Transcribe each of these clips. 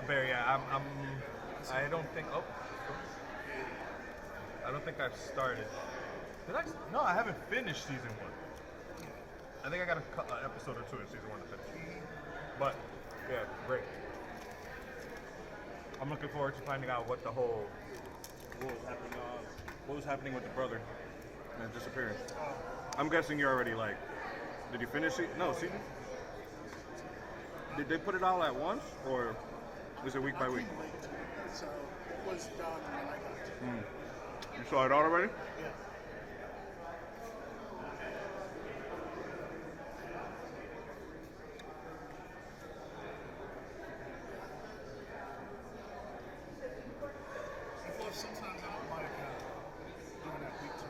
The Bear, yeah. I don't think. Oh, I don't think I've started. Did I? No, I haven't finished season one. I think I got an episode or two in season one to finish. But yeah, great. I'm looking forward to finding out what what was happening with the brother and his disappearance. I'm guessing you're already like. Did you finish it? No, season. Did they put it all at once, or is it week by week? So it was done when I got to. You saw it all already? Yeah. Plus, sometimes I don't like doing that week to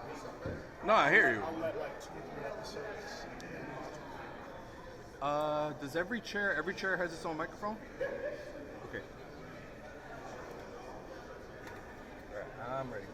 week. No, I hear you. I'll let like 2 or 3 episodes. Does every chair has its own microphone? Okay. Alright, I'm ready.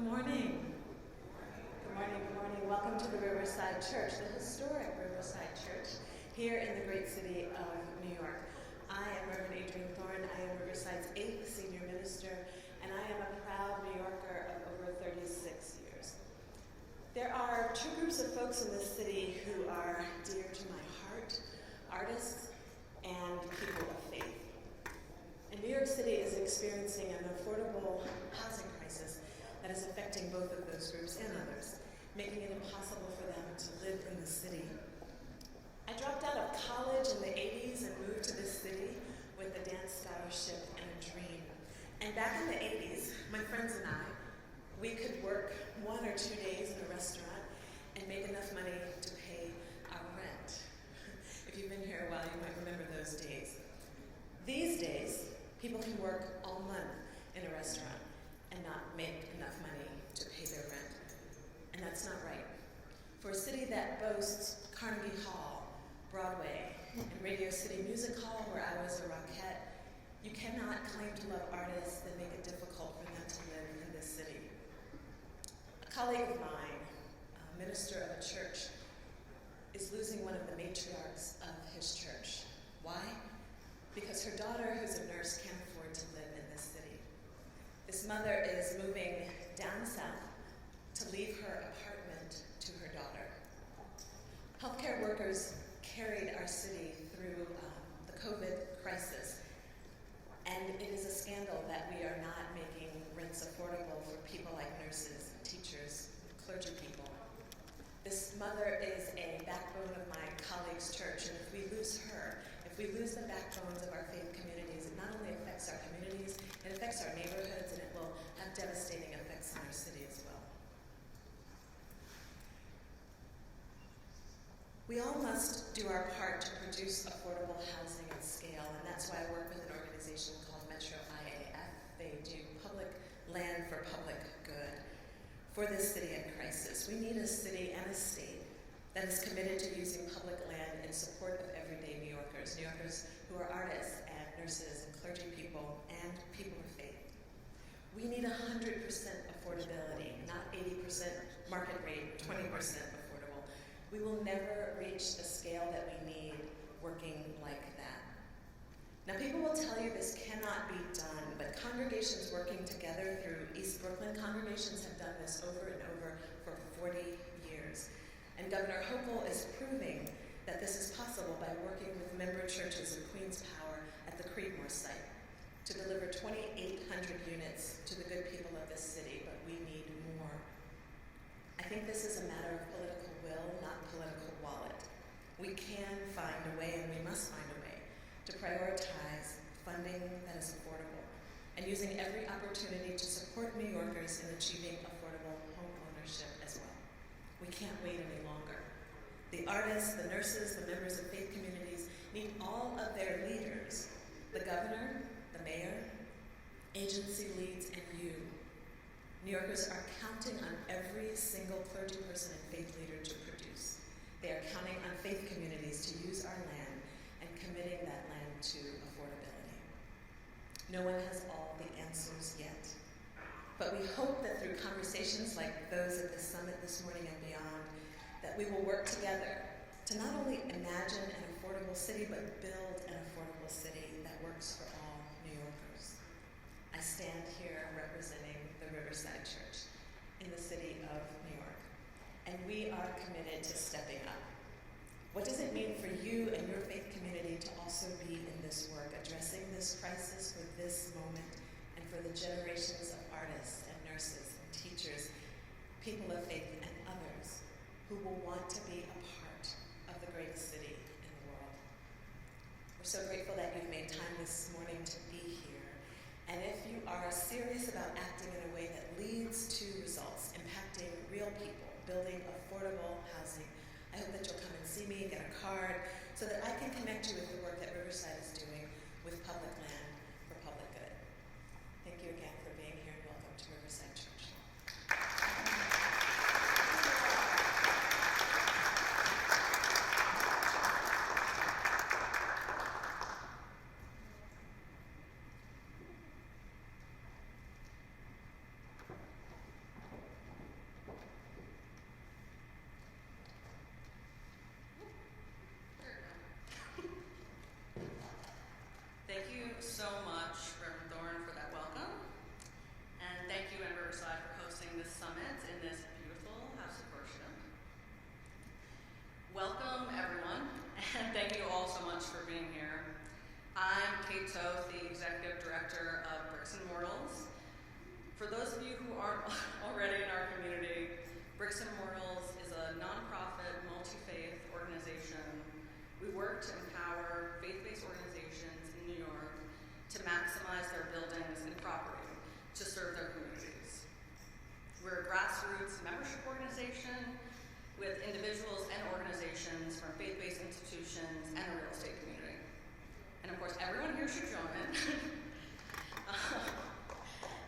morning. Good morning, good morning. Welcome to the Riverside Church, the historic Riverside Church, here in the great city of New York. I am Reverend Adrienne Thorne. I am Riverside's 8th senior minister, and I am a proud New Yorker of over 36 years. There are two groups of folks in this city who are dear to my heart: artists and people of faith. And New York City is experiencing an affordable housing crisis that is affecting both of those groups and others, making it impossible for them to live in the city. I dropped out of college in the 80s and moved to this city with a dance scholarship and a dream. And back in the 80s, my friends and I, we could work 1 or 2 days in a restaurant and make enough money to pay our rent. If you've been here a while, you might remember those days. These days, people can work all month in a restaurant and not make enough money to pay their rent. And that's not right. For a city that boasts Carnegie Hall, Broadway, and Radio City Music Hall, where I was a rockette, you cannot claim to love artists and make it difficult for them to live in this city. A colleague of mine, a minister of a church, is losing one of the matriarchs of his church. Why? Because her daughter, who's a nurse, can't afford to live in this city. This mother is moving down south to leave her apartment to her daughter. Healthcare workers carried our city through the COVID crisis, and it is a scandal that we are not making rents affordable for people like nurses, teachers, clergy people. This mother is a backbone of my colleague's church, and if we lose her, if we lose the backbones of our faith communities, it not only affects our communities, it affects our neighborhoods, and it will have devastating effects on our city as well. We all must do our part to produce affordable housing at scale, and that's why I work with an organization called Metro IAF. They do public land for public good for this city in crisis. We need a city and a state that is committed to using public land in support of everyday New Yorkers who are artists and nurses and clergy people and people of faith. We need 100% affordability, not 80% market rate, 20% affordable. We will never reach the scale that we need working like that. Now, people will tell you this cannot be done, but congregations working together through East Brooklyn congregations have done this over and over for 40 years. And Governor Hochul is proving that this is possible by working with member churches of Queens Power at the Creedmoor site to deliver 2,800 units to the good people of this city, but we need more. I think this is a matter of political will, not political wallet. We can find a way, and we must find a way, to prioritize funding that is affordable and using every opportunity to support New Yorkers in achieving affordable home ownership as well. We can't wait any longer. The artists, the nurses, the members of faith communities need all of their leaders, the governor, the mayor, agency leads, and you. New Yorkers are counting on every single clergy person and faith leader to produce. They are counting on faith communities to use our land and committing that land to affordability. No one has all the answers yet, but we hope that through conversations like those at this summit this morning and beyond, that we will work together to not only imagine an affordable city, but build an affordable city that works for all New Yorkers. I stand here representing the Riverside Church in the city of New York, and we are committed to stepping up. What does it mean for you and your faith community to also be in this work, addressing this crisis for this moment and for the generations of artists and nurses and teachers, people of faith and others who will want to be a part of the greatest city in the world? We're so grateful that you've made time this morning to be here. And if you are serious about acting in a way that leads to results, impacting real people, building affordable housing, I hope that you'll come and see me, get a card, so that I can connect you with the work that Riverside is doing with public land for public good. Thank you again for being here, and welcome to Riverside Church. a nonprofit, multi-faith organization. We work to empower faith-based organizations in New York to maximize their buildings and property to serve their communities. We're a grassroots membership organization with individuals and organizations from faith-based institutions and a real estate community. And of course, everyone here should join.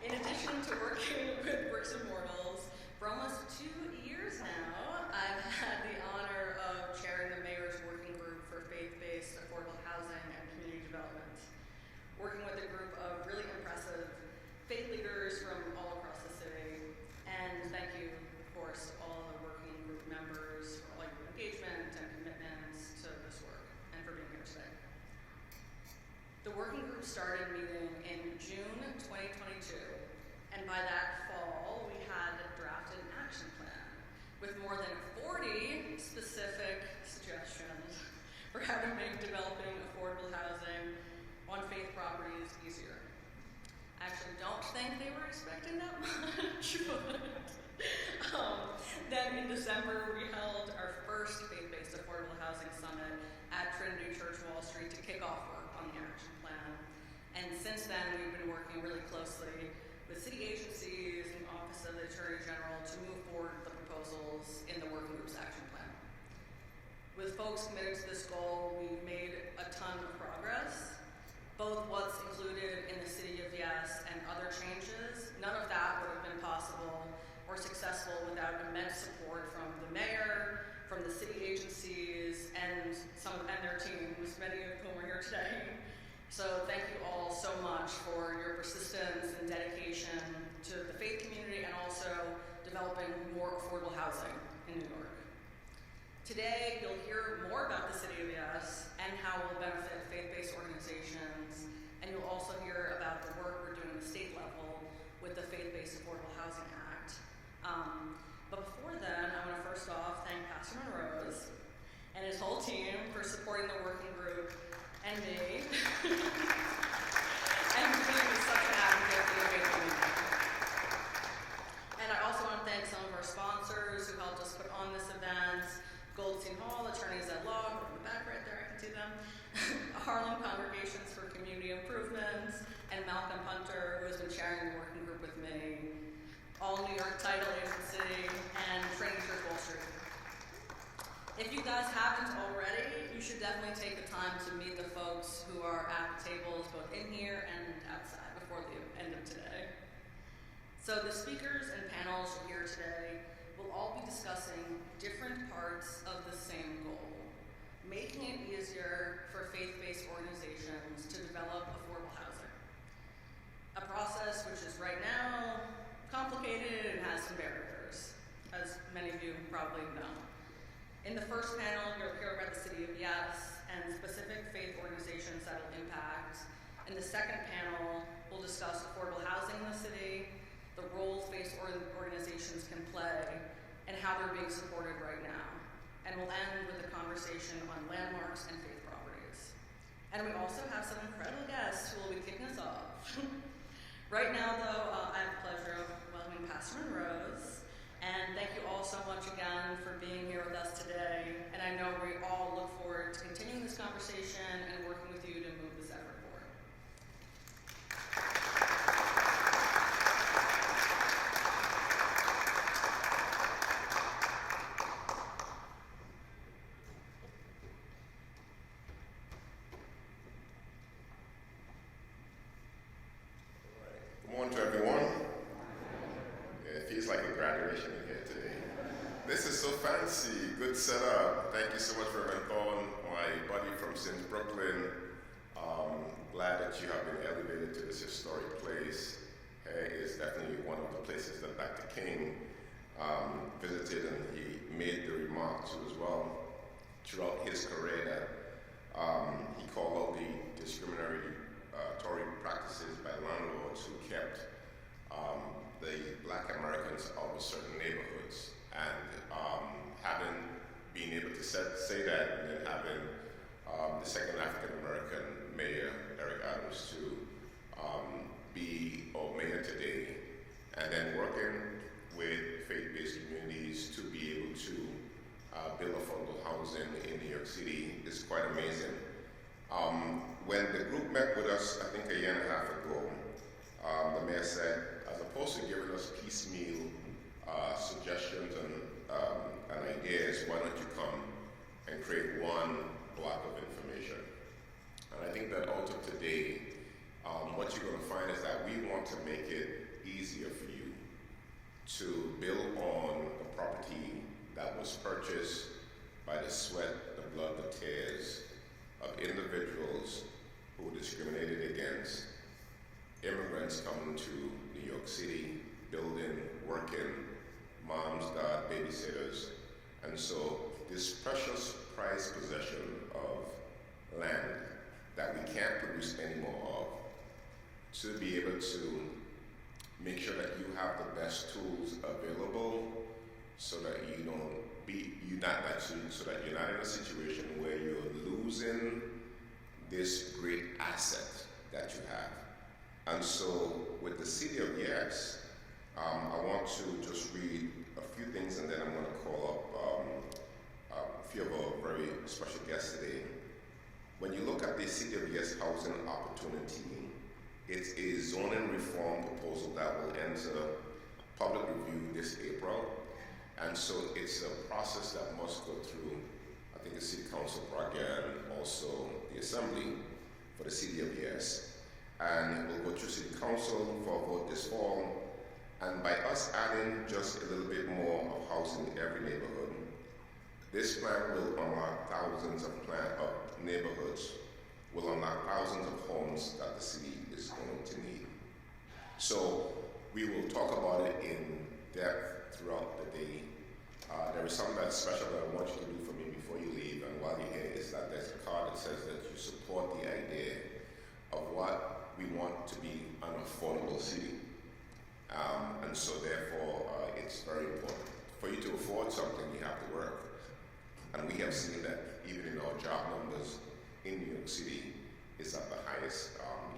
In addition to working with Bricks and Mortals, for almost 2 years now, I've had the honor of chairing the Mayor's Working Group for Faith-Based Affordable Housing and Community Development, working with a group of really impressive faith leaders from all across the city. And thank you, of course, to all the working group members for all your engagement and commitments to this work and for being here today. The working group started meeting in June 2022, and by that fall, we had drafted an action plan with more than 40 specific suggestions for how to make developing affordable housing on faith properties easier. I actually don't think they were expecting that much, but then in December, we held our first faith-based affordable housing summit at Trinity Church Wall Street to kick off work on the action plan. And since then, we've been working really closely with city agencies and Office of the Attorney General to move forward the proposals in the working group's action plan. With folks committed to this goal, we've made a ton of progress, both what's included in the City of Yes and other changes. None of that would have been possible or successful without immense support from the mayor, from the city agencies, and their teams, many of whom are here today. So thank you all so much for your persistence and dedication to the faith community and also developing more affordable housing in New York. Today, you'll hear more about the City of Yes and how it will benefit faith-based organizations, and you'll also hear about the work we're doing at the state level with the Faith-Based Affordable Housing Act. But before then, I want to first off thank Pastor Monrose and his whole team for supporting the working group and me, and being such an advocate for the faith community. And I also want to thank some of our sponsors who helped us put on this event: Goldstein Hall, attorneys at law, in the back right there, I can see them, Harlem Congregations for Community Improvement, and Malcolm Hunter, who has been chairing the working group with me, All New York Title Agency, and Trinity Church Wall Street. If you guys haven't already, you should definitely take the time to meet the folks who are at the tables, both in here and outside, before the end of today. So the speakers and panels here today will all be discussing different parts of the same goal: making it easier for faith-based organizations to develop affordable housing. A process which is right now complicated and has some barriers, as many of you probably know. In the first panel, you'll hear about the City of Yes and specific faith organizations that will impact. In the second panel, we'll discuss affordable housing in the city, the roles faith organizations can play, and how they're being supported right now. And we'll end with a conversation on landmarks and faith properties. And we also have some incredible guests who will be kicking us off. Right now, though, I have the pleasure of welcoming Pastor Monrose. And thank you all so much again for being here with us today. And I know we all look forward to continuing this conversation and working with you to move this effort forward. Good morning to everyone. It feels like a graduation in here today. This is so fancy. Good setup. Thank you so much, Reverend Thorne, my buddy from Sims, Brooklyn. Glad that you have been elevated to this historic place. It's definitely one of the places that Dr. King visited, and he made the remark to as well throughout his career that he called out the discriminatory practices by landlords who kept the Black Americans out of certain neighborhoods, and having been able to say that, and then having the second African American mayor, Eric Adams, to be our mayor today, and then working with faith-based communities to be able to quite amazing. When the group met with us, I think a year and a half ago, the mayor said, as opposed to giving us piecemeal suggestions and ideas, why don't you come and create one block of information? And I think that out of today, what you're going to find is that we want to make it easier for you to build on the property that was purchased by the sweat, the blood, the tears of individuals who were discriminated against, immigrants coming to New York City, building, working, moms, dad, babysitters. And so this precious prized possession of land that we can't produce any more of, to be able to make sure that you have the best tools available so that you don't be, so that you're not in a situation where you're losing this great asset that you have. And so with the City of Yes, I want to just read a few things and then I'm going to call up a few of our very special guests today. When you look at the City of Yes housing opportunity, it's a zoning reform proposal that will enter public review this April. And so it's a process that must go through, I think, the City Council Praga and also the Assembly for the City of Yes. And it will go through City Council for a vote this fall. And by us adding just a little bit more of housing in every neighborhood, this plan will unlock thousands of neighborhoods, will unlock thousands of homes that the city is going to need. So we will talk about it in depth throughout the day. There is something that's special that I want you to do for me before you leave, and while you're here, is that there's a card that says that you support the idea of what we want to be an affordable city. And so therefore, it's very important. For you to afford something, you have to work. And we have seen that even in our job numbers in New York City is at the highest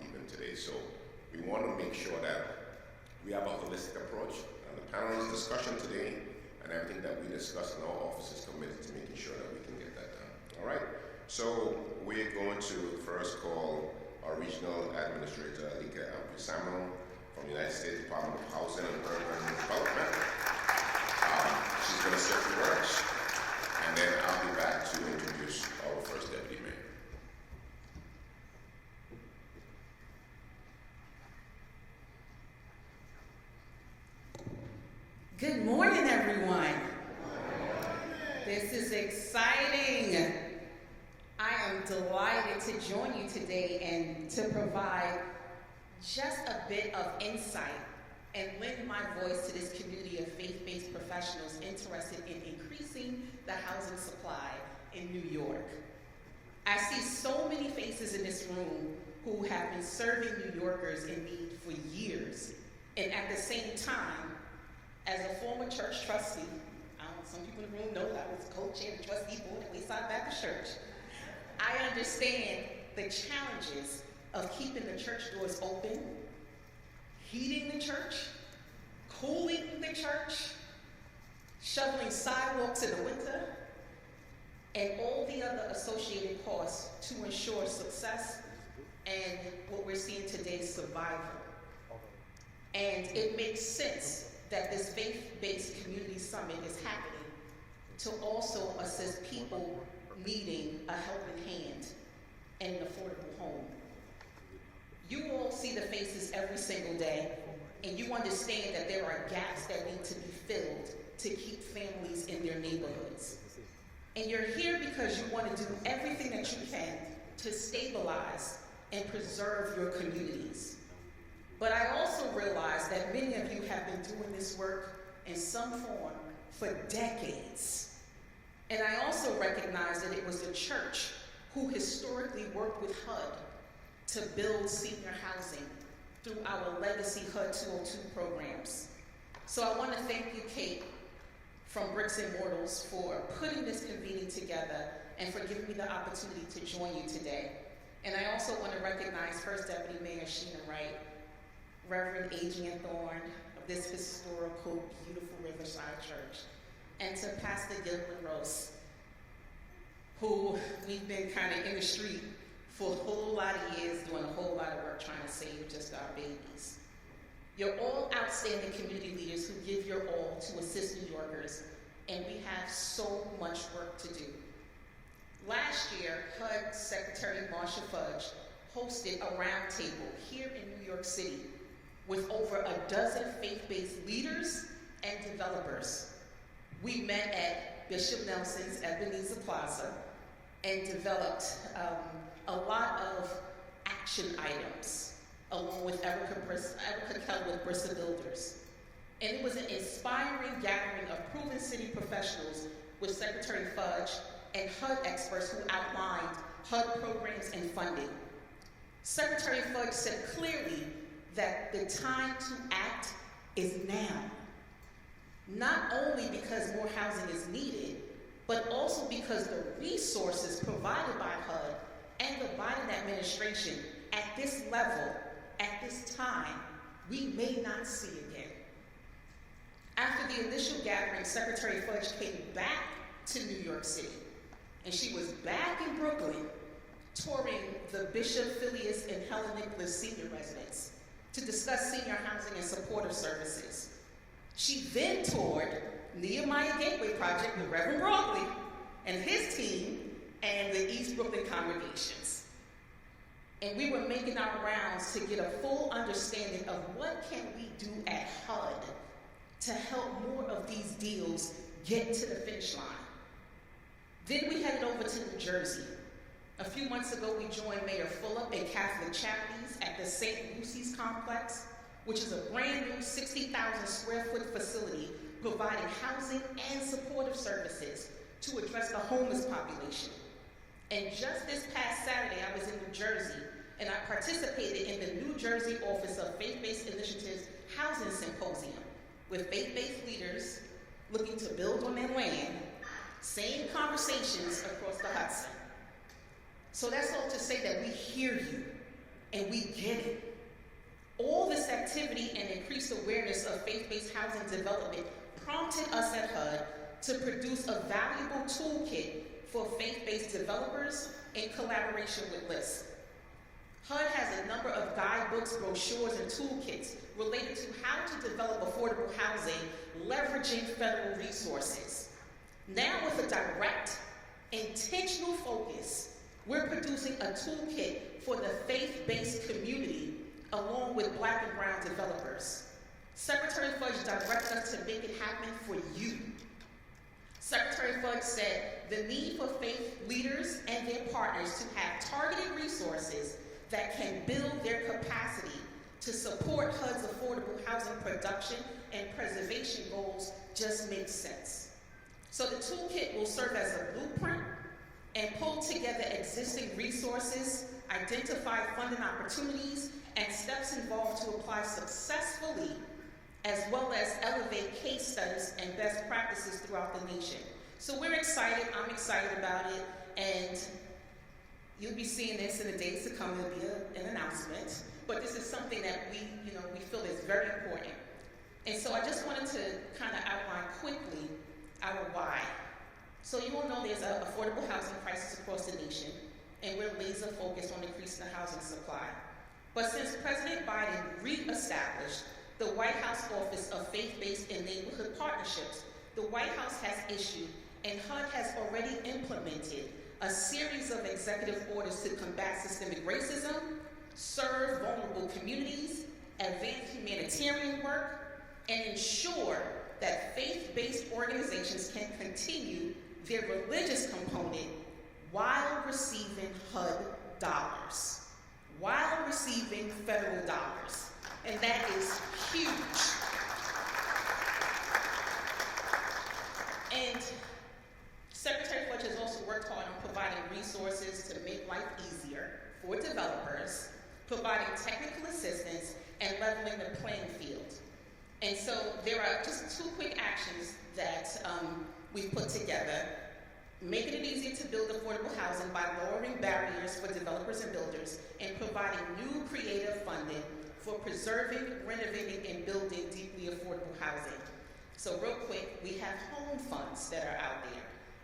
even today. So we want to make sure that we have a holistic approach. And the panel's discussion today and everything that we discuss in our office is committed to making sure that we can get that done. All right? So we're going to first call our Regional Administrator, Alika Samuel, from the United States Department of Housing and Urban Development. She's going to say a few words, and then I'll be back to introduce our first Deputy Mayor. Good morning, everyone. This is exciting. I am delighted to join you today and to provide just a bit of insight and lend my voice to this community of faith-based professionals interested in increasing the housing supply in New York. I see so many faces in this room who have been serving New Yorkers in need for years, and at the same time, as a former church trustee, some people in the room know that I was co-chair of the trustee board at Riverside Baptist Church. I understand the challenges of keeping the church doors open, heating the church, cooling the church, shoveling sidewalks in the winter, and all the other associated costs to ensure success and what we're seeing today, survival. And it makes sense that this faith-based community summit is happening to also assist people needing a helping hand and an affordable home. You all see the faces every single day, and you understand that there are gaps that need to be filled to keep families in their neighborhoods. And you're here because you want to do everything that you can to stabilize and preserve your communities. But I also realize that many of you have been doing this work in some form for decades. And I also recognize that it was the church who historically worked with HUD to build senior housing through our legacy HUD 202 programs. So I want to thank you, Kate, from Bricks and Mortals, for putting this convening together and for giving me the opportunity to join you today. And I also want to recognize First Deputy Mayor Sheena Wright, Reverend Adrian Thorne of this historical, beautiful Riverside Church, and to Pastor Gilbert Rose, who we've been kind of in the street for a whole lot of years, doing a whole lot of work trying to save just our babies. You're all outstanding community leaders who give your all to assist New Yorkers, and we have so much work to do. Last year, HUD Secretary Marsha Fudge hosted a roundtable here in New York City with over a dozen faith-based leaders and developers. We met at Bishop Nelson's Ebenezer Plaza and developed a lot of action items, along with Erica Keller with Bristol Builders. And it was an inspiring gathering of proven city professionals with Secretary Fudge and HUD experts who outlined HUD programs and funding. Secretary Fudge said clearly that the time to act is now. Not only because more housing is needed, but also because the resources provided by HUD and the Biden administration at this level, at this time, we may not see again. After the initial gathering, Secretary Fudge came back to New York City, and she was back in Brooklyn touring the Bishop Phileas and Helen Nicholas senior residence to discuss senior housing and supportive services. She then toured Nehemiah Gateway Project with Reverend Broadley and his team and the East Brooklyn congregations. And we were making our rounds to get a full understanding of what can we do at HUD to help more of these deals get to the finish line. Then we headed over to New Jersey. A few months ago, we joined Mayor Fulop and Catholic Charities at the St. Lucy's Complex, which is a brand new 60,000 square foot facility providing housing and supportive services to address the homeless population. And just this past Saturday, I was in New Jersey, and I participated in the New Jersey Office of Faith-Based Initiatives Housing Symposium with faith-based leaders looking to build on their land, same conversations across the Hudson. So that's all to say that we hear you and we get it. All this activity and increased awareness of faith-based housing development prompted us at HUD to produce a valuable toolkit for faith-based developers in collaboration with LIST. HUD has a number of guidebooks, brochures, and toolkits related to how to develop affordable housing leveraging federal resources. Now with a direct, intentional focus, we're producing a toolkit for the faith-based community along with Black and brown developers. Secretary Fudge directed us to make it happen for you. Secretary Fudge said the need for faith leaders and their partners to have targeted resources that can build their capacity to support HUD's affordable housing production and preservation goals just makes sense. So the toolkit will serve as a blueprint and pull together existing resources, identify funding opportunities, and steps involved to apply successfully, as well as elevate case studies and best practices throughout the nation. So we're excited, I'm excited about it, and you'll be seeing this in the days to come. There'll be an announcement, but this is something that we feel is very important. And so I just wanted to kind of outline quickly our why. So you all know there's an affordable housing crisis across the nation, and we're laser focused on increasing the housing supply. But since President Biden re-established the White House Office of Faith-Based and Neighborhood Partnerships, the White House has issued and HUD has already implemented a series of executive orders to combat systemic racism, serve vulnerable communities, advance humanitarian work, and ensure that faith-based organizations can continue their religious component while receiving HUD dollars, while receiving federal dollars. And that is huge. And Secretary Fudge has also worked hard on providing resources to make life easier for developers, providing technical assistance, and leveling the playing field. And so there are just two quick actions that we've put together. Making it easier to build affordable housing by lowering barriers for developers and builders and providing new creative funding for preserving, renovating, and building deeply affordable housing. So real quick, we have home funds that are out there.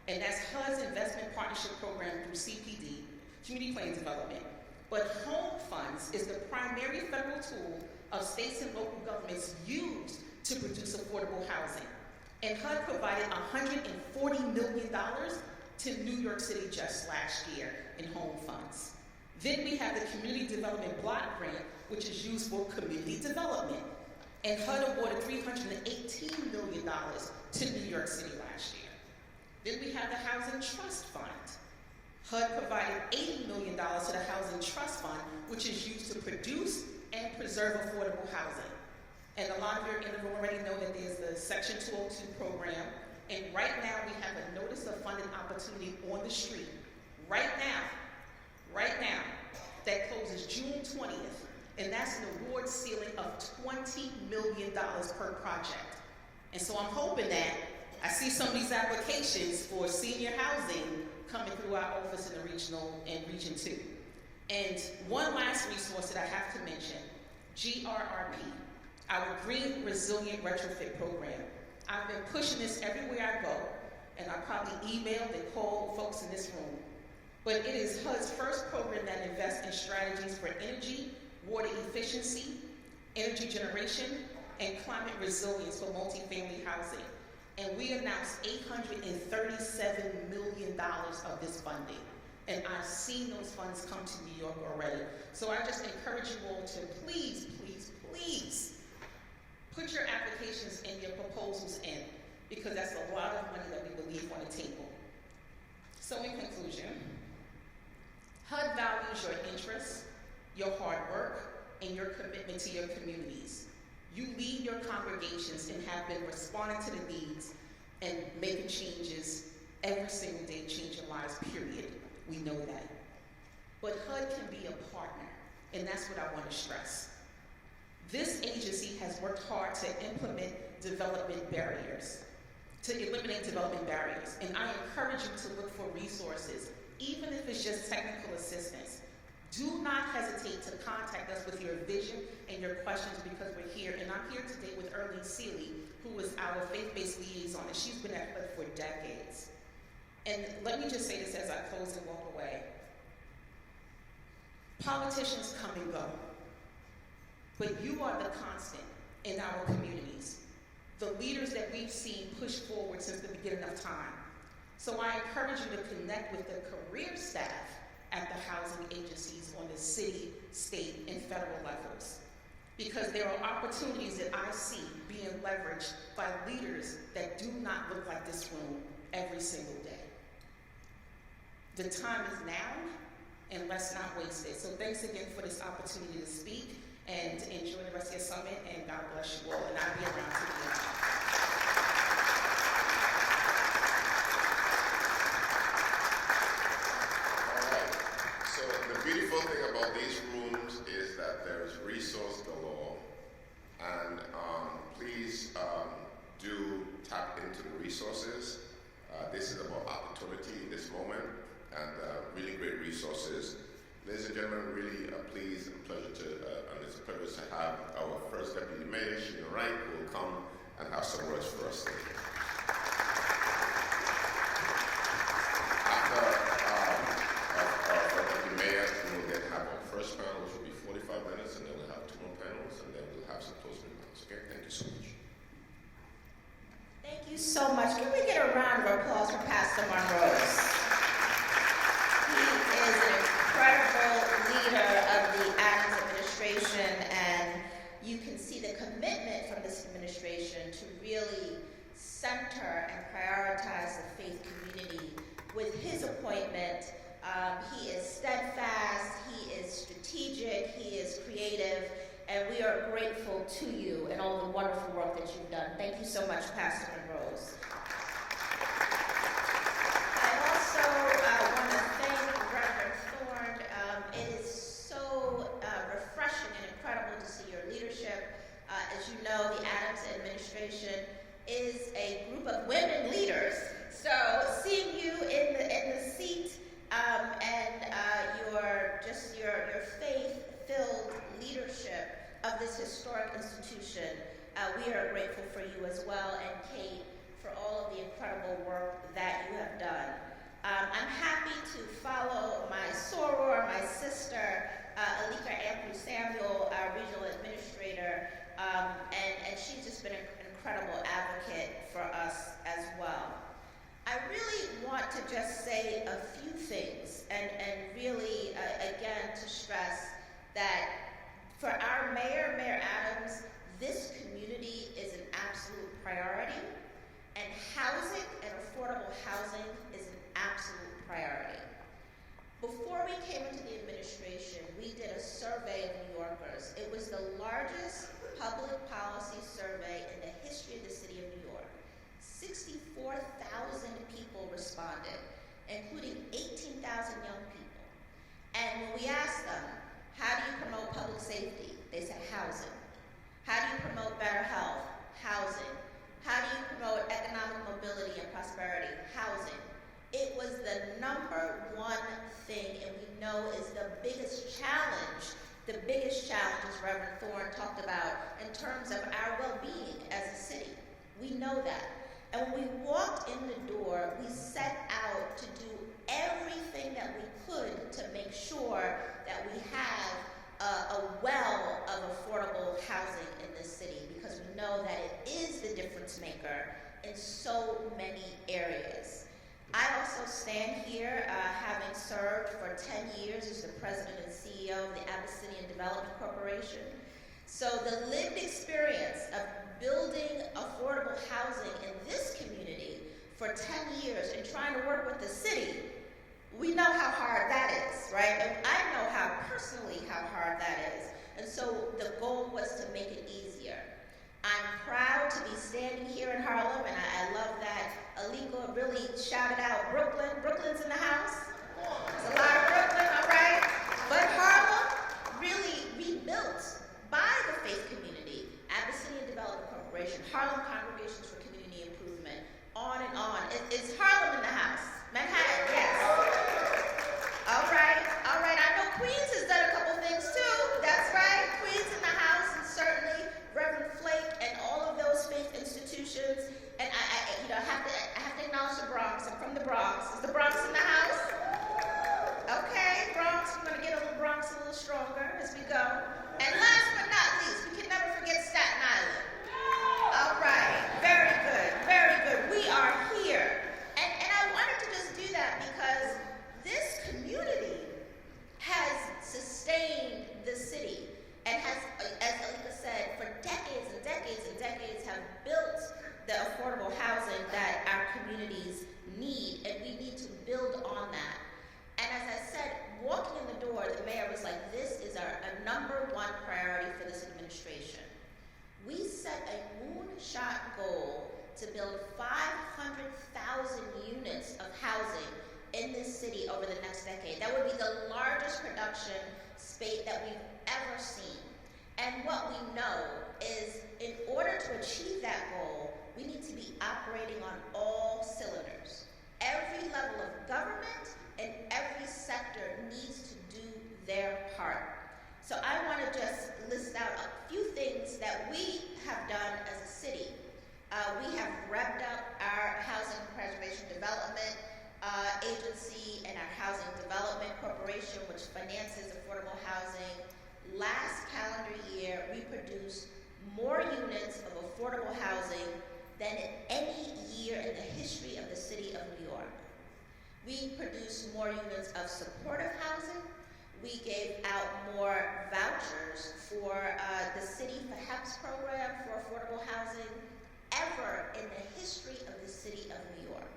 and that's HUD's Investment Partnership Program through CPD, Community Plan Development. But home funds is the primary federal tool of states and local governments used to produce affordable housing. And HUD provided $140 million to New York City just last year in home funds. Then we have the Community Development Block Grant, which is used for community development. And HUD awarded $318 million to New York City last year. Then we have the Housing Trust Fund. HUD provided $80 million to the Housing Trust Fund, which is used to produce and preserve affordable housing. And a lot of you in the room already know that there's the Section 202 program. And right now we have a notice of funding opportunity on the street. Right now, that closes June 20th. And that's an award ceiling of $20 million per project. And so I'm hoping that I see some of these applications for senior housing coming through our office in the regional and Region 2. And one last resource that I have to mention, GRRP, our Green Resilient Retrofit Program. I've been pushing this everywhere I go, and I probably emailed and called folks in this room. But it is HUD's first program that invests in strategies for energy, water efficiency, energy generation, and climate resilience for multifamily housing. And we announced $837 million of this funding. And I've seen those funds come to New York already. So I just encourage you all to please, please, please put your applications and your proposals in, because that's a lot of money that we believe on the table. So in conclusion, HUD values your interests, your hard work, and your commitment to your communities. You lead your congregations and have been responding to the needs and making changes every single day, changing lives, period. We know that. But HUD can be a partner, and that's what I want to stress. This agency has worked hard to eliminate development barriers, and I encourage you to look for resources, even if it's just technical assistance. Do not hesitate to contact us with your vision and your questions, because we're here. And I'm here today with Erlene Seeley, who is our faith-based liaison, and she's been at HUD for decades. And let me just say this as I close and walk away. Politicians come and go, but you are the constant in our communities, the leaders that we've seen push forward since the beginning of time. So I encourage you to connect with the career staff at the housing agencies on the city, state, and federal levels, because there are opportunities that I see being leveraged by leaders that do not look like this room every single day. The time is now, and let's not waste it. So thanks again for this opportunity to speak, and enjoy the rest of your summit, and God bless you all, and I'll be around to the end. Beautiful thing about these rooms is that there's resource galore, and please do tap into the resources. This is about opportunity in this moment, and really great resources. Ladies and gentlemen, really pleased and pleasure to, and it's a privilege to have our first deputy mayor, Sheena Wright, who will come and have some words for us today. Mayor, we will then have our first panel, which will be 45 minutes, and then we'll have 2 more panels, and then we'll have some closing remarks. Okay, thank you so much. Thank you so much. Can we get a round of applause for Pastor Monrose? He is an incredible leader of the Adams administration, and you can see the commitment from this administration to really center and prioritize the faith community. With his appointment, he is steadfast, he is strategic, he is creative, and we are grateful to you and all the wonderful work that you've done. Thank you so much, Pastor Monrose. I also want to thank Reverend Thorne. It is so refreshing and incredible to see your leadership. As you know, the Adams administration is a group of women leaders, so seeing you in the seat and your faith-filled leadership of this historic institution, we are grateful for you as well, and Kate, for all of the incredible work that you have done. sister, Alika Andrew Samuel, our regional administrator, and she's just been an incredible advocate for us as well. I really want to just say a few things and really, again, to stress that for our mayor, Mayor Adams, this community is an absolute priority, and housing and affordable housing is an absolute priority. Before we came into the administration, we did a survey of New Yorkers. It was the largest public policy survey in the history of the city of New York. 64,000 people responded, including 18,000 young people. And when we asked them, how do you promote public safety? They said housing. How do you promote better health? Housing. How do you promote economic mobility and prosperity? Housing. It was the number one thing, and we know is the biggest challenge, as Reverend Thorne talked about, in terms of our well-being as a city. We know that. And when we walked in the door, we set out to do everything that we could to make sure that we have a well of affordable housing in this city, because we know that it is the difference maker in so many areas. I also stand here having served for 10 years as the president and CEO of the Abyssinian Development Corporation. So the lived experience of building affordable housing in this community for 10 years and trying to work with the city, we know how hard that is, right? And I know personally how hard that is. And so the goal was to make it easier. I'm proud to be standing here in Harlem, and I love that Alika really shouted out Brooklyn. Brooklyn's in the house. There's a lot of Brooklyn, all right? But Harlem, really rebuilt by the faith community, Abyssinian Development Corporation, Harlem Congregations for Community Improvement, on and on. It's Harlem in the house. Manhattan, yes. All right. I know Queens has done a couple things too. That's right. Queens in the house, and certainly Reverend Flake and all of those faith institutions. And I have to acknowledge the Bronx. I'm from the Bronx. Is the Bronx in the house? Okay, Bronx. We're gonna get a little Bronx a little stronger as we go. And last but not least, we can never forget Staten Island. All right. Very good. Very good. We are here. And I wanted to just do that because this community has sustained the city and has, as Alika said, for decades and decades and decades have built the affordable housing that our communities need, and we need to build on that. And as I said, walking in the door, the mayor was like, this is our number one priority for this administration. We set a moonshot goal to build 500,000 units of housing in this city over the next decade. That would be the largest production space that we've ever seen. And what we know is in order to achieve that goal, we need to be operating on all cylinders. Every level of government and every sector needs to do their part. So I want to just list out a few things that we have done as a city. We have revved up our Housing Preservation Development Agency and our Housing Development Corporation, which finances affordable housing. Last calendar year, we produced more units of affordable housing than in any year in the history of the city of New York. We produced more units of supportive housing. We gave out more vouchers for the City for HEPS program for affordable housing ever in the history of the city of New York.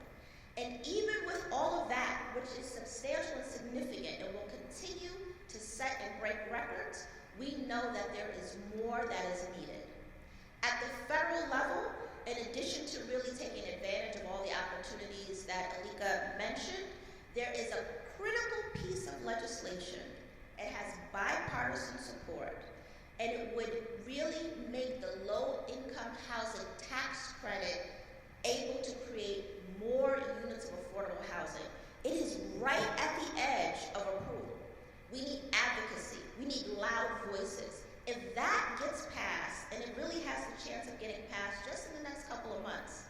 And even with all of that, which is substantial and significant and will continue to set and break records, we know that there is more that is needed. At the federal level, in addition to really taking advantage of all the opportunities that Alika mentioned, there is a critical piece of legislation. It has bipartisan support, and it would really make the low-income housing tax credit able to create more units of affordable housing. It is right at the edge of approval. We need advocacy. We need loud voices. If that gets passed, and it really has the chance of getting passed just in the next couple of months,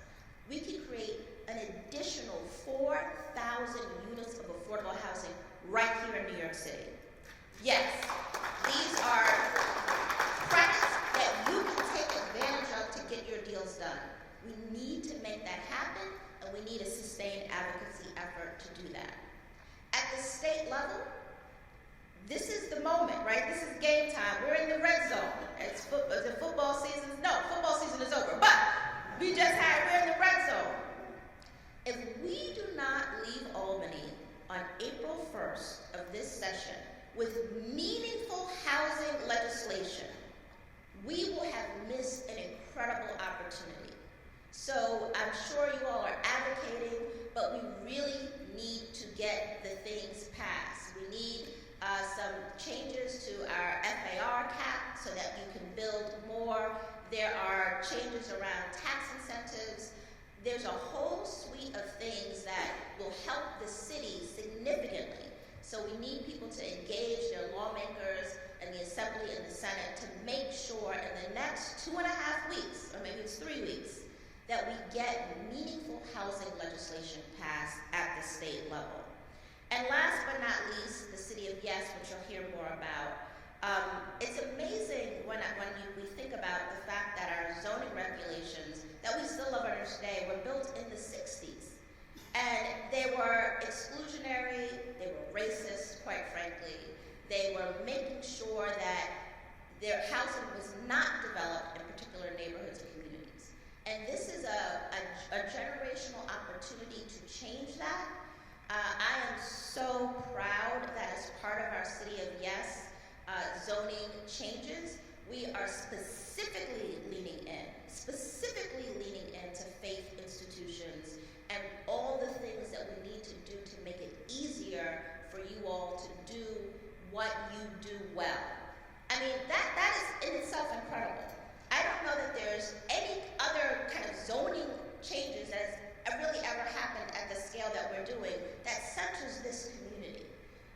we can create an additional 4,000 units of affordable housing right here in New York City. Yes, these are credits that you can take advantage of to get your deals done. We need to make that happen, and we need a sustained advocacy effort to do that. At the state level, this is the moment, right? This is game time. We're in the red zone. The football season. No, football season is over. But we're in the red zone. If we do not leave Albany on April 1st of this session with meaningful housing legislation, we will have missed an incredible opportunity. So I'm sure you all are advocating, but we really need to get the things passed. We need some changes to our FAR cap so that you can build more. There are changes around tax incentives. There's a whole suite of things that will help the city significantly. So we need people to engage their lawmakers and the Assembly and the Senate to make sure in the next 2.5 weeks, or maybe it's 3 weeks, that we get meaningful housing legislation passed at the state level. And last but not least, the City of Yes, which you'll hear more about. It's amazing when we think about the fact that our zoning regulations that we still love under today were built in the 60s. And they were exclusionary, they were racist, quite frankly. They were making sure that their housing was not developed in particular neighborhoods and communities. And this is a generational opportunity to change that. I am so proud that as part of our City of Yes zoning changes, we are specifically leaning into faith institutions and all the things that we need to do to make it easier for you all to do what you do well. I mean, that is in itself incredible. I don't know that there's any other kind of zoning changes that has really ever happened at the scale that we're doing that centers this community.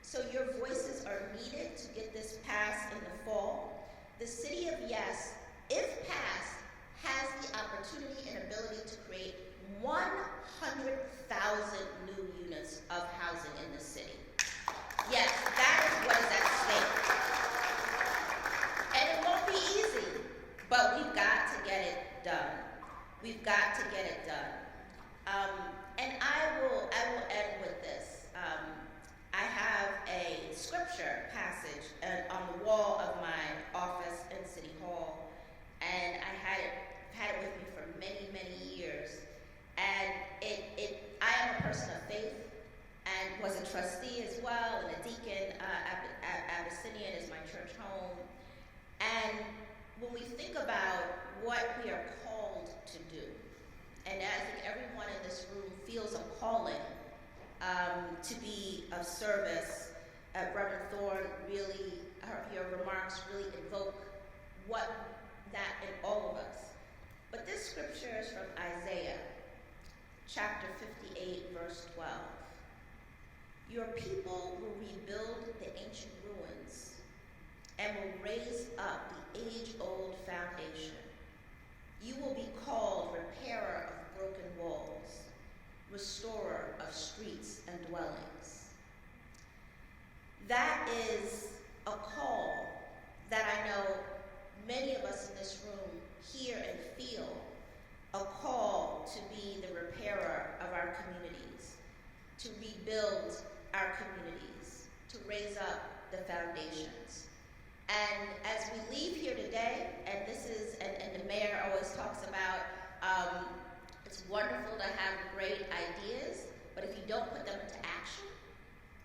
So your voices are needed to get this passed in the fall. The City of Yes, if passed, has the opportunity and ability to create 100,000 new units of housing in the city. Yes, that is what is at stake. And it won't be easy, but we've got to get it done. We've got to get it done. And I will end with this. I have a scripture passage on the wall of my office in City Hall, and I had it with me for many, many years. And I am a person of faith and was a trustee as well, and a deacon. Abyssinian is my church home. And when we think about what we are called to do, and I think everyone in this room feels a calling to be of service. Reverend Thorne your remarks really evoke what that in all of us. But this scripture is from Isaiah, chapter 58, verse 12. Your people will rebuild the ancient ruins and will raise up the age-old foundation. You will be called repairer of broken walls, restorer of streets and dwellings. That is a call that I know many of us in this room hear and feel, a call to be the repairer of our communities, to rebuild our communities, to raise up the foundations. And as we leave here today, and the mayor always talks about, it's wonderful to have great ideas, but if you don't put them into action,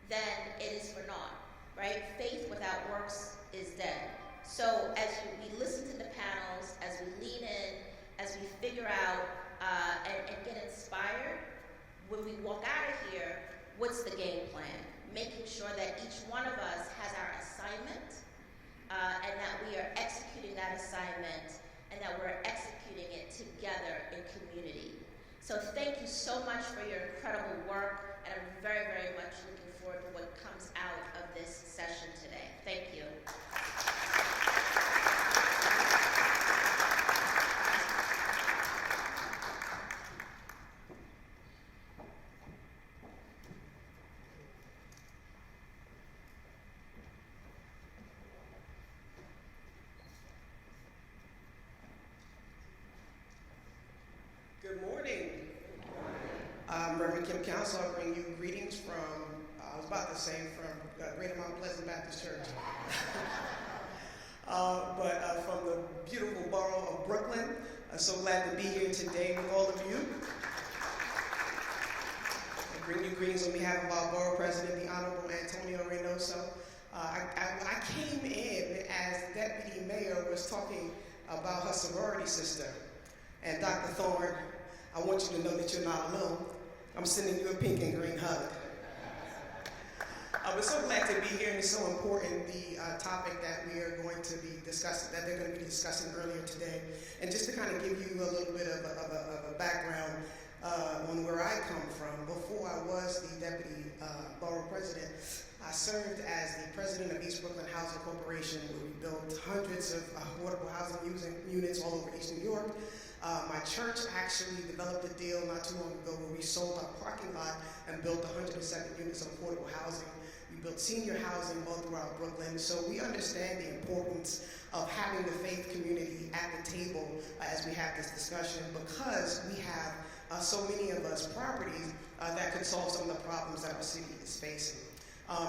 then it is for naught, right? Faith without works is dead. So as we listen to the panels, as we lean in, as we figure out and get inspired, when we walk out of here, what's the game plan? Making sure that each one of us has our assignment, and that we are executing that assignment, and that we're executing it together in community. So thank you so much for your incredible work, and I'm very, very much looking forward to what comes out of this session today. Thank you. also bring you greetings from, I was about to say from Greater Mount Pleasant Baptist Church. But from the beautiful borough of Brooklyn. I'm so glad to be here today with all of you. I bring you greetings on behalf of our borough president, the Honorable Antonio Reynoso. I came in as the deputy mayor was talking about her sorority sister. And Dr. Thorne, I want you to know that you're not alone. I'm sending you a pink and green hug. I was so glad to be here, and it's so important, the topic that we are going to be discussing, that they're going to be discussing earlier today. And just to kind of give you a little bit of a background on where I come from, before I was the deputy borough president, I served as the president of East Brooklyn Housing Corporation, where we built hundreds of affordable housing units all over East New York. My church actually developed a deal not too long ago where we sold our parking lot and built 107 units of affordable housing. We built senior housing all throughout Brooklyn. So we understand the importance of having the faith community at the table as we have this discussion, because we have so many of us properties that could solve some of the problems that our city is facing.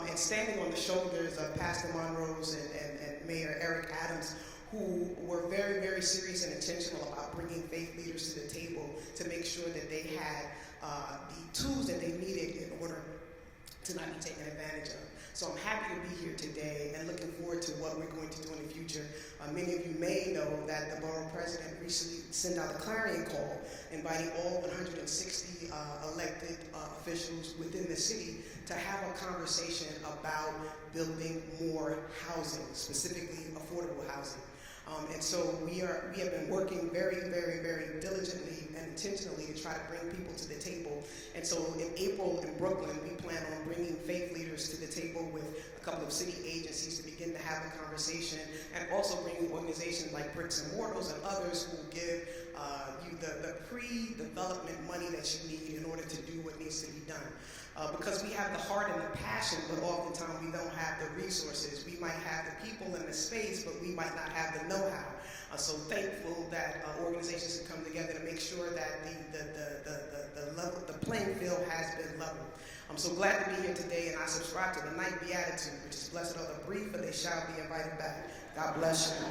And standing on the shoulders of Pastor Monroe's and Mayor Eric Adams, who were very, very serious and intentional about bringing faith leaders to the table to make sure that they had the tools that they needed in order to not be taken advantage of. So I'm happy to be here today and looking forward to what we're going to do in the future. Many of you may know that the borough president recently sent out a clarion call inviting all 160 elected officials within the city to have a conversation about building more housing, specifically affordable housing. And so we have been working very, very, very diligently and intentionally to try to bring people to the table. And so in April in Brooklyn, we plan on bringing faith leaders to the table with a couple of city agencies to begin to have a conversation, and also bringing organizations like Bricks and Mortals and others who will give you the pre-development money that you need in order to do what needs to be done. Because we have the heart and the passion, but oftentimes we don't have the resources. We might have the people and the space, but we might not have the know-how. So thankful that organizations can come together to make sure that the playing field has been leveled. I'm so glad to be here today, and I subscribe to the ninth beatitude, which is blessed are the brief, for they shall be invited back. God bless you.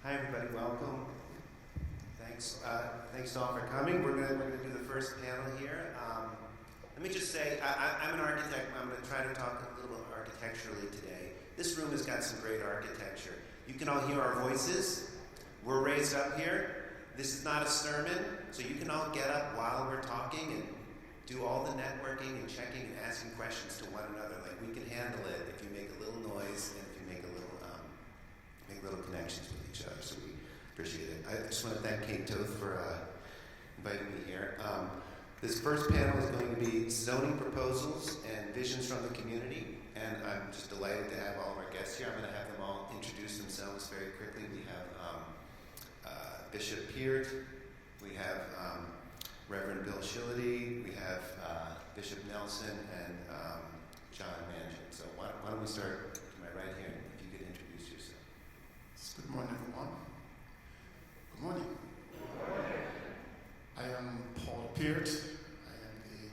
Hi everybody, welcome. Thanks all for coming. We're gonna do the first panel here. Let me just say, I'm an architect. I'm gonna try to talk a little architecturally today. This room has got some great architecture. You can all hear our voices. We're raised up here. This is not a sermon, so you can all get up while we're talking and do all the networking and checking and asking questions to one another. Like, we can handle it if you make a little noise and if you make little connections with each other, so we appreciate it. I just want to thank Kate Toth for inviting me here. This first panel is going to be zoning proposals and visions from the community, and I'm just delighted to have all of our guests here. I'm going to have them all introduce themselves very quickly. We have Bishop Peart, we have Reverend Bill Shillity, we have Bishop Nelson, and John Manchin. So why don't we start to my right here, if you could introduce yourself. Good morning, everyone. Good morning. I am Paul Peart. I am the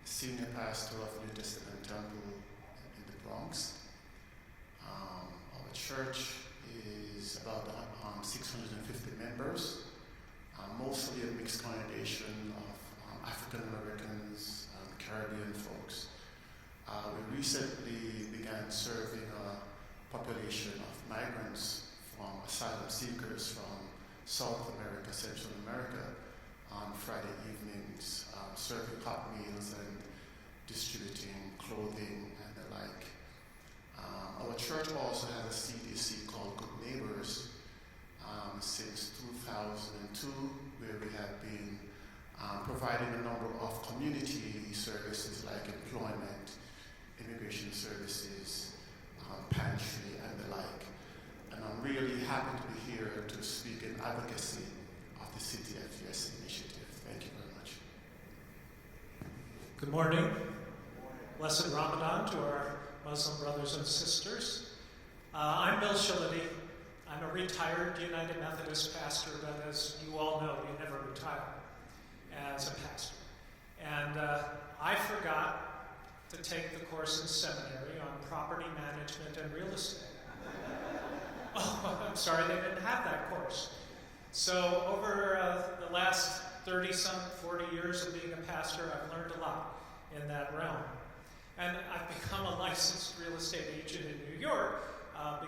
senior pastor of New Testament Temple in the Bronx. Our church is about 650 members, mostly a mixed congregation of African Americans and Caribbean folks. We recently began serving a population of migrants from asylum seekers from South America, Central America, on Friday evenings, serving hot meals and distributing clothing and the like. Our church also has a CDC called Good Neighbors since 2002, where we have been providing a number of community services like employment, immigration services, pantry, and the like. And I'm really happy to be here to speak in advocacy of the City FUS initiative. Thank you very much. Good morning. Blessed Ramadan to our Muslim brothers and sisters. I'm Bill Shillity. I'm a retired United Methodist pastor, but as you all know, you never retire as a pastor. And I forgot to take the course in seminary on property management and real estate. Oh, I'm sorry, they didn't have that course. So over the last 30-some, 40 years of being a pastor, I've learned a lot in that realm. And I've become a licensed real estate agent in New York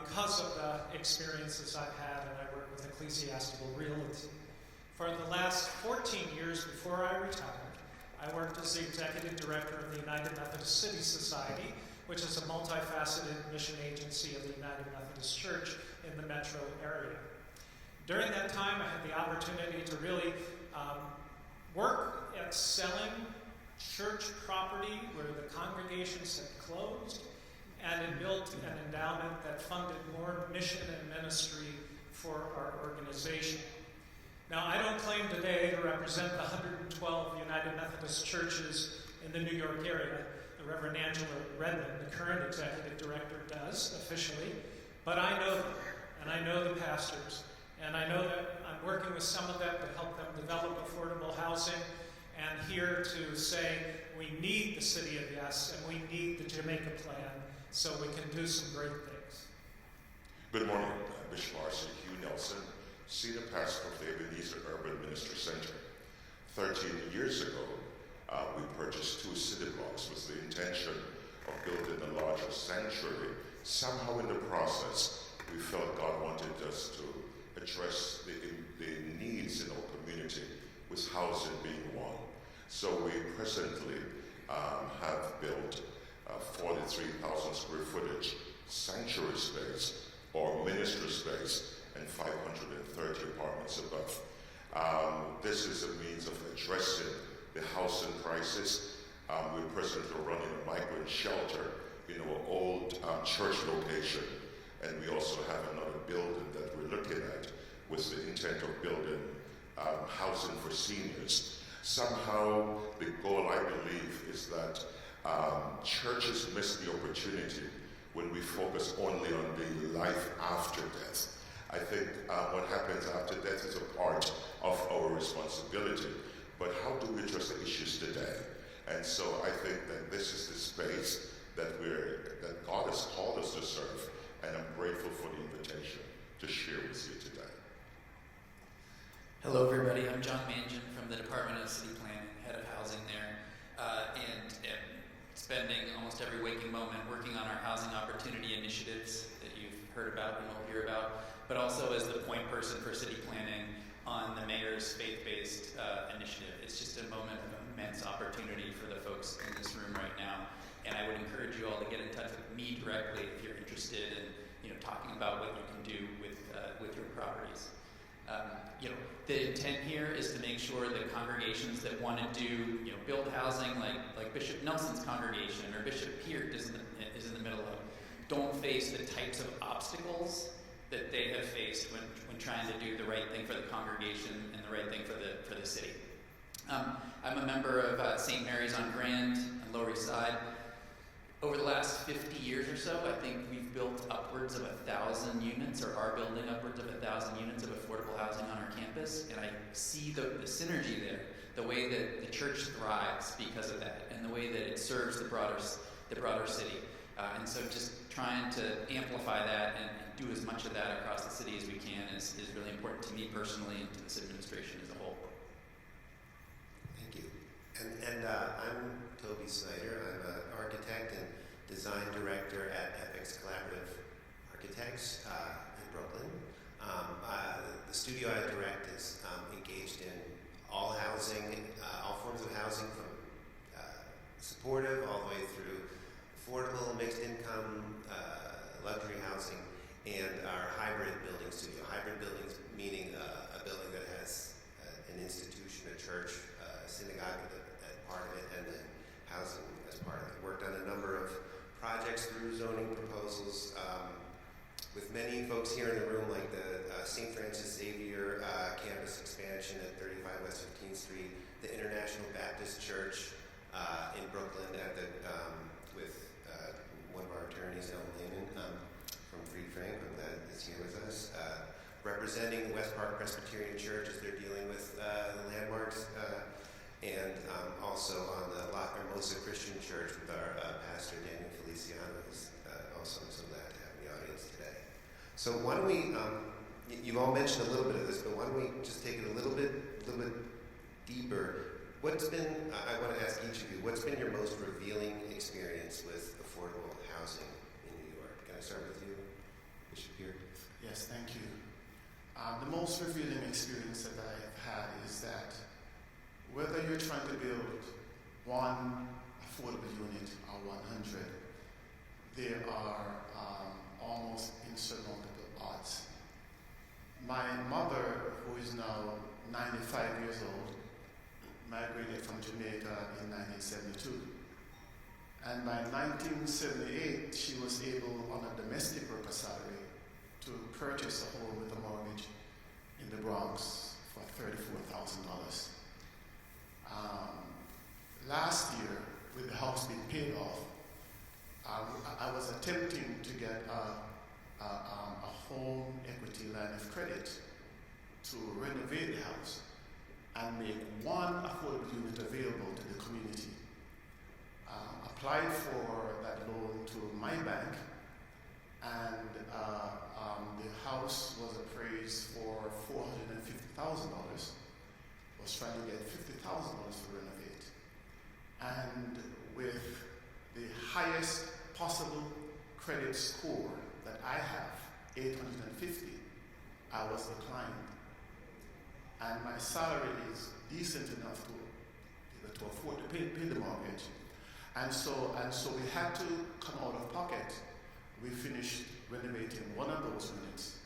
because of the experiences I've had, and I work with ecclesiastical realty. For the last 14 years before I retired, I worked as the executive director of the United Methodist City Society, which is a multifaceted mission agency of the United Methodist Church in the metro area. During that time, I had the opportunity to really work at selling church property where the congregations had closed, and it built an endowment that funded more mission and ministry for our organization. Now, I don't claim today to represent the 112 United Methodist churches in the New York area. The Reverend Angela Redmond, the current executive director, does officially, but I know them, and I know the pastors, and I know that I'm working with some of them to help them develop affordable housing, and here to say we need the City of Yes, and we need the Jamaica Plan so we can do some great things. Good morning, Bishop R.C. Hugh Nelson, Senior Pastor of the Ebenezer Urban Ministry Center. 13 years ago, we purchased 2 city blocks with the intention of building a larger sanctuary. Somehow in the process, we felt God wanted us to address the needs in our community, with housing being one. So we presently have built 43,000 square footage sanctuary space or ministry space and 530 apartments above. This is a means of addressing the housing crisis. We're presently running a migrant shelter in our old church location, and we also have another building that we're looking at with the intent of building housing for seniors. Somehow, the goal, I believe, is that churches miss the opportunity when we focus only on the life after death. I think what happens after death is a part of our responsibility, but how do we address the issues today? And so I think that this is the space that God has called us to serve, and I'm grateful for the invitation to share with you today. Hello everybody, I'm John Mangin from the Department of City Planning, head of housing there, and spending almost every waking moment working on our housing opportunity initiatives that you've heard about and will hear about, but also as the point person for city planning on the mayor's faith-based initiative. It's just a moment of immense opportunity for the folks in this room right now, and I would encourage you all to get in touch with me directly if you're interested in talking about what you can do with your properties. The intent here is to make sure that congregations that want to do, build housing like Bishop Nelson's congregation or Bishop Peart is in the middle of, don't face the types of obstacles that they have faced when trying to do the right thing for the congregation and the right thing for the city. I'm a member of St. Mary's on Grand and Lower East Side. Over the last 50 years or so, I think we've built upwards of 1,000 units, or are building upwards of 1,000 units of affordable housing on our campus, and I see the synergy there, the way that the church thrives because of that, and the way that it serves the broader city. And so just trying to amplify that and do as much of that across the city as we can is really important to me personally and to this administration as a whole. Thank you. And I'm Toby Snyder. I'm an architect and design director at Epics Collaborative Architects in Brooklyn. The studio I direct is engaged in all housing, all forms of housing, from supportive all the way through affordable, mixed income, luxury housing, and our hybrid building studio. Hybrid buildings meaning a building that has an institution, a church, a synagogue as part of it, and then housing as part of it. Worked on a number of projects through zoning proposals with many folks here in the room, like the St. Francis Xavier campus expansion at 35 West 15th Street, the International Baptist Church in Brooklyn at the with one of our attorneys, Ellen Lehman, from Free Frank, that is here with us, representing the West Park Presbyterian Church as they're dealing with the landmarks, and also on the La Hermosa Christian Church with our pastor, Daniel Feliciano, who's also so glad to have in the audience today. So why don't we, you've all mentioned a little bit of this, but why don't we just take it a little bit deeper. What's been, I want to ask each of you, what's been your most revealing experience with affordable housing in New York? Can I start with you, Bishop Peer? Yes, thank you. The most revealing experience that I've had is that whether you're trying to build one affordable unit or 100, there are almost insurmountable odds. My mother, who is now 95 years old, migrated from Jamaica in 1972. And by 1978, she was able, on a domestic worker salary, to purchase a home with a mortgage in the Bronx for $34,000. Last year, with the house being paid off, I was attempting to get a home equity line of credit to renovate the house and make one affordable unit available to the community. Applied for that loan to my bank, and the house was appraised for $450,000. Was trying to get $50,000 to renovate. And with the highest possible credit score that I have, 850, I was declined. And my salary is decent enough to afford to pay the mortgage. And so we had to come out of pocket. We finished renovating one of those units,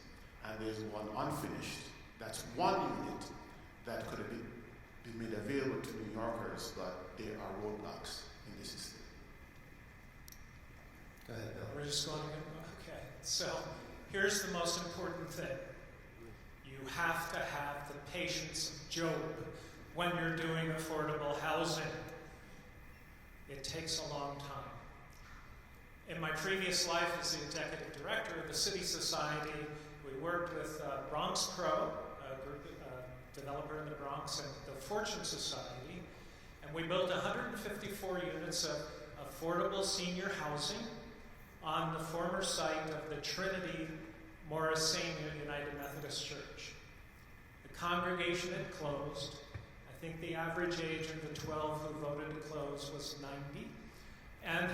and there's one unfinished. That's one unit that could have been made available to New Yorkers, but there are roadblocks in the system. Go ahead, Bill. We're just going to okay. So here's the most important thing. You have to have the patience of Job when you're doing affordable housing. It takes a long time. In my previous life as the executive director of the City Society, we worked with Bronx Pro, a group developer in the Bronx, and the Fortune Society, and we built 154 units of affordable senior housing on the former site of the Trinity Morrisania United Methodist Church. The congregation had closed. I think the average age of the 12 who voted to close was 90. And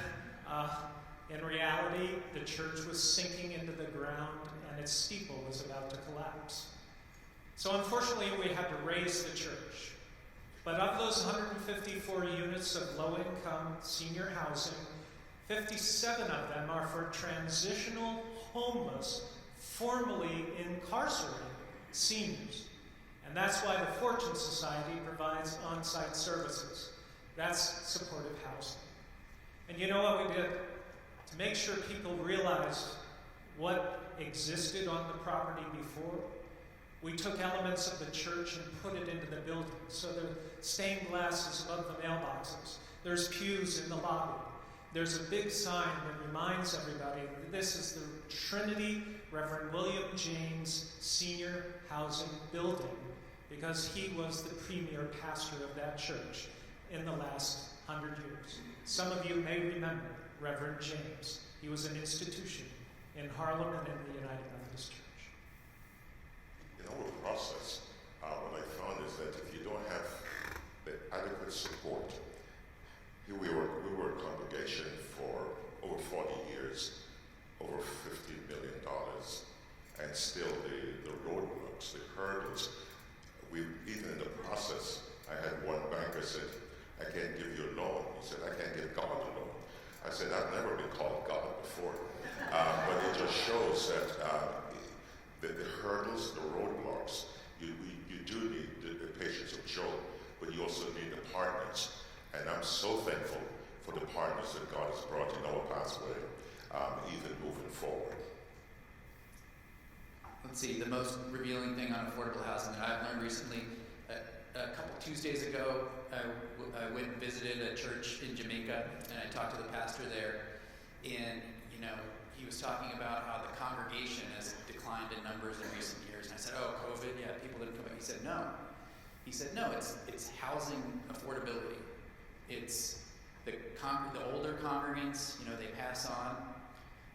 in reality, the church was sinking into the ground and its steeple was about to collapse. So unfortunately, we had to raise the church. But of those 154 units of low-income senior housing, 57 of them are for transitional homeless, formerly incarcerated seniors. And that's why the Fortune Society provides on-site services. That's supportive housing. And you know what we did? To make sure people realized what existed on the property before, we took elements of the church and put it into the building. So the stained glass is above the mailboxes. There's pews in the lobby. There's a big sign that reminds everybody that this is the Trinity Reverend William James Senior Housing Building, because he was the premier pastor of that church in the last 100 years. Some of you may remember Reverend James. He was an institution in Harlem and in the United Methodist Church. In our process, what I found is that if you don't have the adequate support, here we were a congregation for over 40 years, over $50 million, and still the roadblocks, the hurdles. even in the process, I had one banker said, I can't give you a loan. He said, I can't give God a loan. I said, I've never been called God before. But it just shows that the hurdles, the roadblocks, you do need the patience of Job, but you also need the partners. And I'm so thankful for the partners that God has brought in our pathway, even moving forward. Let's see, the most revealing thing on affordable housing that I've learned recently, a couple Tuesdays ago, I went and visited a church in Jamaica, and I talked to the pastor there, and he was talking about how the congregation has declined in numbers in recent years. And I said, oh, COVID, yeah, people didn't come back. He said, no. He said, no, it's housing affordability. It's the older congregants, they pass on.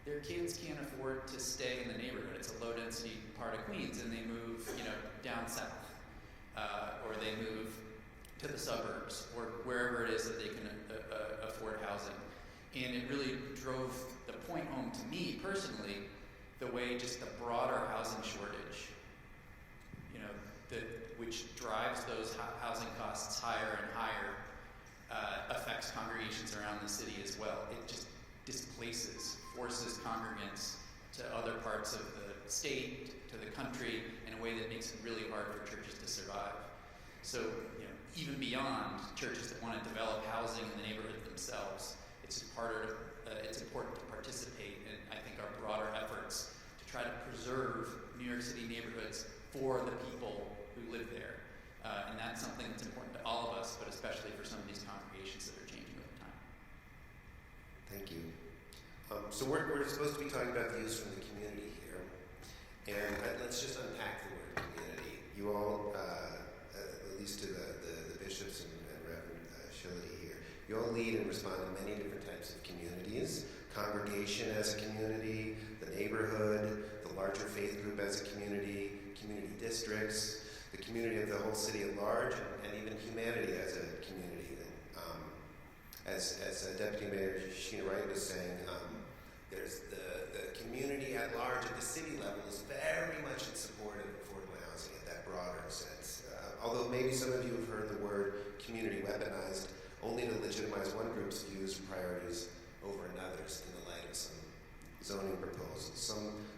Their kids can't afford to stay in the neighborhood. It's a low-density part of Queens, and they move, down south, or they move to the suburbs, or wherever it is that they can afford housing. And it really drove the point home to me personally, the way just the broader housing shortage, which drives those housing costs higher and higher, affects congregations around the city as well. It just forces congregants to other parts of the state, to the country, in a way that makes it really hard for churches to survive. So, even beyond churches that want to develop housing in the neighborhood themselves, it's important to participate in, I think, our broader efforts to try to preserve New York City neighborhoods for the people who live there. And that's something that's important to all of us, but especially for some of these congregations that are changing over time. Thank you. So we're supposed to be talking about views from the community here. And let's just unpack the word community. You all, at least to the bishops and Reverend Shillity here, you all lead and respond to many different types of communities. Congregation as a community, the neighborhood, the larger faith group as a community districts, the community of the whole city at large, and even humanity as a community. As Deputy Mayor Sheena Wright was saying, there's the community at large at the city level is very much in support of affordable housing at that broader sense. Although maybe some of you have heard the word community weaponized only to legitimize one group's views and priorities over another's in the light of some zoning proposals.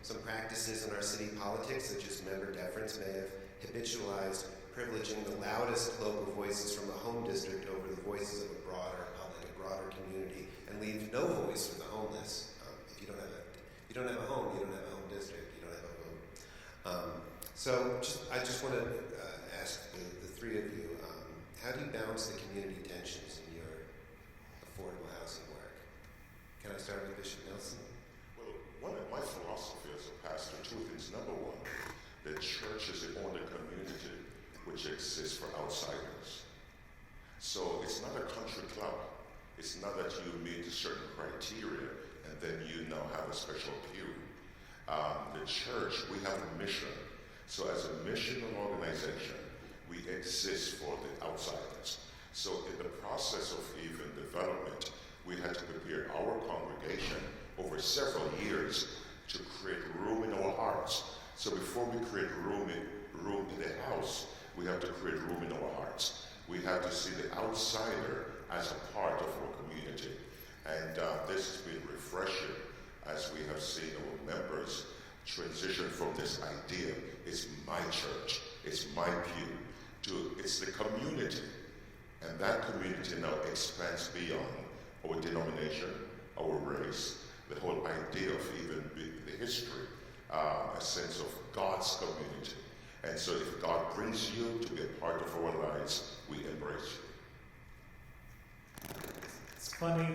Some practices in our city politics, such as member deference, may have habitualized privileging the loudest local voices from a home district over the voices of a broader public, a broader community, and leave no voice for the homeless. If you don't have a home, you don't have a home district, you don't have a home. I just want to ask the three of you, how do you balance the community tensions in your affordable housing work? Can I start with Bishop Nelson? Well, one of my philosophy as a pastor, two things. Number one, the church is the only community which exists for outsiders. So it's not a country club. It's not that you meet a certain criteria and then you now have a special pew. The church, we have a mission. So as a missional organization, we exist for the outsiders. So in the process of even development, we had to prepare our congregation over several years to create room in our hearts. So before we create room in the house, we have to create room in our hearts. We have to see the outsider as a part of our community. And this has been refreshing as we have seen our members transition from this idea, it's my church, it's my pew, to it's the community. And that community now expands beyond our denomination, our race, the whole idea of even the history, a sense of God's community. And so if God brings you to be a part of our lives, we embrace you. It's funny.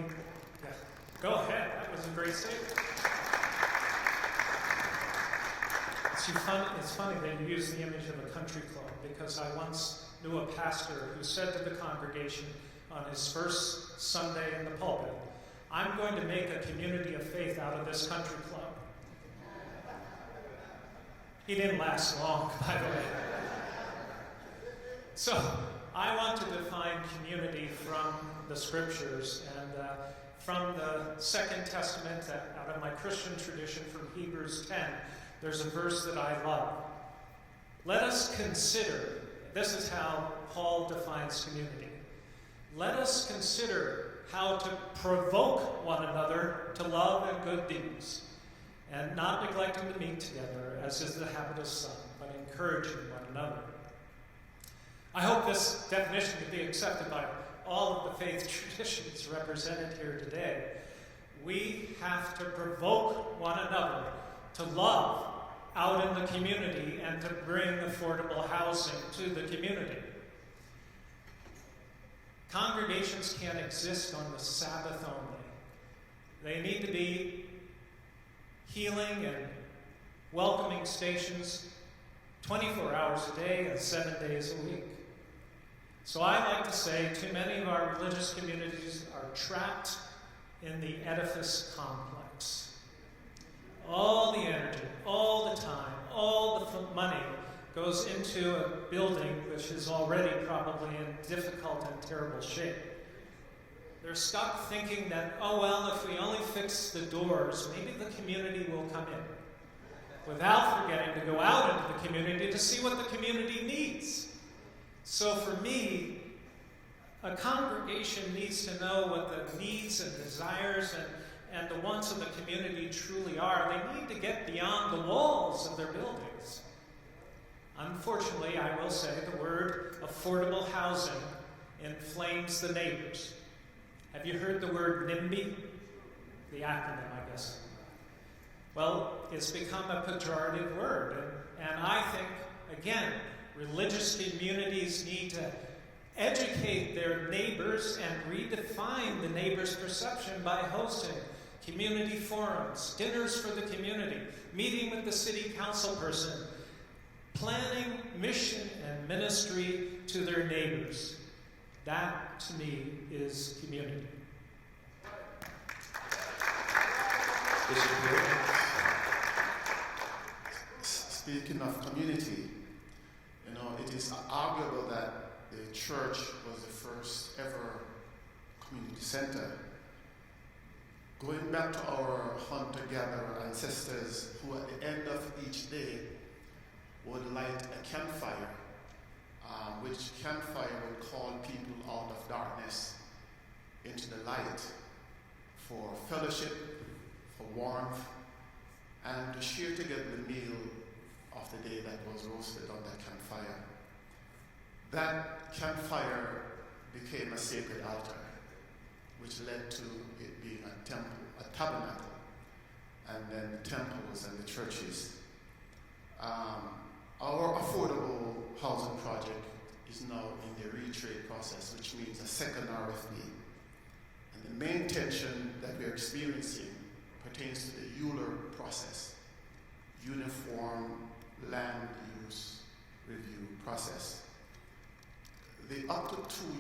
Yeah. Go ahead. That was a great statement. It's funny that you use the image of a country club, because I once knew a pastor who said to the congregation on his first Sunday in the pulpit, "I'm going to make a community of faith out of this country club." He didn't last long, by the way. So, I want to define community from the scriptures, and from the Second Testament, out of my Christian tradition, from Hebrews 10, there's a verse that I love. Let us consider, this is how Paul defines community. Let us consider how to provoke one another to love and good deeds, and not neglecting to meet together, as is the habit of some, but encouraging one another. I hope this definition can be accepted by all of the faith traditions represented here today. We have to provoke one another to love out in the community and to bring affordable housing to the community. Congregations can't exist on the Sabbath only. They need to be healing and welcoming stations 24 hours a day and 7 days a week. So I like to say too many of our religious communities are trapped in the edifice complex. All the energy, all the time, all the money goes into a building which is already probably in difficult and terrible shape. They're stuck thinking that, oh well, if we only fix the doors, maybe the community will come in, without forgetting to go out into the community to see what the community needs. So for me, a congregation needs to know what the needs and desires and the wants of the community truly are. They need to get beyond the walls of their buildings. Unfortunately, I will say the word affordable housing inflames the neighbors. Have you heard the word NIMBY? The acronym, I guess. Well, it's become a pejorative word, and I think, again, religious communities need to educate their neighbors and redefine the neighbor's perception by hosting community forums, dinners for the community, meeting with the city council person, planning mission and ministry to their neighbors. That, to me, is community. Speaking of community, it is arguable that the church was the first ever community center. Going back to our hunter-gatherer ancestors who at the end of each day would light a campfire, which campfire would call people out of darkness into the light for fellowship, for warmth, and to share together the meal of the day that was roasted on that campfire. That campfire became a sacred altar, which led to it being a temple, a tabernacle, and then the temples and the churches. Our affordable housing project is now in the retrade process, which means a second RFP. And the main tension that we're experiencing pertains to the Euler process, Uniform Land Use Review process. The up to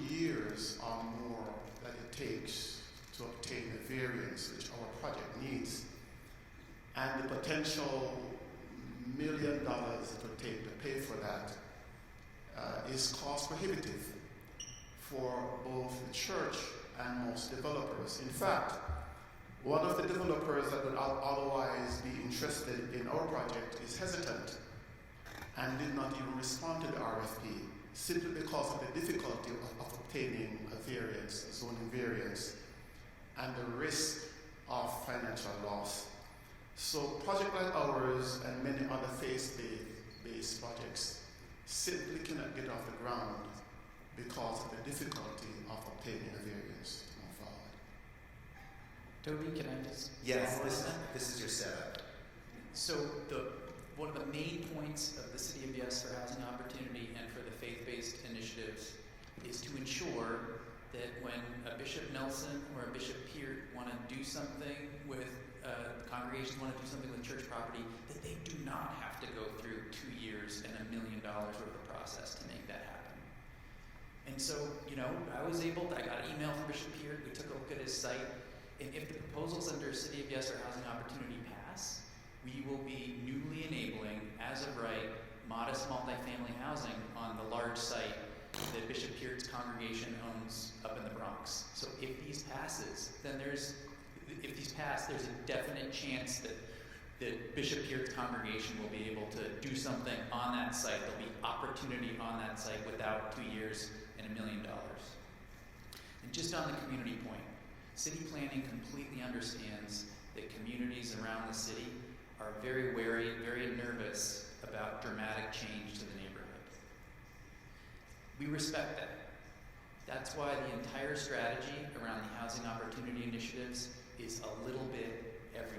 2 years or more that it takes to obtain a variance, which our project needs, and the potential $1 million it would take to pay for that is cost prohibitive for both the church and most developers. In fact, one of the developers that would otherwise be interested in our project is hesitant and did not even respond to the RFP simply because of the difficulty of obtaining a variance, a zoning variance, and the risk of financial loss. So projects like ours and many other faith-based projects simply cannot get off the ground because of the difficulty of obtaining a variance to move forward. Toby, can I just... Yes, this is your setup. So one of the main points of the City of Yes for Housing Opportunity and for the faith-based initiatives is to ensure that when a Bishop Nelson or a Bishop Peart want to do something with congregations want to do something with church property, that they do not have to go through 2 years and $1 million worth of process to make that happen. And so, I got an email from Bishop Peart, we took a look at his site, and if the proposals under City of Yes or Housing Opportunity pass, we will be newly enabling, as of right, modest multifamily housing on the large site that Bishop Peart's congregation owns up in the Bronx. So if these pass, there's a definite chance that the Bishop Peart's congregation will be able to do something on that site. There'll be opportunity on that site without 2 years and $1 million. And just on the community point, city planning completely understands that communities around the city are very wary, very nervous about dramatic change to the neighborhood. We respect that. That's why the entire strategy around the housing opportunity initiatives is a little bit everywhere.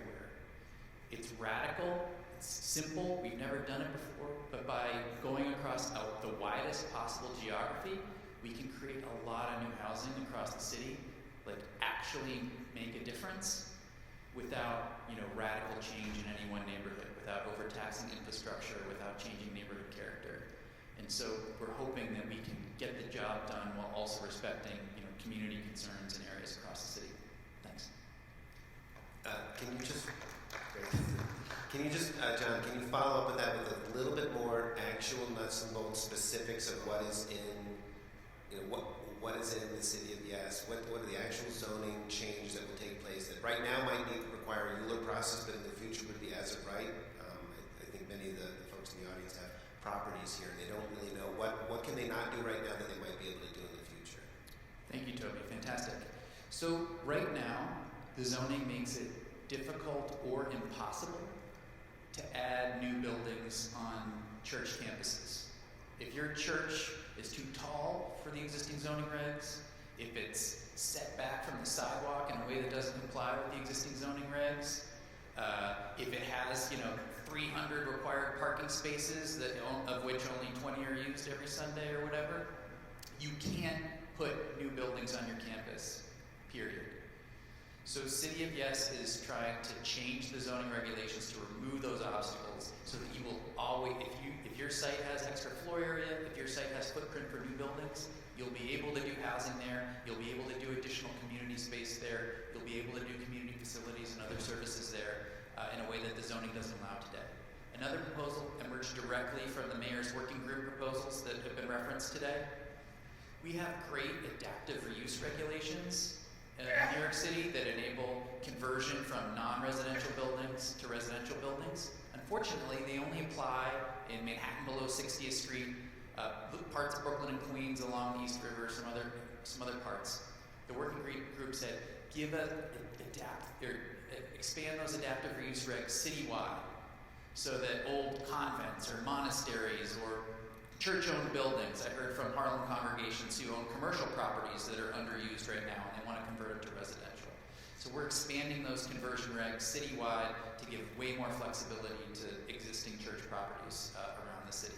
It's radical, it's simple, we've never done it before, but by going across the widest possible geography, we can create a lot of new housing across the city, like actually make a difference without, radical change in any one neighborhood, without overtaxing infrastructure, without changing neighborhood character. And so we're hoping that we can get the job done while also respecting, community concerns in areas across the city. Thanks. John, can you follow up with that with a little bit more actual nuts and bolts specifics of what is in, what is in the city of Yes? What are the actual zoning changes that will take place that right now might require a ULURP process, but in the future would be as of right? I think many of the folks in the audience have properties here, and they don't really know what can they not do right now that they might be able to do in the future. Thank you, Toby. Fantastic. So right now, the zoning makes it difficult or impossible to add new buildings on church campuses. If your church is too tall for the existing zoning regs, if it's set back from the sidewalk in a way that doesn't comply with the existing zoning regs, if it has 300 required parking spaces of which only 20 are used every Sunday or whatever, you can't put new buildings on your campus, period. So City of Yes is trying to change the zoning regulations to remove those obstacles so that you will always, if your site has extra floor area, if your site has footprint for new buildings, you'll be able to do housing there, you'll be able to do additional community space there, you'll be able to do community facilities and other services there in a way that the zoning doesn't allow today. Another proposal emerged directly from the mayor's working group proposals that have been referenced today. We have great adaptive reuse regulations in New York City that enable conversion from non-residential buildings to residential buildings. Unfortunately, they only apply in Manhattan below 60th Street, parts of Brooklyn and Queens along the East River, some other parts. The working group said, expand those adaptive reuse regs citywide, so that old convents or monasteries or church-owned buildings. I heard from Harlem congregations who own commercial properties that are underused right now, and they want to convert them to residential. So we're expanding those conversion regs citywide to give way more flexibility to existing church properties around the city.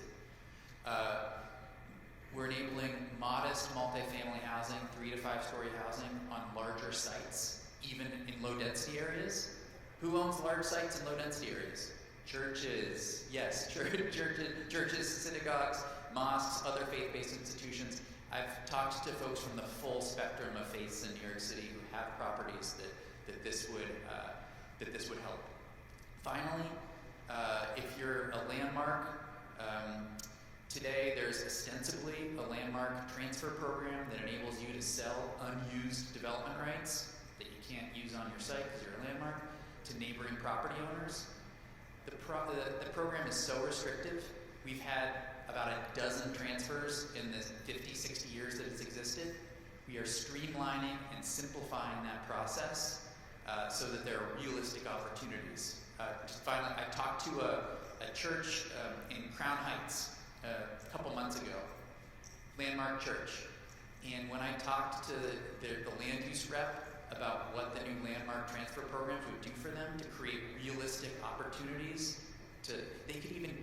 We're enabling modest multifamily housing, 3 to 5 story housing on larger sites, even in low density areas. Who owns large sites in low density areas? Churches, yes, churches, synagogues, mosques, other faith-based institutions. I've talked to folks from the full spectrum of faiths in New York City who have properties that this would help. Finally, if you're a landmark, today there's ostensibly a landmark transfer program that enables you to sell unused development rights that you can't use on your site because you're a landmark to neighboring property owners. The program is so restrictive. We've had about a dozen transfers in the 50, 60 years that it's existed. We are streamlining and simplifying that process so that there are realistic opportunities. Just finally, I talked to a church in Crown Heights a couple months ago, landmark church. And when I talked to the land use rep about what the new landmark transfer programs would do for them to create realistic opportunities, they could even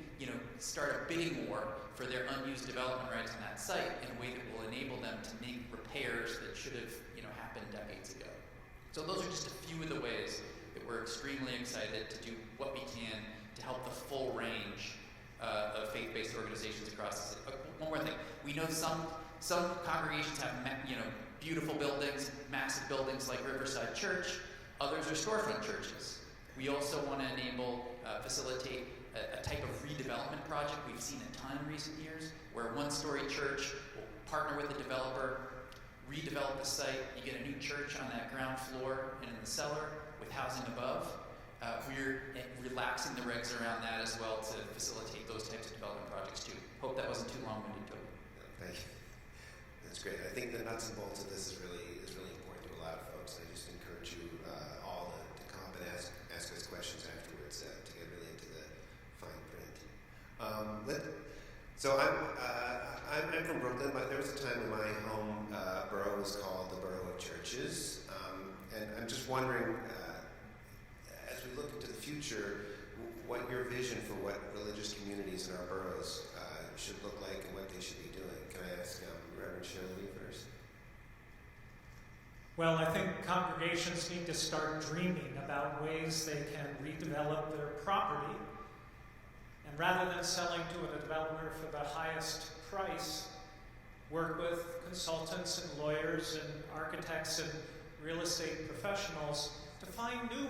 start a bidding war for their unused development rights on that site in a way that will enable them to make repairs that should have happened decades ago. So those are just a few of the ways that we're extremely excited to do what we can to help the full range of faith-based organizations across the city. One more thing, we know some congregations have beautiful buildings, massive buildings like Riverside Church. Others are storefront churches. We also want to facilitate a type of redevelopment project we've seen a ton in recent years, where a one-story church will partner with the developer, redevelop the site. You get a new church on that ground floor and in the cellar with housing above. We're relaxing the regs around that as well to facilitate those types of development projects too. Hope that wasn't too long-winded, Toby. Thank you. That's great. I think the nuts and bolts of this is really important to a lot of folks. I just encourage you all to come up and ask us questions afterwards to get really into the fine print. So I'm from Brooklyn, but there was a time when my home borough was called the Borough of Churches, and I'm just wondering, as we look into the future, what your vision for what religious communities in our boroughs should look like and what they should be doing. Can I ask Reverend Shirley first? Well, I think congregations need to start dreaming about ways they can redevelop their property. And rather than selling to a developer for the highest price, work with consultants and lawyers and architects and real estate professionals to find new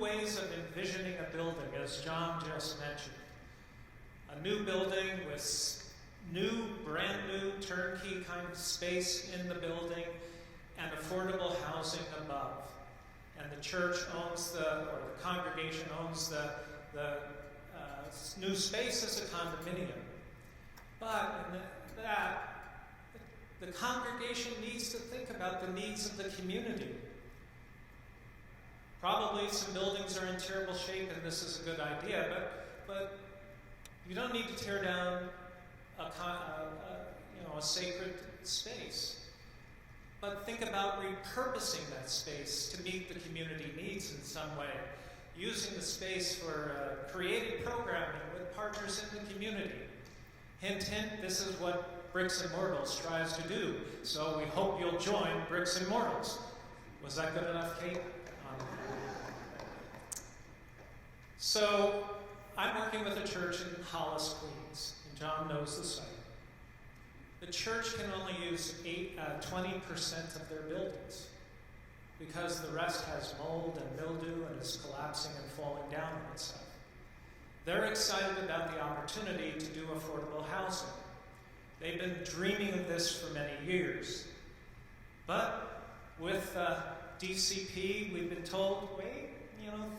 ways of envisioning a building, as John just mentioned. A new building with brand new turnkey kind of space in the building and affordable housing above. And the church owns or the congregation owns the new space as a condominium. But in that, the congregation needs to think about the needs of the community. Probably some buildings are in terrible shape and this is a good idea, but you don't need to tear down a sacred space. But think about repurposing that space to meet the community needs in some way. Using the space for creative programming with partners in the community. Hint, hint, this is what Bricks and Mortals tries to do. So we hope you'll join Bricks and Mortals. Was that good enough, Kate? So I'm working with a church in Hollis, Queens, and John knows the site. The church can only use 20% of their buildings because the rest has mold and mildew and is collapsing and falling down on itself. They're excited about the opportunity to do affordable housing. They've been dreaming of this for many years. But with DCP, we've been told, wait,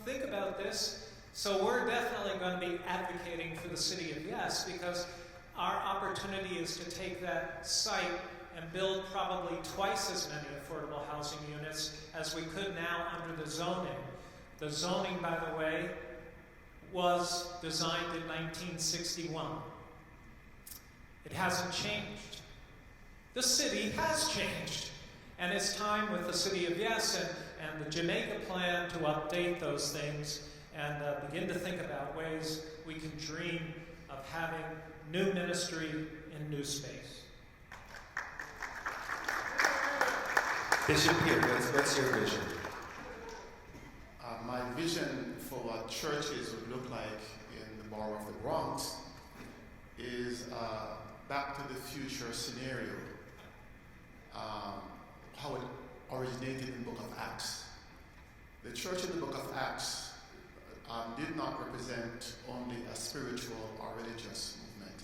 think about this. So we're definitely going to be advocating for the City of Yes because our opportunity is to take that site and build probably twice as many affordable housing units as we could now under the zoning. The zoning, by the way, was designed in 1961. It hasn't changed. The city has changed. And it's time with the City of Yes and the Jamaica plan to update those things and begin to think about ways we can dream of having new ministry in new space. Bishop Peter, what's your vision? My vision for what churches would look like in the borough of the Bronx is back to the future scenario, how it originated in the book of Acts. The church in the book of Acts did not represent only a spiritual or religious movement.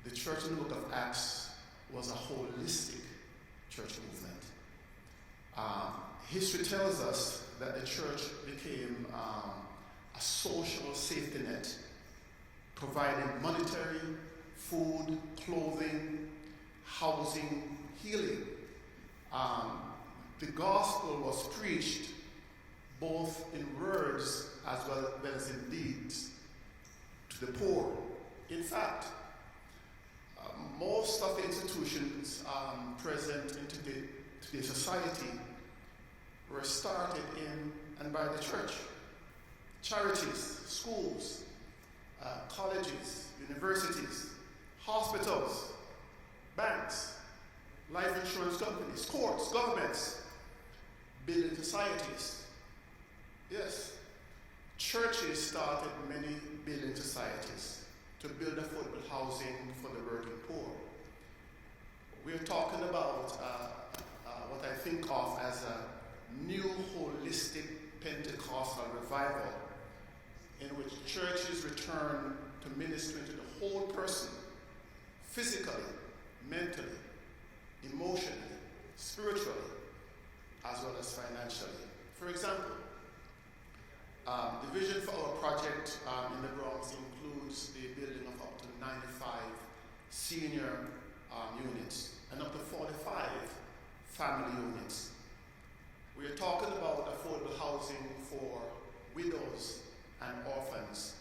The church in the book of Acts was a holistic church movement. History tells us that the church became a social safety net, providing monetary, food, clothing, housing, healing. The gospel was preached both in words as well as in deeds to the poor. In fact, most of the institutions present in today's society were started in and by the church. Charities, schools, colleges, universities, hospitals, banks, life insurance companies, courts, governments, building societies. Yes, churches started many building societies to build affordable housing for the working poor. We're talking about what I think of as a new holistic Pentecostal revival in which churches return to ministering to the whole person, physically, mentally, emotionally, spiritually, as well as financially. For example, The vision for our project in the Bronx includes the building of up to 95 senior units and up to 45 family units. We are talking about affordable housing for widows and orphans.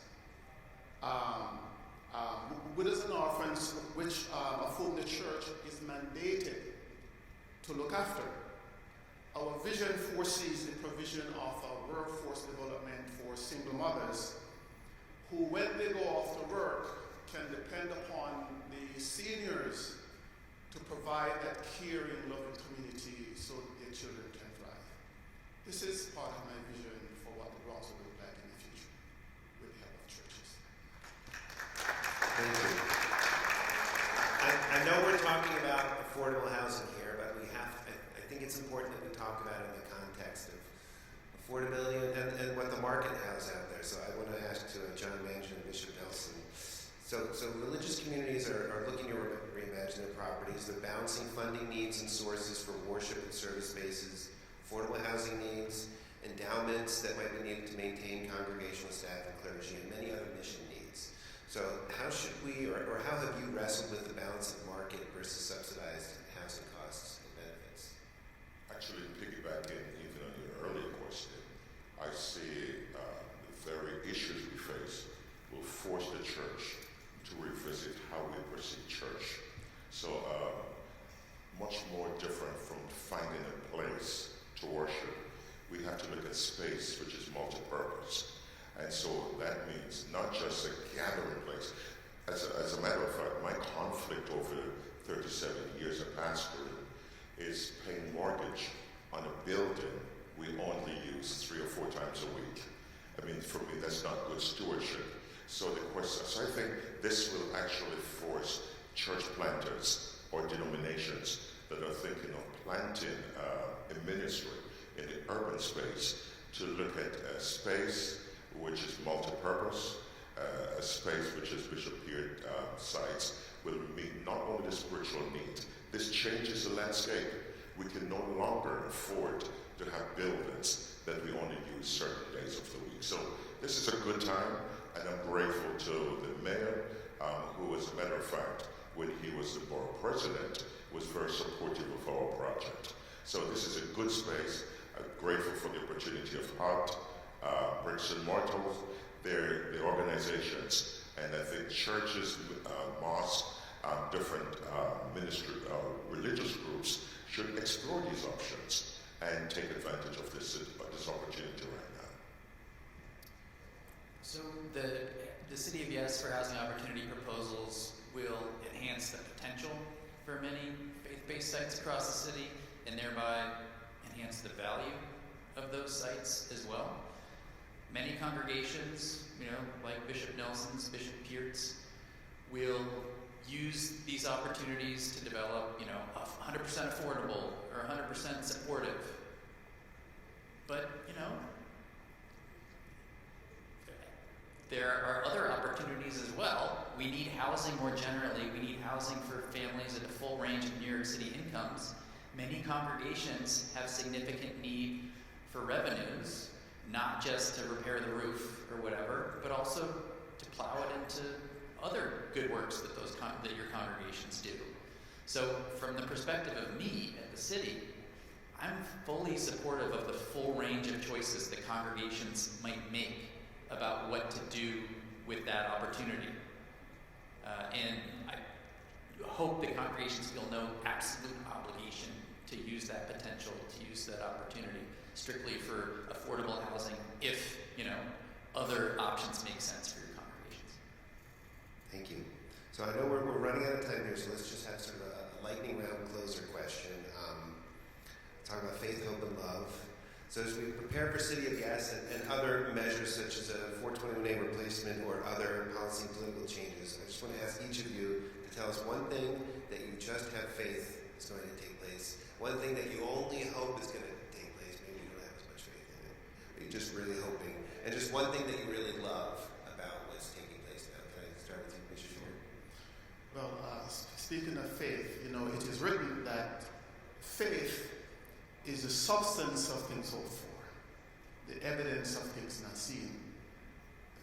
Widows and orphans, which of whom the church is mandated to look after. Our vision foresees the provision of a workforce development for single mothers who, when they go off to work, can depend upon the seniors to provide that caring, loving community so that their children can thrive. This is part of my vision for what the Bronx will look like in the future with the help of churches. Thank you. I know we're talking about affordable housing here, but I think it's important that we talk about it in the context of affordability and what the market has out there. So I want to ask to John Manchin and Bishop Nelson. So religious communities are looking to reimagine their properties. They're balancing funding needs and sources for worship and service spaces, affordable housing needs, endowments that might be needed to maintain congregational staff and clergy, and many other mission needs. So how should we, or how have you wrestled with the balance of market versus subsidized housing costs and benefits? Actually, piggybacking even on your earlier question, I see the very issues we face will force the church to revisit how we perceive church. So much more different from finding a place to worship. We have to look at space which is multi-purpose. And so that means not just a gathering place. As a matter of fact, my conflict over 37 years of pastoring is paying mortgage on a building we only use 3 or 4 times a week. I mean, for me, that's not good stewardship. So I think this will actually force church planters or denominations that are thinking of planting a ministry in the urban space to look at a space which is multi-purpose, a space which, as Bishop Beard cites, will meet not only the spiritual need. This changes the landscape. We can no longer afford to have buildings that we only use certain days of the week. So this is a good time, and I'm grateful to the mayor, who, as a matter of fact, when he was the borough president, was very supportive of our project. So this is a good space. I'm grateful for the opportunity of HUD, bricks and mortars, the organizations, and I think churches, mosques, different ministry, religious groups should explore these options and take advantage of this opportunity right now. So the City of Yes for Housing Opportunity proposals will enhance the potential for many faith-based sites across the city and thereby enhance the value of those sites as well. Many congregations, like Bishop Nelson's, Bishop Peart's, will use these opportunities to develop, 100% affordable or 100% supportive. But, there are other opportunities as well. We need housing more generally. We need housing for families at the full range of New York City incomes. Many congregations have significant need for revenues, not just to repair the roof or whatever, but also to plow it into other good works that that your congregations do. So from the perspective of me at the city, I'm fully supportive of the full range of choices that congregations might make about what to do with that opportunity. And I hope that congregations feel no absolute obligation to use that potential, to use that opportunity strictly for affordable housing if, other options make sense for your congregations. Thank you. So I know we're running out of time here, so let's just have sort of a lightning round closer question. Talk about faith, hope, and love. So as we prepare for City of Yes and other measures such as a 421A replacement or other policy and political changes, I just want to ask each of you to tell us one thing that you just have faith is going to take place, one thing that you only hope is going to take place, maybe you don't have as much faith in it, but you're just really hoping, and just one thing that you really love about what's taking place now. Can I start with you, Bishop Shore? Well, speaking of faith, it is written that faith is the substance of things hoped for the evidence of things not seen.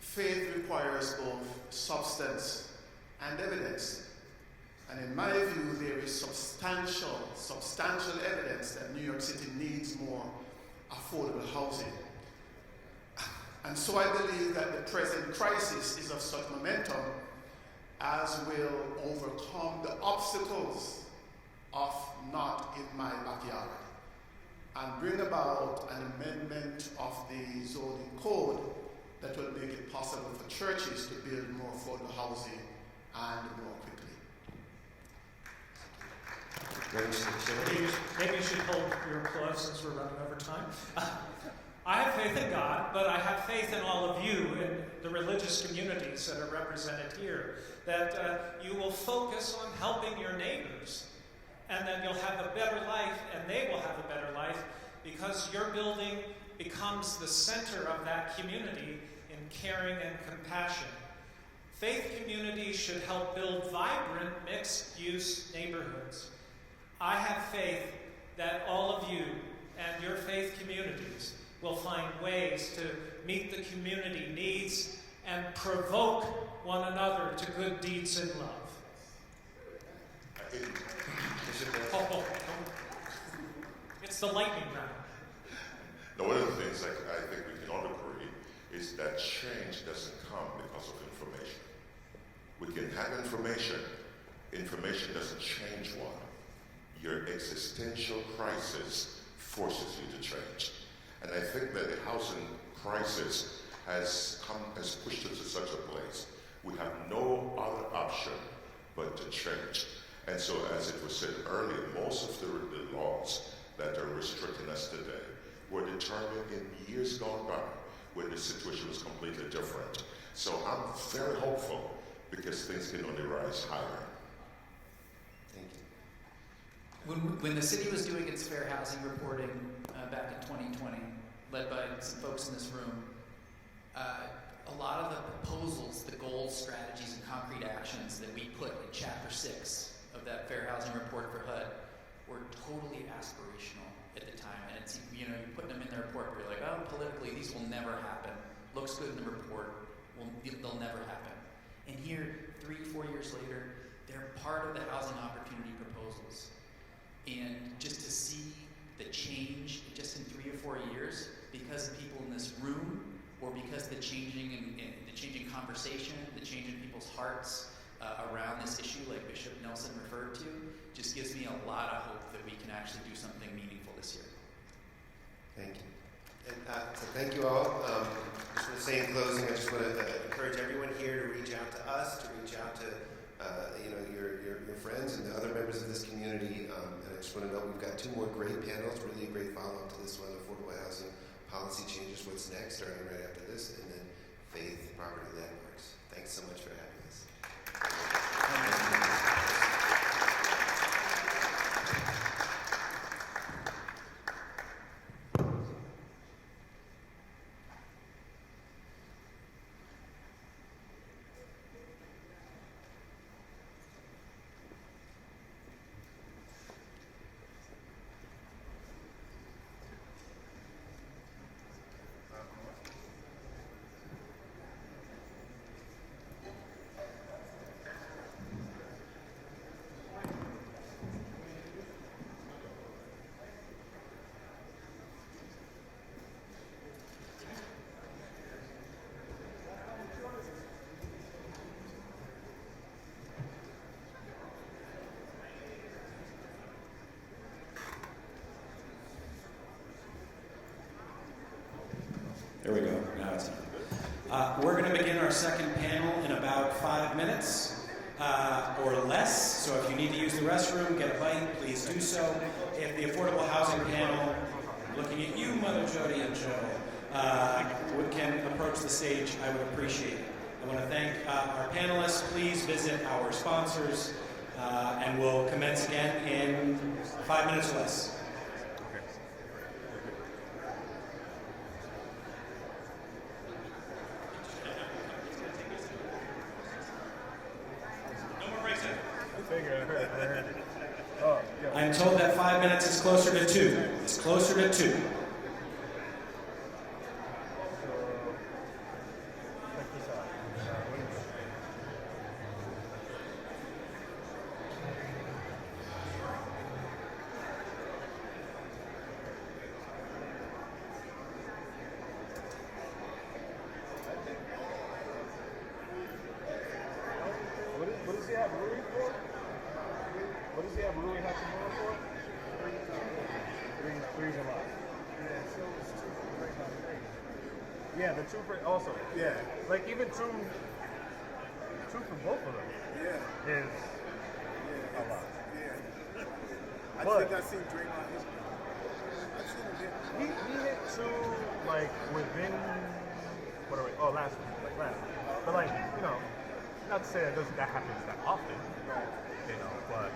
Faith requires both substance and evidence. And in my view, there is substantial evidence that New York City needs more affordable housing. And so I believe that the present crisis is of such momentum as will overcome the obstacles of not in my backyard and bring about an amendment of the zoning code that will make it possible for churches to build more affordable housing and more quickly. Maybe you should hold your applause since we're running over time. I have faith in God, but I have faith in all of you in the religious communities that are represented here, that you will focus on helping your neighbors, and then you'll have a better life, and they will have a better life, because your building becomes the center of that community in caring and compassion. Faith communities should help build vibrant, mixed-use neighborhoods. I have faith that all of you and your faith communities will find ways to meet the community needs and provoke one another to good deeds in love. It's the lightning round. Now, one of the things I think we can all agree is that change doesn't come because of information. We can have information. Information doesn't change one. Your existential crisis forces you to change. And I think that the housing crisis has pushed us to such a place. We have no other option but to change. And so, as it was said earlier, most of the laws that are restricting us today were determined in years gone by when the situation was completely different. So I'm very hopeful because things can only rise higher. Thank you. When the city was doing its fair housing reporting back in 2020, led by some folks in this room, a lot of the proposals, the goals, strategies, and concrete actions that we put in Chapter 6 of that fair housing report for HUD were totally aspirational at the time. And it's, you're putting them in the report where you're like, oh, politically, these will never happen. Looks good in the report, they'll never happen. And here, 3-4 years later, they're part of the housing opportunity proposals. And just to see the change just in 3 or 4 years, because of people in this room, or because the changing conversation, the change in people's hearts around this issue, like Bishop Nelson referred to, just gives me a lot of hope that we can actually do something meaningful this year. Thank you. And so thank you all. Just want to say in closing, I just want to encourage everyone here to reach out to us, to reach out to your friends and the other members of this community. And I just want to know we've got 2 more great panels, really a great follow-up to this one, affordable housing policy changes, what's next, starting right after this, and then faith, property, landmarks. Thanks so much for having us. There we go. Now it's on. We're going to begin our second panel in about 5 minutes or less. So if you need to use the restroom, get a bite, please do so. If the affordable housing panel, looking at you, Mother Jody and Joe, can approach the stage, I would appreciate it. I want to thank our panelists. Please visit our sponsors, and we'll commence again in 5 minutes or less. I'm told that 5 minutes is closer to 2. It's closer to 2. have we really had some more for? Three's a lot. Yeah, the two for also. Yeah, like even two for both of them. Yeah, is a lot. Yeah, I think I've seen Draymond hit. I've seen him hit. He hit two like within what are we? Oh, last week, like last week. But like not to say that happens that often, but.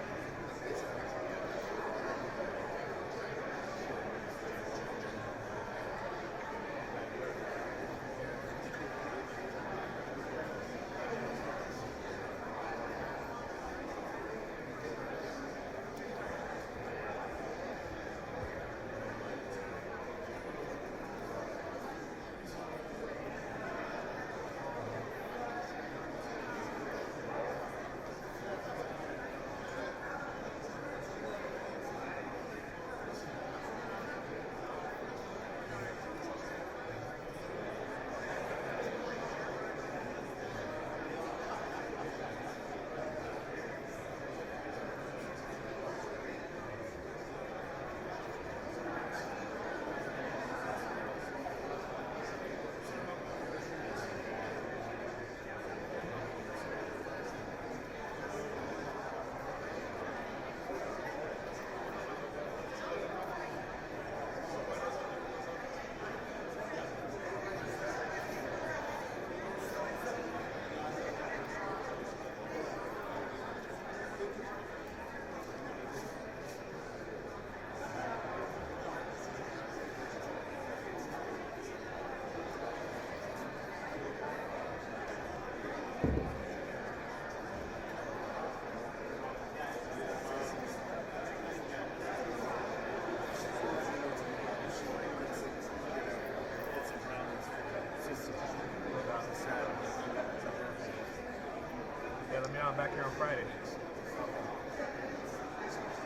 Yeah, let me know. I'm back here on Friday.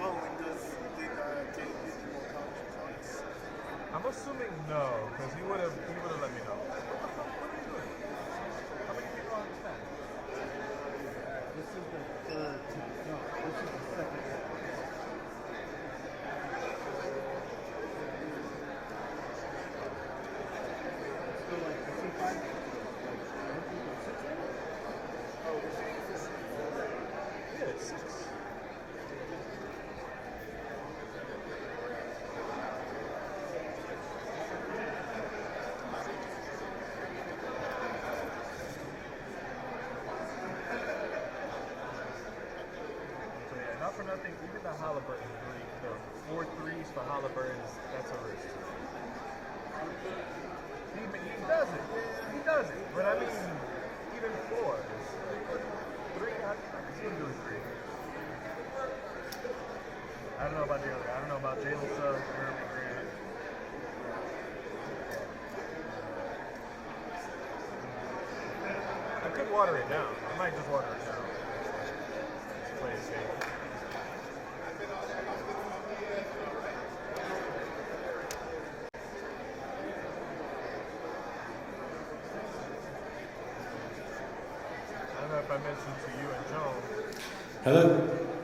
Oh, and does Jay get more college points? I'm assuming no, because he would have let me know. What are you doing? How many people on the staff? This is the third team. No, this is the second team. So like, I see 5. Yeah, 6. Not for nothing, even the Halliburton three, the 4 threes for Halliburton, that's a risk. He does it. He does it. But I mean, even 4. 3, I can see him doing 3. I don't know about the other. I don't know about Jalen Suggs, Jeremy Grant. I could water it down. I might just water it down. Just play it safe. I mentioned to you and Joan. Hello.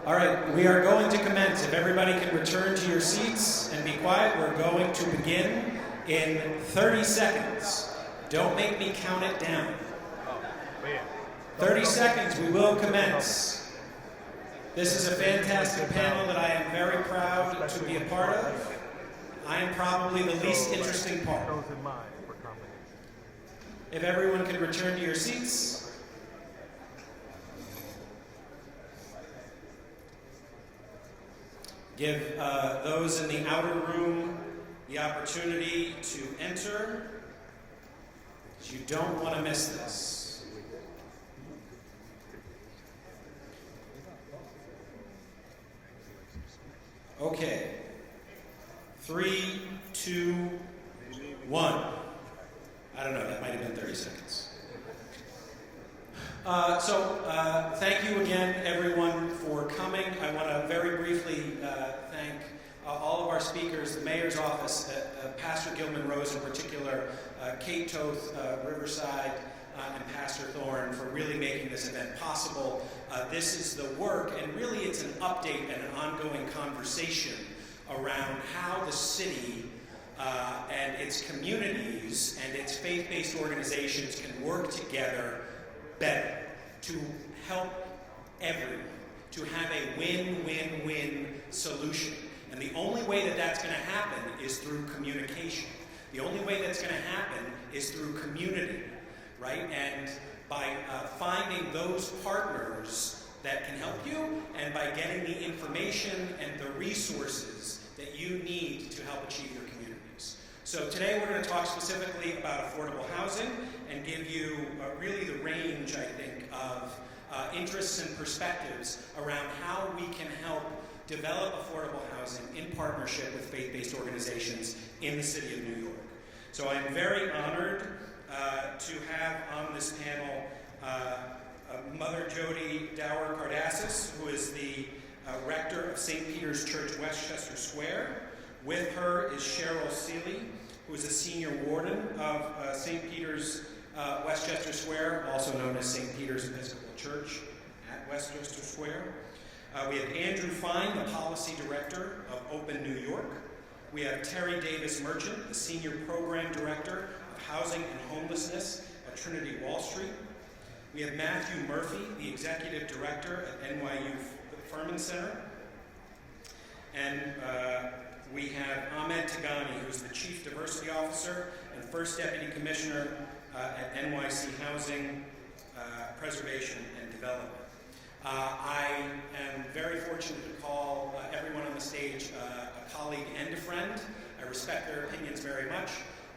All right, we are going to commence. If everybody can return to your seats and be quiet, we're going to begin in 30 seconds. Don't make me count it down. 30 seconds, we will commence. This is a fantastic panel that I am very proud to be a part of. I am probably the least interesting part. If everyone can return to your seats. Give those in the outer room the opportunity to enter. You don't want to miss this. Okay. 3, 2, 1. I don't know, that might have been 30 seconds. Thank you again, everyone, for coming. I want to very briefly thank all of our speakers, the Mayor's Office, Pastor Gilman Rose in particular, Kate Toth, Riverside, and Pastor Thorne for really making this event possible. This is the work, and really it's an update and an ongoing conversation around how the city and its communities and its faith-based organizations can work together better to help everyone, to have a win-win-win solution. And the only way that that's going to happen is through communication. The only way that's going to happen is through community, right? And by finding those partners that can help you, and by getting the information and the resources that you need to help achieve your communities. So today we're going to talk specifically about affordable housing and give you really the range, I think, of interests and perspectives around how we can help develop affordable housing in partnership with faith-based organizations in the city of New York. So I'm very honored to have on this panel Mother Jody Dower Cardassis, who is the rector of St. Peter's Church, Westchester Square. With her is Cheryl Seeley, who is a senior warden of St. Peter's Westchester Square, also known as St. Peter's Episcopal Church at Westchester Square. We have Andrew Fine, the policy director of Open New York. We have Terry Davis Merchant, the senior program director of housing and homelessness at Trinity Wall Street. We have Matthew Murphy, the executive director at NYU Furman Center. And we have Ahmed Tagani, who's the chief diversity officer and first deputy commissioner at NYC Housing, Preservation and Development. I am very fortunate to call everyone on the stage a colleague and a friend. I respect their opinions very much.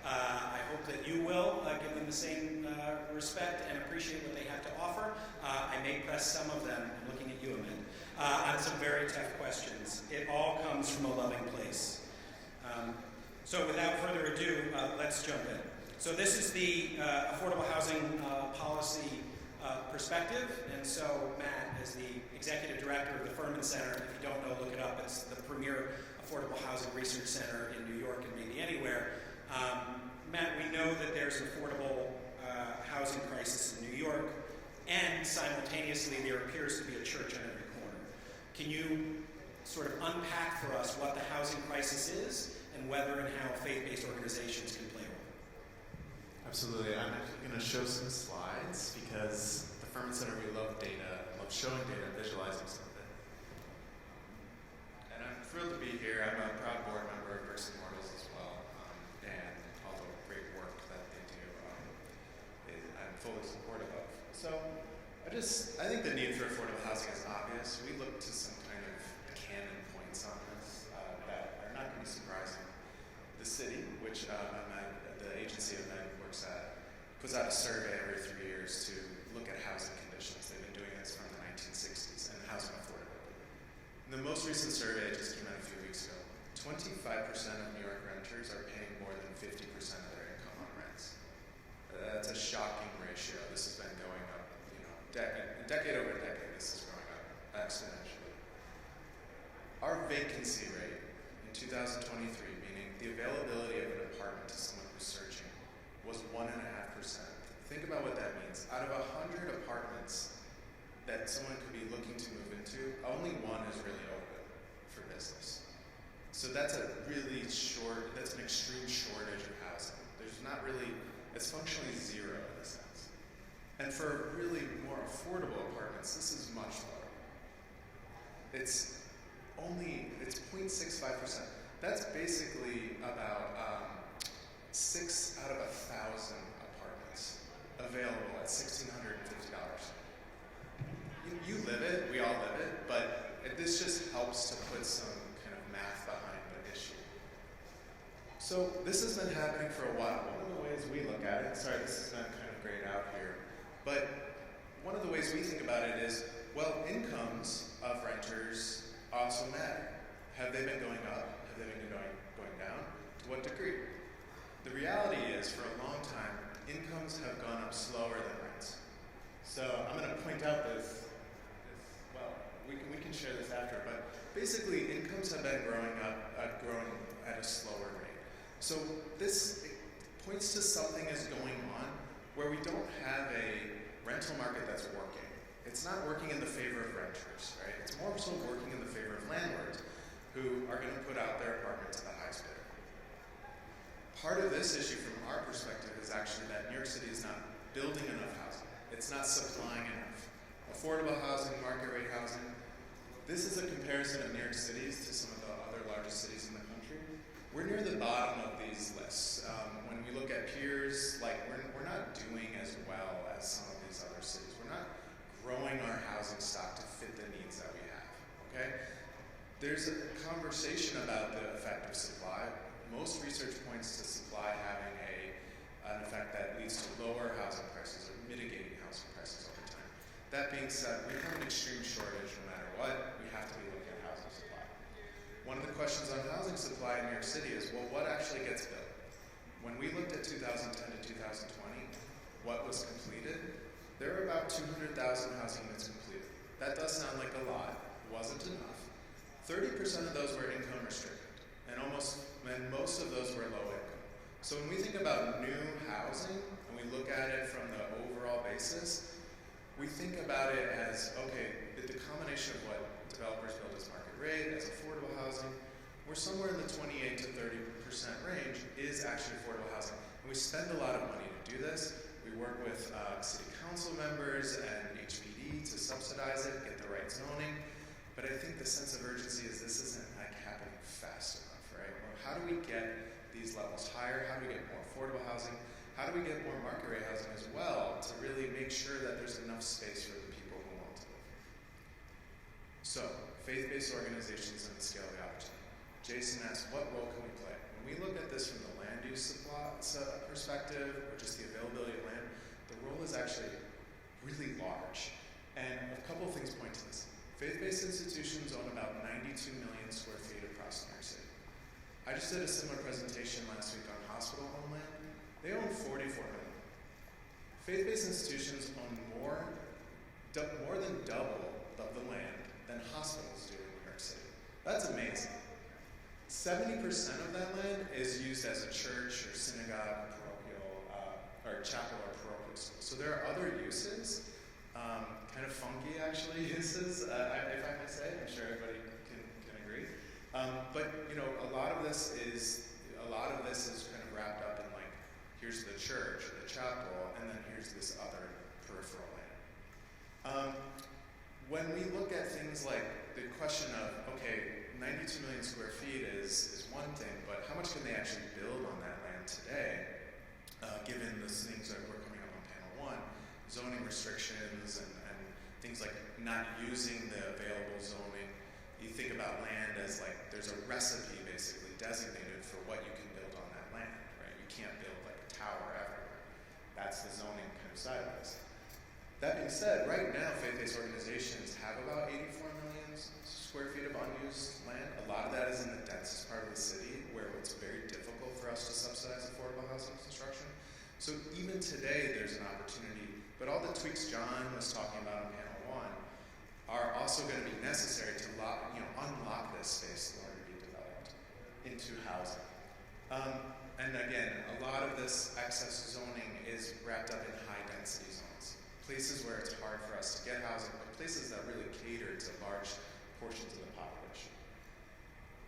I hope that you will give them the same respect and appreciate what they have to offer. I may press some of them, I'm looking at you, Ahmed, on some very tough questions. It all comes from a loving place. So without further ado, let's jump in. So this is the affordable housing policy perspective, and so Matt, as the executive director of the Furman Center, if you don't know, look it up. It's the premier affordable housing research center in New York and maybe anywhere. Matt, we know that there's an affordable housing crisis in New York, and simultaneously there appears to be a church on every corner. Can you sort of unpack for us what the housing crisis is and whether and how faith-based organizations can play a role? Absolutely. I'm actually going to show some slides because the Furman Center, we love data, love showing data, visualizing something. And I'm thrilled to be here. I'm a proud board member of Bricks and Mortals as well, and all the great work that they do, I'm fully supportive of. So I think the need for affordable housing is obvious. We look to some kind of canon points on this that are not going to be surprising. The city, which the agency of Med works at, puts out a survey every 3 years to look at housing conditions. They've been doing this from the 1960s and housing affordability. The most recent survey just came out a few weeks ago. 25% of New York renters are paying more than 50% of their income on rents. That's a shocking ratio. This has been going up, decade over decade, this is growing up exponentially. Our vacancy rate in 2023, meaning the availability of an apartment to someone who's searching, was 1.5%. Think about what that means. Out of 100 apartments that someone could be looking to move into, only one is really open for business. So that's an extreme shortage of housing. There's not really, it's functionally zero in a sense. And for really more affordable apartments, this is much lower. It's 0.65%. That's basically about 6 out of 1,000 apartments available at $1,650. You live it, we all live it, but this just helps to put some kind of math behind the issue. So this has been happening for a while. One of the ways we look at it, sorry, this has been kind of grayed out here, but one of the ways we think about it is, well, incomes of renters also matter. Have they been going up? Have they been going down? To what degree? The reality is, for a long time, incomes have gone up slower than rents. So I'm going to point out this well, we can share this after, but basically incomes have been growing at a slower rate. So this points to something is going on where we don't have a rental market that's working. It's not working in the favor of renters, right? It's more so working in the favor of landlords who are going to put out their apartment to the highest bidder. Part of this issue from our perspective is actually that New York City is not building enough housing. It's not supplying enough. Affordable housing, market rate housing. This is a comparison of New York cities to some of the other largest cities in the country. We're near the bottom of these lists. When we look at peers, like we're not doing as well as some of these other cities. We're not growing our housing stock to fit the needs that we have, okay? There's a conversation about the effect of supply. Most research points to supply having an effect that leads to lower housing prices or mitigating housing prices over time. That being said, we have an extreme shortage no matter what. We have to be looking at housing supply. One of the questions on housing supply in New York City is, well, what actually gets built? When we looked at 2010 to 2020, what was completed, there were about 200,000 housing units completed. That does sound like a lot. It wasn't enough. 30% of those were income restricted, and most of those were low income. So when we think about new housing, and we look at it from the overall basis, we think about it as, okay, the combination of what developers build as market rate, as affordable housing, we're somewhere in the 28 to 30% range is actually affordable housing. And we spend a lot of money to do this. We work with city council members and HPD to subsidize it, get the right zoning. But I think the sense of urgency is this isn't like happening fast enough, right? Well, how do we get these levels higher? How do we get more affordable housing? How do we get more market rate housing as well to really make sure that there's enough space for the people who want to live here? So, faith-based organizations and the scale of the opportunity. Jason asked, what role can we play? When we look at this from the land use supply perspective, or just the availability of land, the role is actually really large. And a couple of things point to this. Faith-based institutions own about 92 million square feet across New York City. I just did a similar presentation last week on hospital-owned land. They own 44 million. Faith-based institutions own more than double of the land than hospitals do in New York City. That's amazing. 70% of that land is used as a church or synagogue, parochial, or chapel or parochial school. So there are other uses, kind of funky actually uses, if I may say. I'm sure everybody can agree. But you know, a lot of this is kind of wrapped up in like, here's the church or the chapel, and then here's this other peripheral land. When we look at things like the question of, okay, 92 million square feet is one thing, but how much can they actually build on that land today, given the things that were coming up on panel one, zoning restrictions and things like not using the available zoning. You think about land as like, there's a recipe basically designated for what you can build on that land, right? You can't build like a tower everywhere. That's the zoning kind of side of this. That being said, right now, faith-based organizations have about 84 million square feet of unused land. A lot of that is in the densest part of the city, where it's very difficult for us to subsidize affordable housing construction. So even today, there's an opportunity, but all the tweaks John was talking about on panel one are also going to be necessary to unlock this space in order to be developed into housing. And again, a lot of this excess zoning is wrapped up in high-density zones. Places where it's hard for us to get housing, but places that really cater to large portions of the population.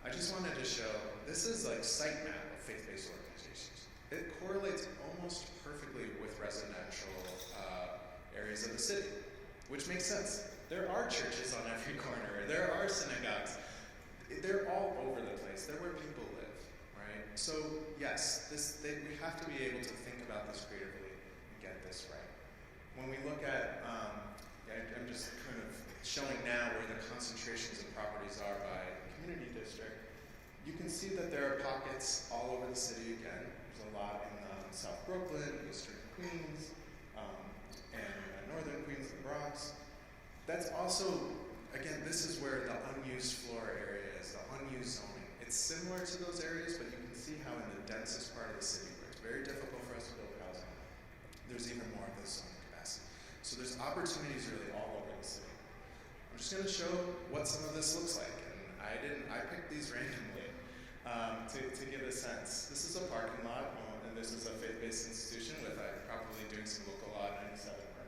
I just wanted to show, this is like site map of faith-based organizations. It correlates almost perfectly with residential areas of the city, which makes sense. There are churches on every corner. There are synagogues. They're all over the place. They're where people live, right? So yes, we have to be able to think about this creatively and get this right. When we look at, I'm just kind of showing now where the concentrations of properties are by community district. You can see that there are pockets all over the city again. There's a lot in South Brooklyn, Eastern Queens, and Northern Queens, the Bronx. That's also, again, this is where the unused floor area is, the unused zoning. It's similar to those areas, but you can see how in the densest part of the city, where it's very difficult for us to build housing, there's even more of this zoning capacity. So there's opportunities really all over the city. I'm just going to show what some of this looks like, and I picked these randomly to give a sense. This is a parking lot, and this is a faith-based institution with probably doing doing some local law 97 work.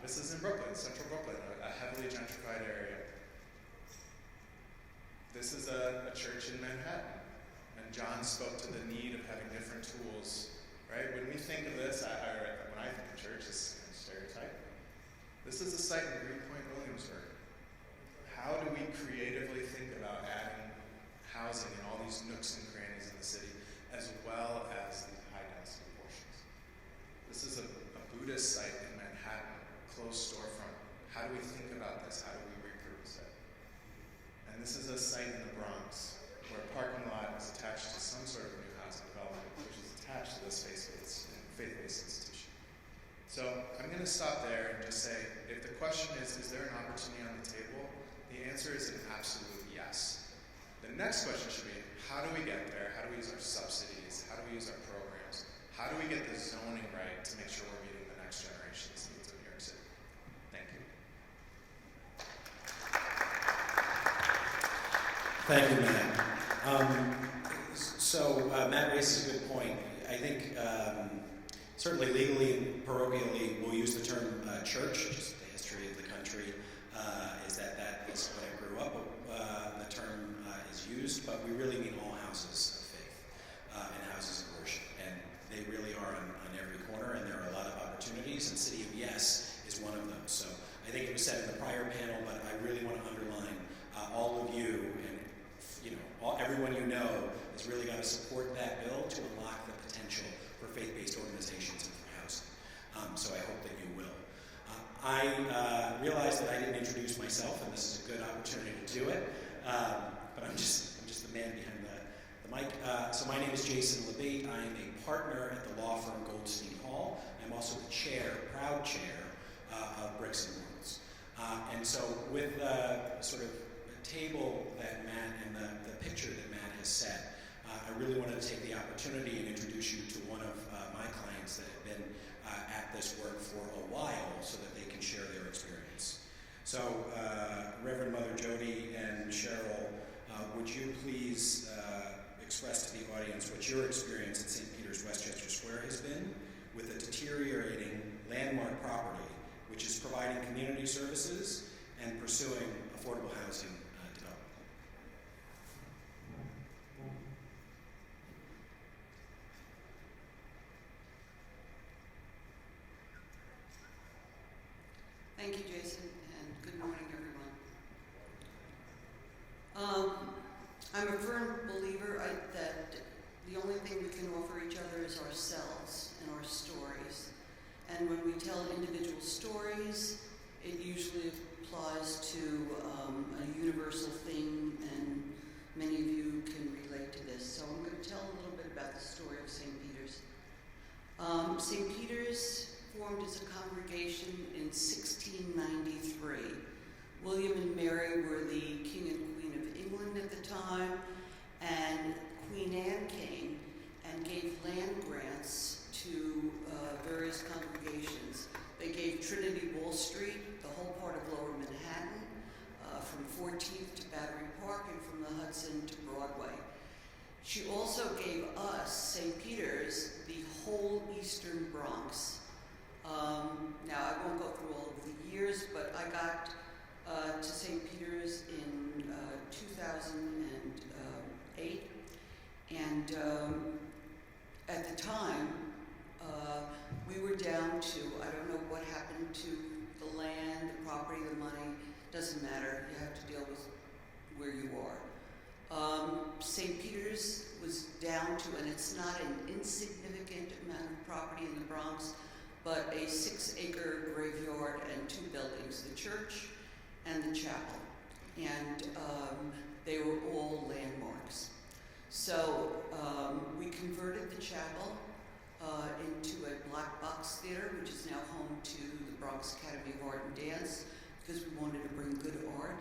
This is in Brooklyn, central Brooklyn, a heavily gentrified area. This is a church in Manhattan, and John spoke to the need of having different tools, right? When we think of this, when I think of church, this is kind of stereotype. This is a site in Greenpoint, Williamsburg. How do we creatively think about adding housing in all these nooks and crannies in the city, as well as these high-density portions? This is a Buddhist site in Manhattan, closed storefront. How do we think about this? How do we repurpose it? And this is a site in the Bronx, where a parking lot is attached to some sort of new housing development, which is attached to this faith-based institution. So I'm going to stop there and just say, if the question is there an opportunity on the table? The answer is an absolute yes. The next question should be, how do we get there? How do we use our subsidies? How do we use our programs? How do we get the zoning right to make sure we're meeting the next generation's needs of New York City? Thank you. Thank you, Matt. So Matt raises a good point. I think certainly legally and parochially we'll use the term church, just the history of the country is that is what I grew up with. The term is used, but we really mean all houses of faith and houses of worship. And they really are on every corner, and there are a lot of opportunities, and City of Yes is one of them. So I think it was said in the prior panel, but I really want to underline all of you and everyone you know has really got to support that bill to unlock the potential for faith-based organizations and for housing. So I hope that you will. I realized that I didn't introduce myself, and this is a good opportunity to do it. But I'm just the man behind the mic. So my name is Jason Labate. I am a partner at the law firm Goldstein Hall. I'm also the proud chair of Bricks and Mortals. And so with sort of the table that Matt and the picture that Matt has set, I really wanted to take the opportunity and introduce you to one of my clients that have been at this work for a while so that they can share their experience. So Reverend Mother Jody and Cheryl, would you please express to the audience what your experience at St. Peter's Westchester Square has been with a deteriorating landmark property, which is providing community services and pursuing affordable housing development? Thank you, Jason, and good morning, everyone. I'm a firm believer that the only thing we can offer each other is ourselves and our stories. And when we tell individual stories, it usually applies to a universal theme, and many of you can relate to this. So I'm going to tell a little bit about the story of St. Peter's. St. Peter's formed as a congregation in 1693. William and Mary were the King and Queen of England at the time, and Queen Anne came and gave land grants to various congregations. They gave Trinity Wall Street, the whole part of Lower Manhattan, from 14th to Battery Park, and from the Hudson to Broadway. She also gave us, St. Peter's, the whole Eastern Bronx. Now, I won't go through all of the years, but I got to St. Peter's in 2008, and at the time, we were down to, I don't know what happened to the land, the property, the money, doesn't matter, you have to deal with where you are. St. Peter's was down to, and it's not an insignificant amount of property in the Bronx, but a 6-acre graveyard and 2 buildings, the church and the chapel. And they were all landmarks. So we converted the chapel into a black box theater, which is now home to the Bronx Academy of Art and Dance, because we wanted to bring good art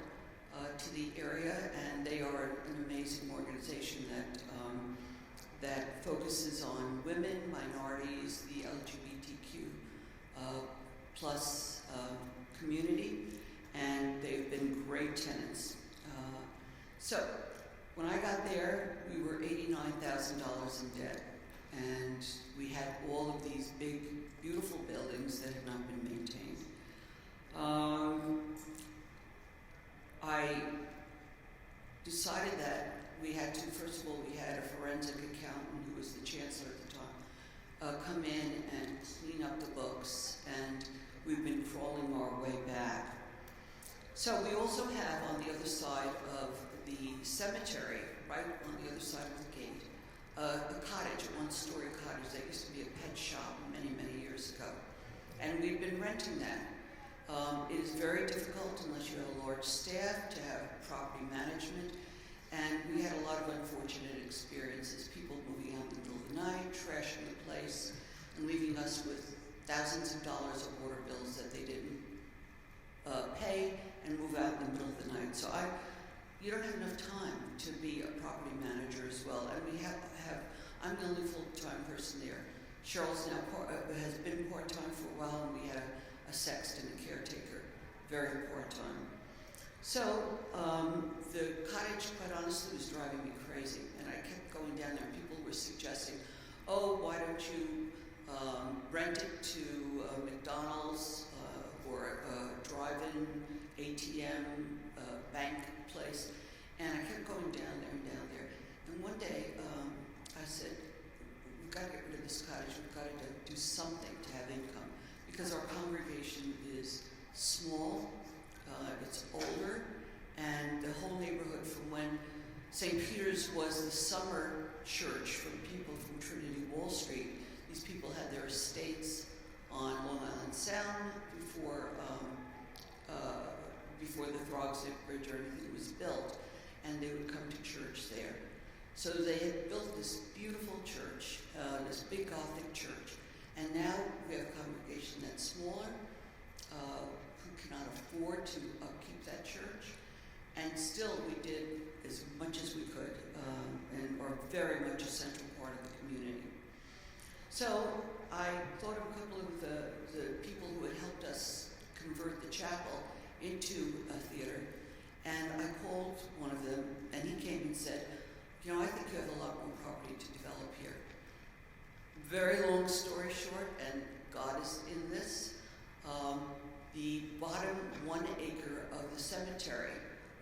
to the area, and they are an amazing organization that focuses on women, minorities, the LGBTQ plus community, and they've been great tenants. So when I got there, we were $89,000 in debt, and we had all of these big So we also have on the other side of the cemetery, right on the other side of the gate, a cottage, a one-story cottage that used to be a pet shop many, many years ago. And we've been renting that. It is very difficult unless you have a large staff to have property management. And we had a lot of unfortunate experiences. People moving out in the middle of the night, trashing the place, and leaving us with thousands of dollars of water bills that they didn't pay and move out in the middle of the night. So you don't have enough time to be a property manager as well. And we I'm the only full-time person there. Cheryl's now has been part-time for a while, and we had a sexton, a caretaker, very part-time. So the cottage, quite honestly, was driving me crazy, and I kept going down there. People were suggesting, oh, why don't you rent it to McDonald's or a drive-in ATM bank place? And I kept going down there and down there. And one day, I said, we've got to get rid of this cottage. We've got to do something to have income, because our congregation is small, it's older, and the whole neighborhood, from when St. Peter's was the summer church for people from Trinity Wall Street, these people had their estates on Long Island Sound before the Throgsdick Bridge or anything was built, and they would come to church there. So they had built this beautiful church, this big Gothic church, and now we have a congregation that's smaller, who cannot afford to upkeep that church, and still we did as much as we could, and are very much a central part of the community. So I thought of a couple of the people who had helped us convert the chapel into a theater, and I called one of them, and he came and said, I think you have a lot more property to develop here. Very long story short, and God is in this, the bottom 1 acre of the cemetery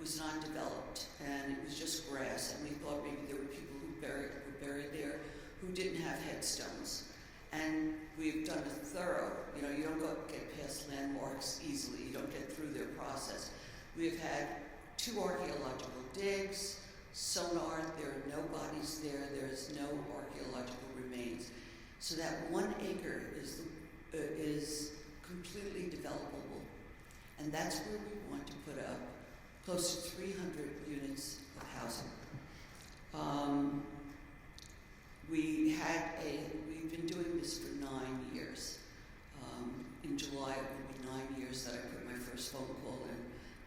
was not developed, and it was just grass, and we thought maybe there were people who were buried there who didn't have headstones. And we've done a thorough, you don't get past landmarks easily, you don't get through their process. We've had 2 archaeological digs, sonar, there are no bodies there, there's no archaeological remains. So that 1 acre is completely developable. And that's where we want to put up close to 300 units of housing. We've been doing this for 9 years. In July, it will be 9 years that I put my first phone call in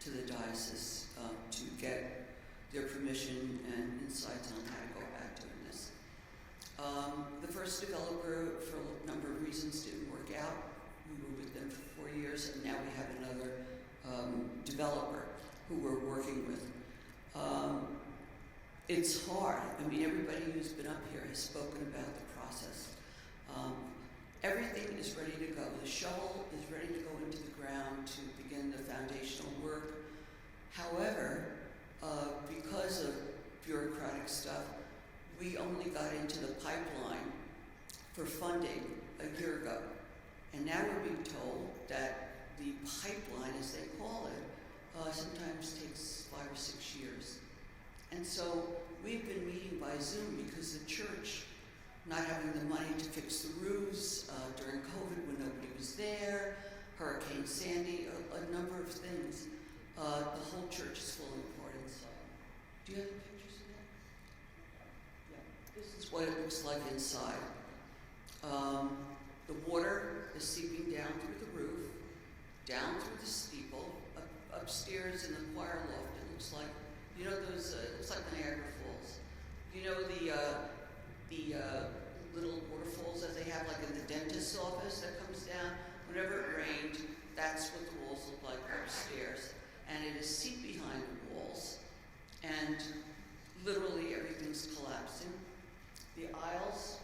to the diocese to get their permission and insights on how to go about doing this. The first developer, for a number of reasons, didn't work out. We were with them for 4 years, and now we have another developer who we're working with. It's hard. Everybody who's been up here has spoken about the process. Everything is ready to go. The shovel is ready to go into the ground to begin the foundational work. However, because of bureaucratic stuff, we only got into the pipeline for funding a year ago. And now we're being told that the pipeline, as they call it, sometimes takes 5 or 6 years. And so we've been meeting by Zoom because the church, not having the money to fix the roofs during COVID when nobody was there, Hurricane Sandy, a number of things, the whole church is falling apart inside. Do you have the pictures of that? Yeah. This is what it looks like inside. The water is seeping down through the roof, down through the steeple, upstairs in the choir loft. It looks like, those, it looks like Niagara Falls. The little waterfalls that they have like in the dentist's office that comes down. Whenever it rained, that's what the walls look like upstairs. And it is seeped behind the walls. And literally everything's collapsing. The aisles,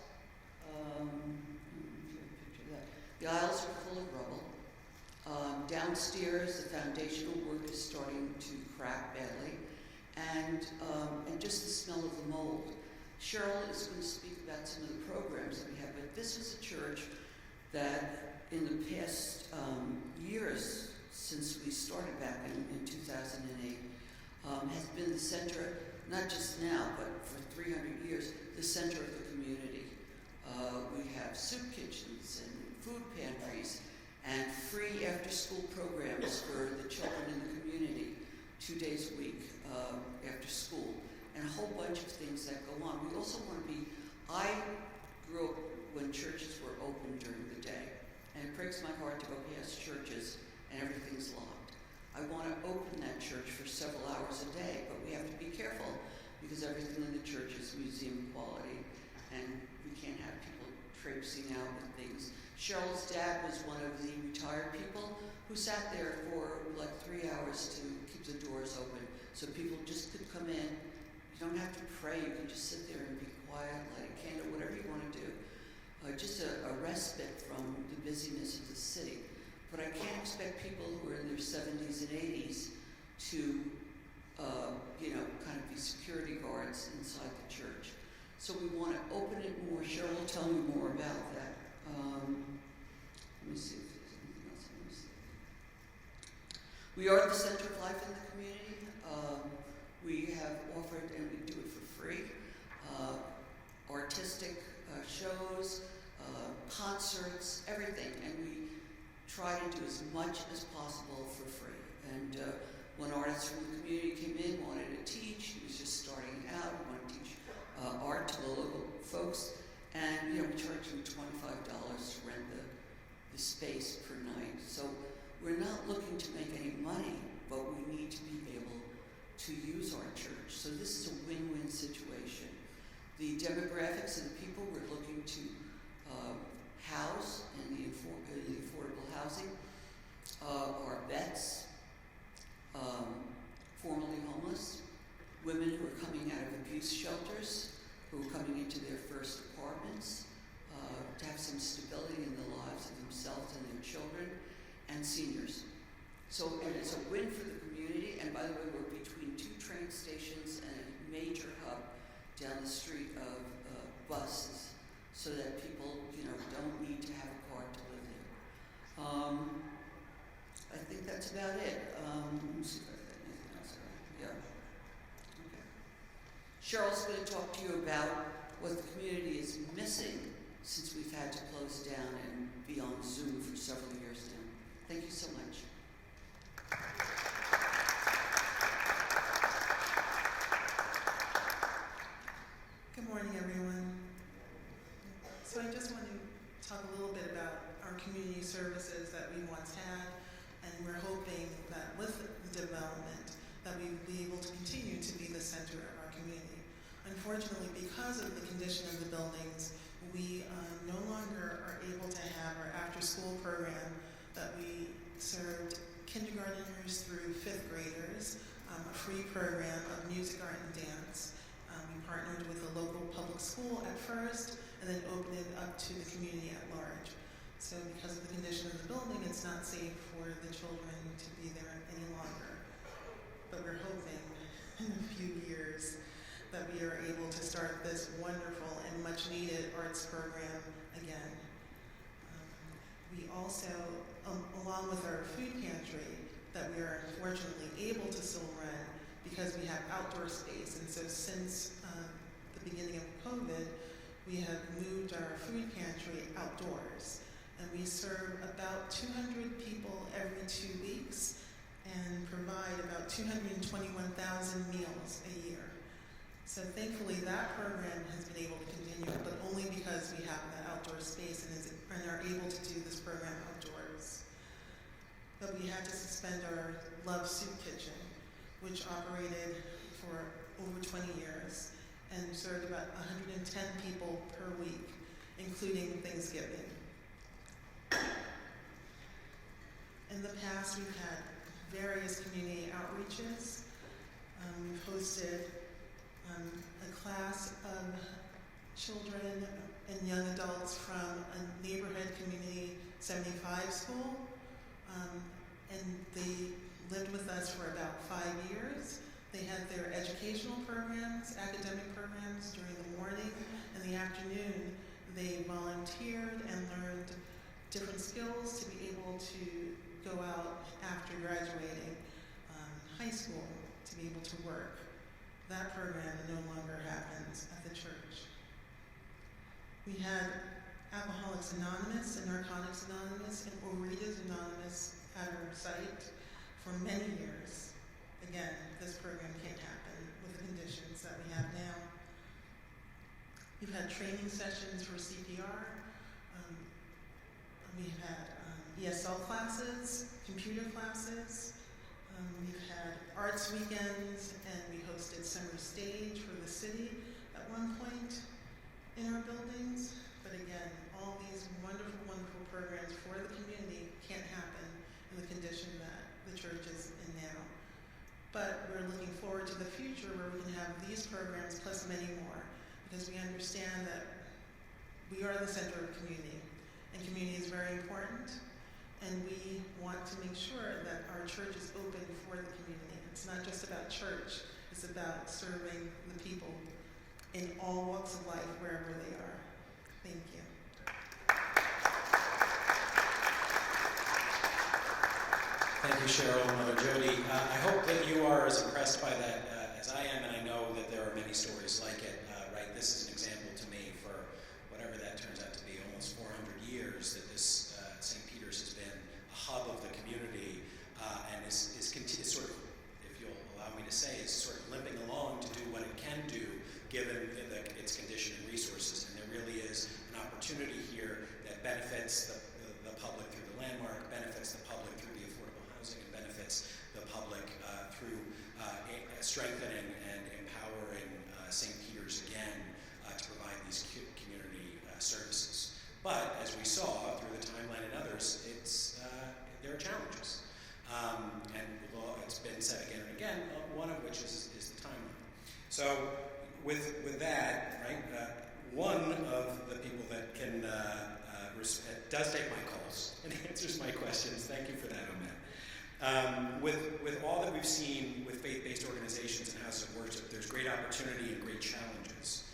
the aisles are full of rubble. Downstairs, the foundational work is starting to crack badly. And just the smell of the mold. Cheryl is going to speak about some of the programs that we have, but this is a church that in the past years, since we started back in 2008, has been the center, not just now, but for 300 years, the center of the community. We have soup kitchens and food pantries and free after-school programs for the children in the community, 2 days a week after school, and a whole bunch of things that go on. We also want to be, I grew up when churches were open during the day, and it breaks my heart to go past churches and everything's locked. I want to open that church for several hours a day, but we have to be careful because everything in the church is museum quality, and we can't have people traipsing out with things. Cheryl's dad was one of the retired people who sat there for like 3 hours to keep the doors open so people just could come in. You don't have to pray, you can just sit there and be quiet, light a candle, whatever you want to do. Just a respite from the busyness of the city. But I can't expect people who are in their 70s and 80s to, kind of be security guards inside the church. So we want to open it more. Cheryl will tell you more about that. Let me see if there's anything else I want to say. We are the center of life in the community. We have offered, and we do it for free, artistic shows, concerts, everything, and we try to do as much as possible for free. And one artist from the community came in, wanted to teach. He was just starting out. He wanted to teach art to the local folks, and we charge him $25 to rent the space per night. So we're not looking to make any money, but we need to be able to use our church. So this is a win-win situation. The demographics of the people we're looking to house in the affordable housing are vets, formerly homeless, women who are coming out of abuse shelters, who are coming into their first apartments, to have some stability in the lives of themselves and their children, and seniors. So it's a win for the community, and by the way, we're between 2 train stations and a major hub down the street of buses, so that people, don't need to have a car to live there. I think that's about it. Let me see if I got anything else. Yeah. Okay. Cheryl's going to talk to you about what the community is missing since we've had to close down and be on Zoom for several years now. Thank you so much. Good morning, everyone. So I just want to talk a little bit about our community services that we once had, and we're hoping that with the development that we will be able to continue to be the center of our community. Unfortunately, because of the condition of the buildings, we no longer are able to have our after-school program that we served kindergartners through 5th graders, a free program of music, art, and dance. We partnered with a local public school at first, and then opened it up to the community at large. So because of the condition of the building, it's not safe for the children to be there any longer. But we're hoping in a few years that we are able to start this wonderful and much needed arts program again. We also, along with our food pantry, that we are unfortunately able to still run because we have outdoor space. And so since the beginning of COVID, we have moved our food pantry outdoors. And we serve about 200 people every 2 weeks and provide about 221,000 meals a year. So thankfully that program has been able to continue, but only because we have the outdoor space and are able to do this program outdoors. But we had to suspend our Love Soup Kitchen, which operated for over 20 years and served about 110 people per week, including Thanksgiving. In the past, we've had various community outreaches. We've hosted a class of children and young adults from a neighborhood community 75 school, and they lived with us for about 5 years. They had their educational programs, academic programs during the morning. In the afternoon, they volunteered and learned different skills to be able to go out after graduating high school to be able to work. That program no longer happens at the church. We had Alcoholics Anonymous and Narcotics Anonymous and Overeaters Anonymous at our site for many years. Again, this program can't happen with the conditions that we have now. We've had training sessions for CPR. We've had ESL classes, computer classes. We've had arts weekends, and we hosted summer stage for the city at one point in our buildings. But again, all these wonderful, wonderful programs for the community can't happen in the condition that the church is in now. But we're looking forward to the future where we can have these programs plus many more, because we understand that we are the center of community, and community is very important, and we want to make sure that our church is open for the community. It's not just about church, it's about serving the people in all walks of life, wherever they are. Thank you. Thank you, Cheryl and Mother Jody. I hope that you are as impressed by that as I am, and I know that there are many stories like it. Right, this is an example to me for whatever that turns out to be, almost 400 years that this St. Peter's has been a hub of the community, and is sort of, if you'll allow me to say, is sort of limping along to do what it can do given its condition and resources. And there really is an opportunity here that benefits the public through the landmark, benefits the public through the affordable housing, and benefits the public through strengthening and empowering St. Peter's again to provide these community services. But as we saw through the timeline and others, there are challenges. And it's been said again and again, one of which is the timeline. So with that, right, one of the people that can does take my calls and answers my questions. Thank you for that, Omet. With all that we've seen with faith-based organizations and houses of worship, there's great opportunity and great challenges.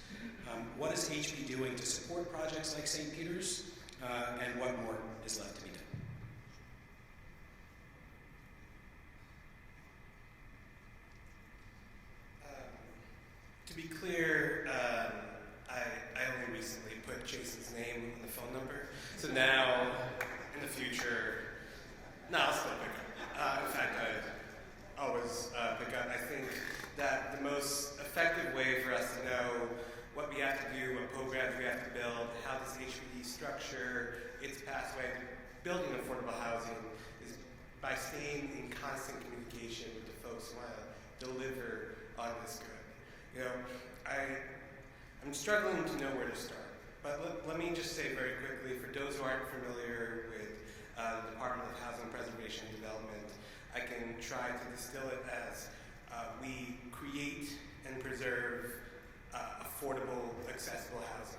What is HB doing to support projects like St. Peter's, and what more is left to be done? To be clear, I only recently put Jason's name on the phone number, so now, in the future, I'll still pick up. In fact, I always pick up. I think that the most effective way for us to know what we have to do, what programs we have to build, how this HPD structure its pathway to building affordable housing is by staying in constant communication with the folks who want to deliver on this good. You know, I'm struggling to know where to start, but let me just say very quickly, for those who aren't familiar with the Department of Housing Preservation and Development, I can try to distill it as we create and preserve affordable, accessible housing.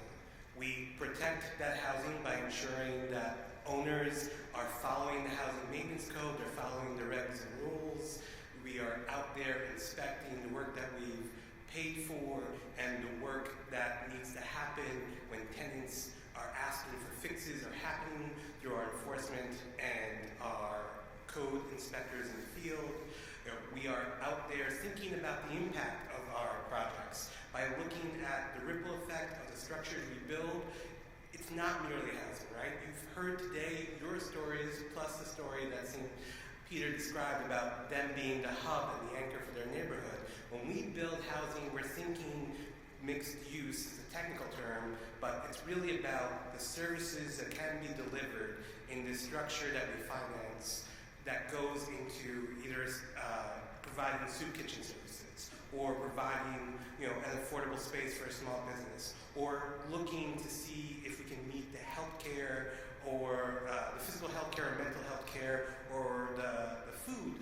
We protect that housing by ensuring that owners are following the housing maintenance code, they're following the regs and rules. We are out there inspecting the work that we've paid for and the work that needs to happen when tenants are asking for fixes are happening through our enforcement and our code inspectors in the field. You know, we are out there thinking about the impact of our projects by looking at the ripple effect of the structures we build. It's not merely housing, right? You've heard today your stories plus the story that St. Peter described about them being the hub and the anchor for their neighborhood. When we build housing, we're thinking mixed use is a technical term, but it's really about the services that can be delivered in this structure that we finance that goes into either providing soup kitchen services or providing, you know, an affordable space for a small business, or looking to see if we can meet the healthcare or the physical healthcare or mental healthcare or the food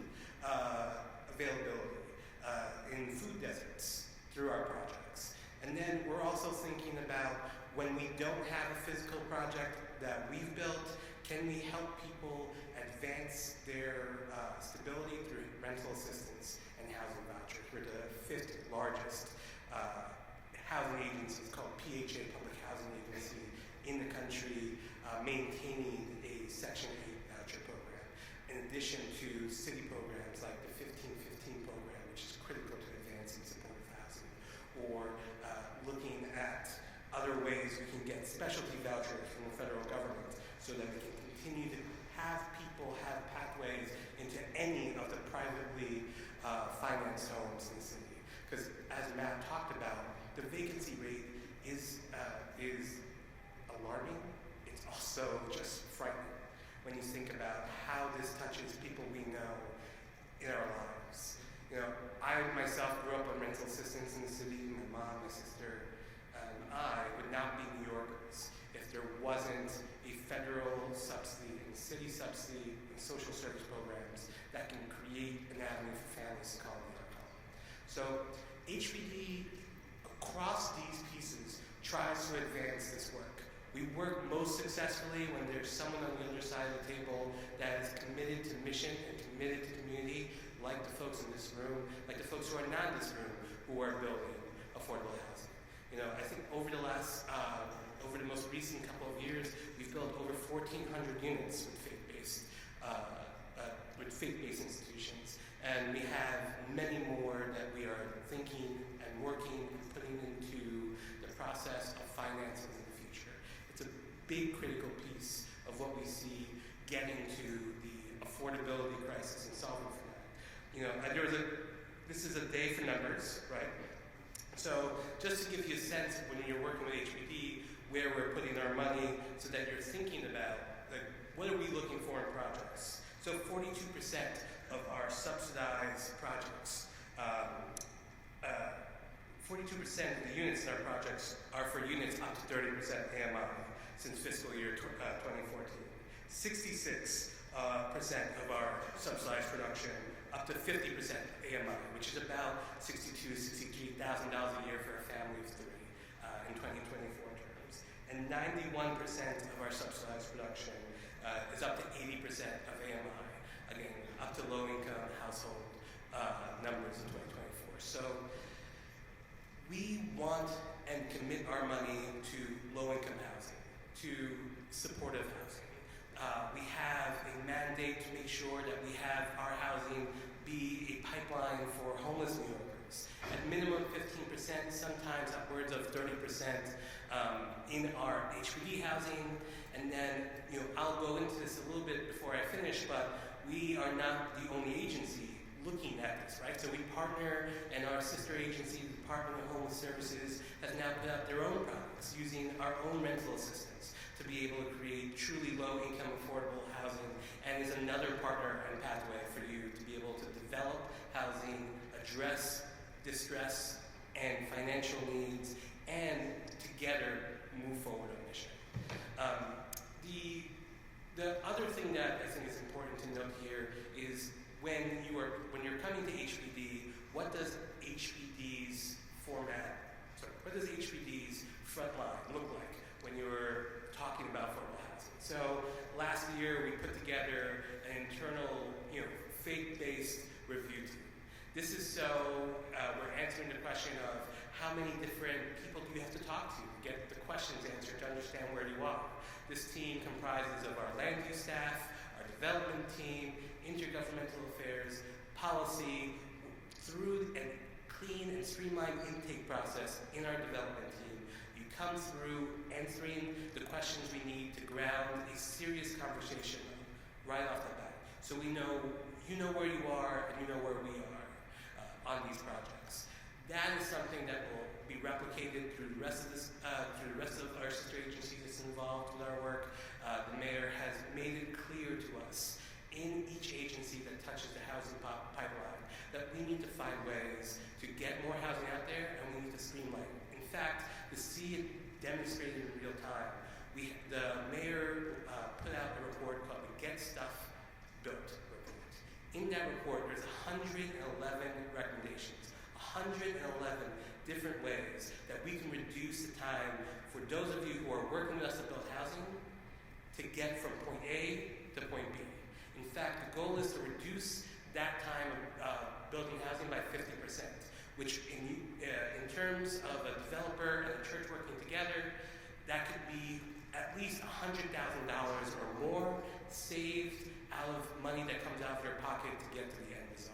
availability in food deserts through our projects. And then we're also thinking about when we don't have a physical project that we've built, can we help people advance their stability through rental assistance and housing vouchers? We're the 5th largest housing agency, it's called PHA, Public Housing Agency, in the country, maintaining a Section 8 voucher program. And in addition to city programs like the 1515 program, which is critical to advancing supportive housing, or looking at other ways we can get specialty vouchers from the federal government so that we can continue to have people have pathways into any of the privately financed homes in the city. Because as Matt talked about, the vacancy rate is alarming. It's also just frightening when you think about how this touches people we know in our lives. You know, I myself grew up on rental assistance in the city. My mom, my sister, and I would not be New Yorkers if there wasn't a federal subsidy and city subsidy and social service programs that can create an avenue for families to call their home. So HPD across these pieces tries to advance this work. We work most successfully when there's someone on the other side of the table that is committed to mission and committed to community, like the folks in this room, like the folks who are not in this room, who are building affordable housing. You know, I think over the most recent couple of years, we've built over 1,400 units with faith-based institutions, and we have many more that we are thinking and working and putting into the process of financing in the future. It's a big critical piece of what we see getting to the affordability crisis and solving for that. You know, this is a day for numbers, right? So just to give you a sense when you're working with HPD, where we're putting our money so that you're thinking about, like, what are we looking for in projects? So 42% of our subsidized projects, 42% of the units in our projects are for units up to 30% AMI since fiscal year 2014. 66% of our subsidized production up to 50% AMI, which is about $62,000, $63,000 a year for a family of three in 2024 terms. And 91% of our subsidized production is up to 80% of AMI, again, up to low-income household numbers in 2024. So we want and commit our money to low-income housing, to supportive housing. We have a mandate to make sure that we have our housing be a pipeline for homeless New Yorkers. At minimum 15%, sometimes upwards of 30% in our HPD housing. And then, you know, I'll go into this a little bit before I finish, but we are not the only agency looking at this, right? So we partner, and our sister agency, the Department of Homeless Services, has now put out their own products using our own rental assistance to be able to create truly low-income, affordable housing, and is another partner and pathway for you to be able to develop housing, address distress and financial needs, and together move forward on mission. The other thing that I think is important to note here is when you're coming to HPD, what does HPD's frontline look like when you're talking about affordable housing? So last year we put together an internal, faith-based review team. This is so we're answering the question of how many different people do you have to talk to get the questions answered to understand where you are. This team comprises of our land use staff, our development team, intergovernmental affairs, policy, through a clean and streamlined intake process in our development team. You come through answering the questions we need to ground a serious conversation right off the bat. So we know you know where you are and you know where we are on these projects. That is something that will be replicated through the rest of our sister agencies that's involved with our work. The mayor has made it clear to us in each agency that touches the housing pipeline that we need to find ways to get more housing out there, and we need to streamline it. In fact, to see it demonstrated in real time, the mayor put out a report called the Get Stuff Built report. In that report, there's 111 recommendations, 111 different ways that we can reduce the time for those of you who are working with us to build housing to get from point A to point B. In fact, the goal is to reduce that time of building housing by 50%, which in terms of a developer and a church working together, that could be at least $100,000 or more saved out of money that comes out of your pocket to get to the end result.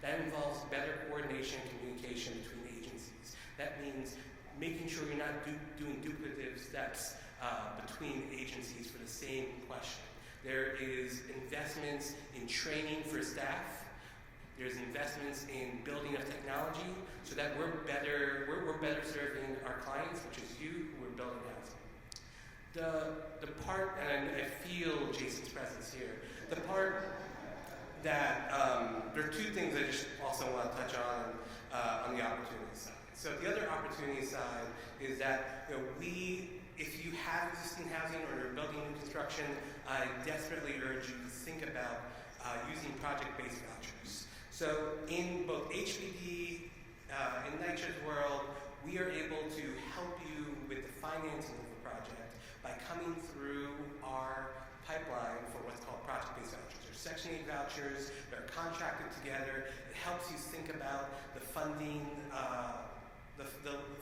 That involves better coordination and communication between agencies. That means making sure you're not doing duplicative steps between agencies for the same question. There is investments in training for staff. There's investments in building of technology so that we're better serving our clients, which is you, who are building housing. The part, and I feel Jason's presence here, the part that, there are two things I just also want to touch on the opportunity side. So the other opportunity side is that if you have existing housing or you're building new construction, I desperately urge you to think about using project-based vouchers. So in both HPD, in NYCHA's world, we are able to help you with the financing of the project by coming through our pipeline for what's called project-based vouchers. There's Section 8 vouchers that are contracted together. It helps you think about the funding, the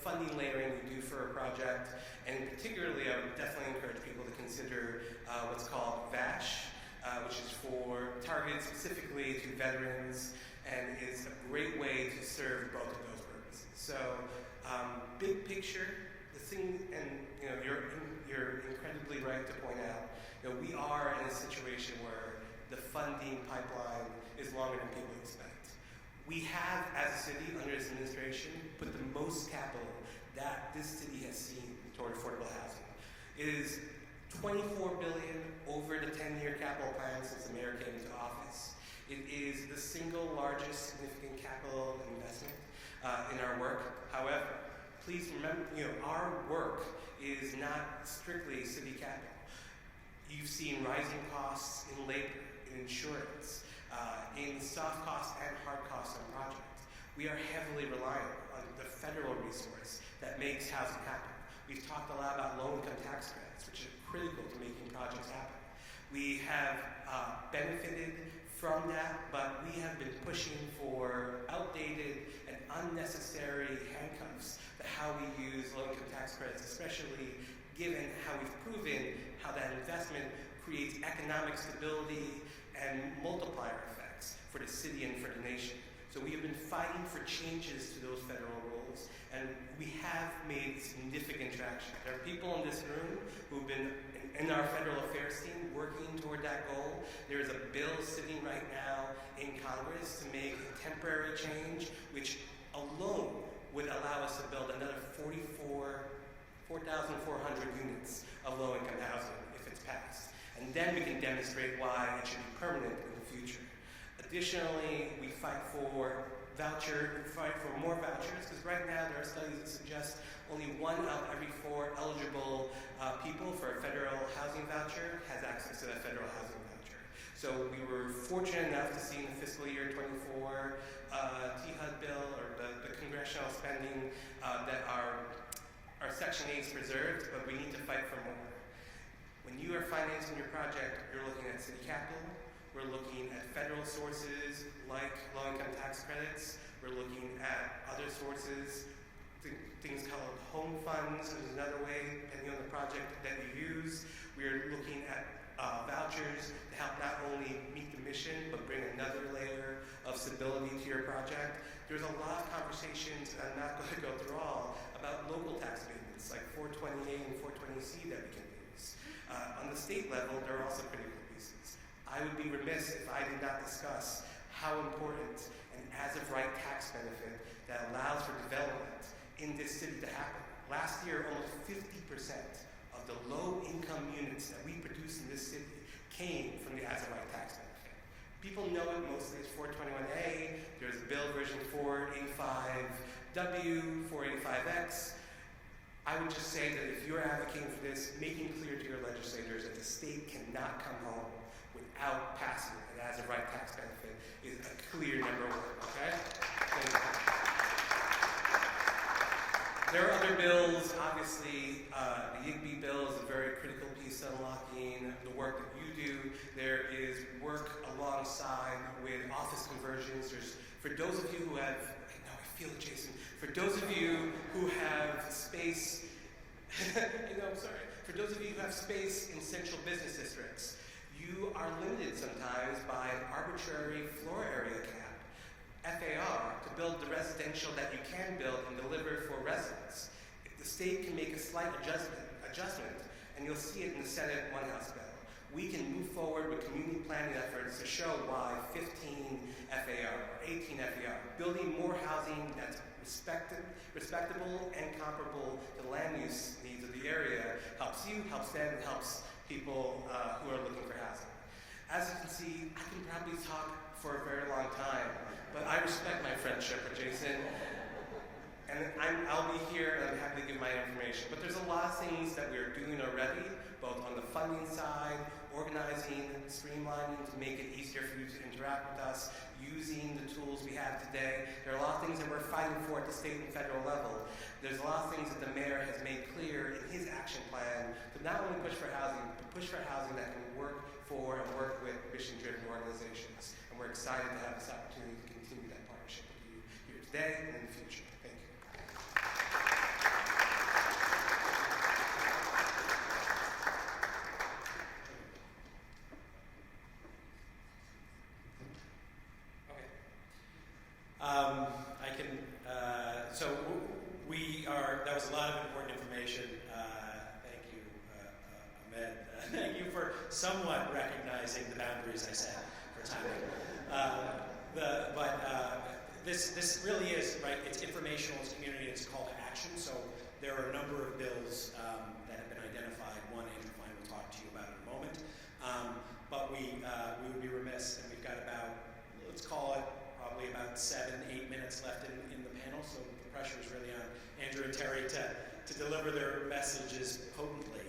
funding layering you do for a project. And particularly, I would definitely encourage people to consider what's called VASH, which is targeted specifically to veterans and is a great way to serve both of those purposes. So, big picture, the thing, and you're incredibly right to point out, we are in a situation where the funding pipeline is longer than people expect. We have, as a city, under this administration, put the most capital that this city has seen toward affordable housing. It is $24 billion over the 10-year capital plan since the mayor came into office. It is the single largest significant capital investment in our work. However, please remember, our work is not strictly city capital. You've seen rising costs in labor, in insurance, in soft costs and hard costs on projects. We are heavily reliant on the federal resource that makes housing happen. We've talked a lot about low-income tax credits, which are critical to making projects happen. We have benefited from that, but we have been pushing for outdated and unnecessary handcuffs to how we use low-income tax credits, especially given how we've proven how that investment creates economic stability and multiplier effects for the city and for the nation. So we have been fighting for changes to those federal rules, and we have made significant traction. There are people in this room who've been in our federal affairs team working toward that goal. There is a bill sitting right now in Congress to make a temporary change, which alone would allow us to build another 4,400 units of low-income housing if it's passed. And then we can demonstrate why it should be permanent in the future. Additionally, we fight for more vouchers, because right now there are studies that suggest only 1 out of every 4 eligible people for a federal housing voucher has access to that federal housing voucher. So we were fortunate enough to see in the fiscal year 24 THUD bill, or the congressional spending, that our Section 8 is preserved, but we need to fight for more. When you are financing your project, you're looking at city capital. We're looking at federal sources like low-income tax credits. We're looking at other sources, things called home funds is another way, depending on the project that you use. We're looking at vouchers to help not only meet the mission, but bring another layer of stability to your project. There's a lot of conversations, and I'm not going to go through all, about local tax payments, like 420A and 420C that we can use. On the state level, there are also critical pieces. I would be remiss if I did not discuss how important an as-of-right tax benefit that allows for development in this city to happen. Last year, almost 50% of the low-income units that we produce in this city came from the as-of-right tax benefit. People know it mostly as 421A. There's a bill version 485W, 485X. I would just say that if you're advocating for this, making clear to your legislators that the state cannot come home without passing an as-of-right tax benefit is a clear number 1, okay? Thank you. There are other bills, obviously, the YIGBY bill is a very critical piece of unlocking the work that you do. There is work alongside with office conversions. For those of you who have, I feel it, Jason, for those of you who have space, I'm sorry, for those of you who have space in central business districts, you are residential that you can build and deliver for residents. If the state can make a slight adjustment, and you'll see it in the Senate One House bill, we can move forward with community planning efforts to show why 15 FAR or 18 FAR, building more housing that's respectable and comparable to land use needs of the area, helps you, helps them, and helps people who are looking for housing. As you can see, I can probably talk for a very long time, but I respect my friendship with Jason, and I'll be here and I'm happy to give my information. But there's a lot of things that we're doing already, both on the funding side, organizing, streamlining to make it easier for you to interact with us, using the tools we have today. There are a lot of things that we're fighting for at the state and federal level. There's a lot of things that the mayor has made clear in his action plan to not only push for housing, but push for housing that can work for and work with mission-driven organizations. And we're excited to have this opportunity to continue that partnership with you here today and in the future. Thank you. That was a lot of important information. Thank you, Ahmed. Thank you for somewhat recognizing the boundaries I set for timing. This really is, right, it's informational, it's community, it's a call to action. So there are a number of bills that have been identified. One, Andrew Fine will talk to you about in a moment. But we would be remiss, and we've got about, let's call it, probably about 7-8 minutes left in the panel, so the pressure is really on Andrew and Terry to deliver their messages potently.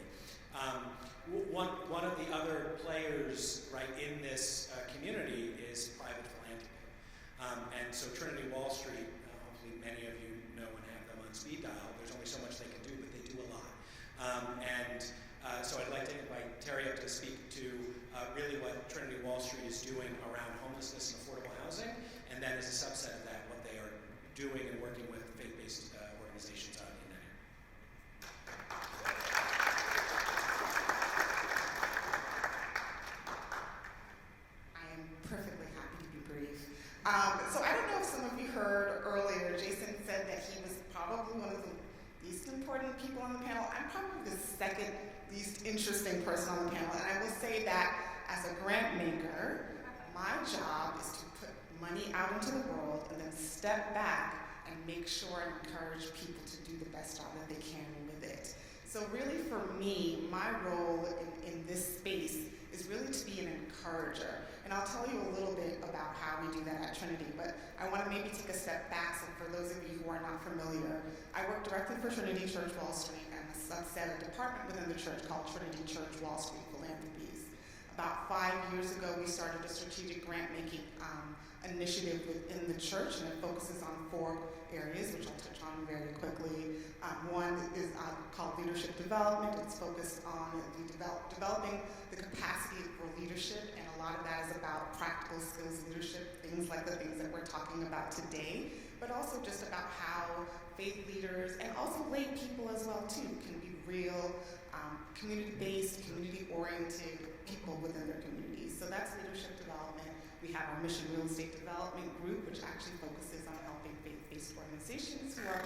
One of the other players right in this community is private philanthropy. And so Trinity Wall Street, hopefully many of you know and have them on speed dial. There's only so much they can do, but they do a lot. So I'd like to invite Terry up to speak to really what Trinity Wall Street is doing around homelessness and affordable housing, and then as a subset of that, what they are doing and working with faith-based organizations on in that area. I am perfectly happy to be brief. So I don't know if some of you heard earlier, Jason said that he was probably one of the least important people on the panel. I'm probably the second least interesting person on the panel, and I will say that as a grant maker, my job is to put money out into the world and then step back and make sure and encourage people to do the best job that they can with it. So really for me, my role in this space is really to be an encourager. And I'll tell you a little bit about how we do that at Trinity, but I want to maybe take a step back. So for those of you who are not familiar, I work directly for Trinity Church Wall Street and a subset, a department within the church called Trinity Church Wall Street Philanthropies. About 5 years ago, we started a strategic grant-making initiative within the church, and it focuses on 4 areas, which I'll touch on very quickly. One is called leadership development. It's focused on developing the capacity for leadership, and a lot of that is about practical skills leadership, things like the things that we're talking about today, but also just about how faith leaders, and also lay people as well too, can be real, community-based, community-oriented people within their communities. So that's leadership development. We have our Mission Real Estate Development Group, which actually focuses on helping faith-based organizations who are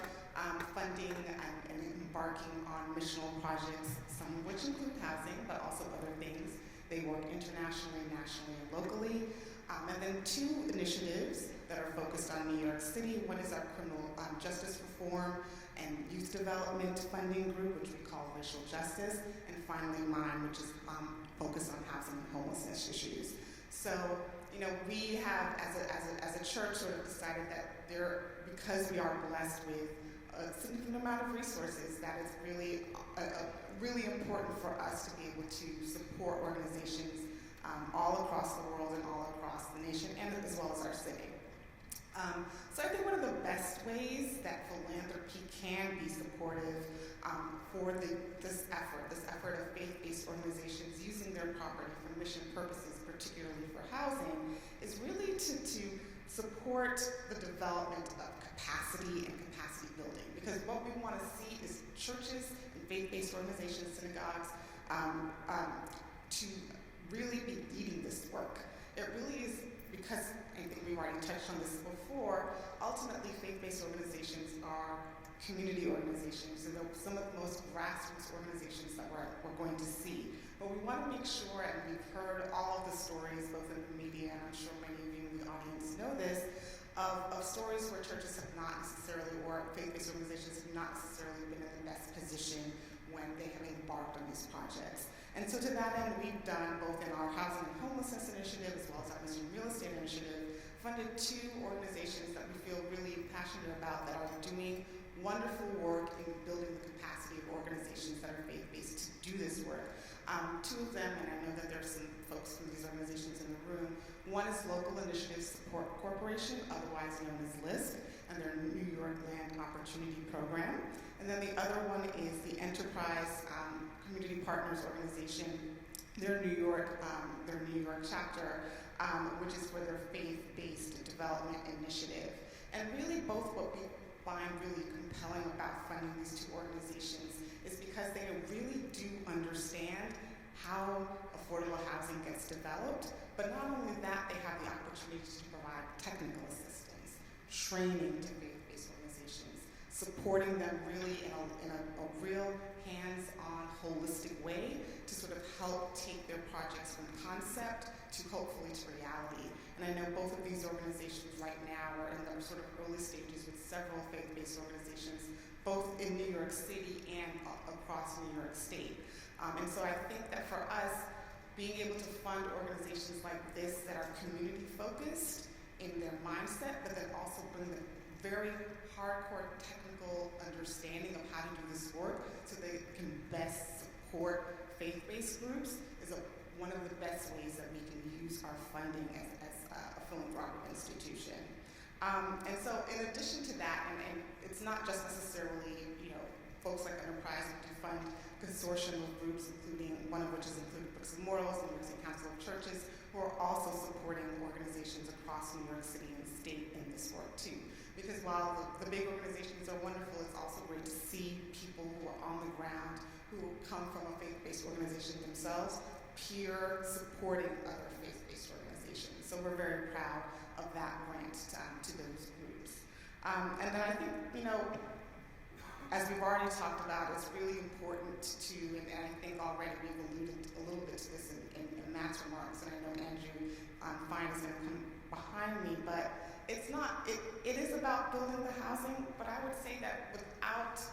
funding and embarking on missional projects, some of which include housing, but also other things. They work internationally, nationally, and locally. And then 2 initiatives that are focused on New York City. One is our criminal justice reform and youth development funding group, which we call Racial Justice. And finally mine, which is focused on housing and homelessness issues. So, you know, we have, as a church, sort of decided that because we are blessed with a significant amount of resources, that it's really really important for us to be able to support organizations all across the world and all across the nation, and as well as our city. So I think one of the best ways that philanthropy can be supportive for this effort of faith-based organizations using their property for mission purposes, particularly for housing, is really to support the development of capacity and capacity building. Because what we want to see is churches and faith-based organizations, synagogues, to really be leading this work. It really is because, I think we've already touched on this before, ultimately faith-based organizations are community organizations, and they're some of the most grassroots organizations that we're going to see. But we want to make sure, and we've heard all of the stories, both in the media, and I'm sure many of you in the audience know this, of stories where churches have not necessarily, or faith-based organizations have not necessarily been in the best position when they have embarked on these projects. And so to that end, we've done, both in our Housing and Homelessness Initiative, as well as our Mission Real Estate Initiative, funded 2 organizations that we feel really passionate about that are doing wonderful work in building the capacity of organizations that are faith-based to do this work. 2 of them, and I know that there's some folks from these organizations in the room. One is Local Initiative Support Corporation, otherwise known as LISC, and their New York Land Opportunity Program. And then the other one is the Enterprise Community Partners Organization, their New York chapter, which is for their faith-based development initiative. And really both what we find really compelling about funding these 2 organizations is because they really do understand how affordable housing gets developed, but not only that, they have the opportunity to provide technical assistance, training to faith-based organizations, supporting them really in a real hands-on, holistic way to sort of help take their projects from concept to hopefully to reality. And I know both of these organizations right now are in the sort of early stages with several faith-based organizations, both in New York City and across New York State. And so I think that for us, being able to fund organizations like this that are community-focused in their mindset, but then also bring the very hardcore technical understanding of how to do this work so they can best support faith-based groups is one of the best ways that we can use our funding as a philanthropic institution. And so in addition to that, and it's not just necessarily, folks like Enterprise who do fund consortium of groups, including one of which is included Books and Morals and New York City Council of Churches, who are also supporting organizations across New York City and state in this work too. Because while the big organizations are wonderful, it's also great to see people who are on the ground, who come from a faith-based organization themselves, peer supporting other faith-based organizations. So we're very proud of that grant to those groups. And then I think, as we've already talked about, it's really important to, and I think already we've alluded a little bit to this in Matt's remarks, and I know Andrew Fine is going to come behind me, but it's not, it is about building the housing, but I would say that without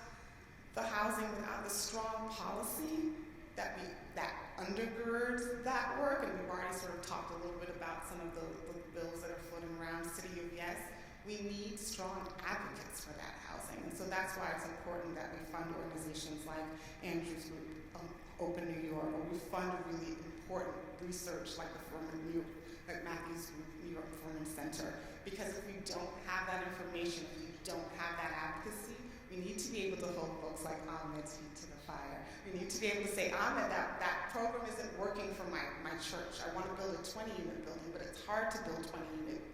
the housing, without the strong policy that undergirds that work, and we've already sort of talked a little bit about some of the bills that are floating around City of Yes, we need strong advocates for that housing. And so that's why it's important that we fund organizations like Andrew's group, Open New York, or we fund really important research like Matthew's group, New York Furman Center. Because if we don't have that information, if we don't have that advocacy, we need to be able to hold folks like Ahmed's feet to the fire. We need to be able to say, Ahmed, that program isn't working for my church. I want to build a 20-unit building, but it's hard to build 20 units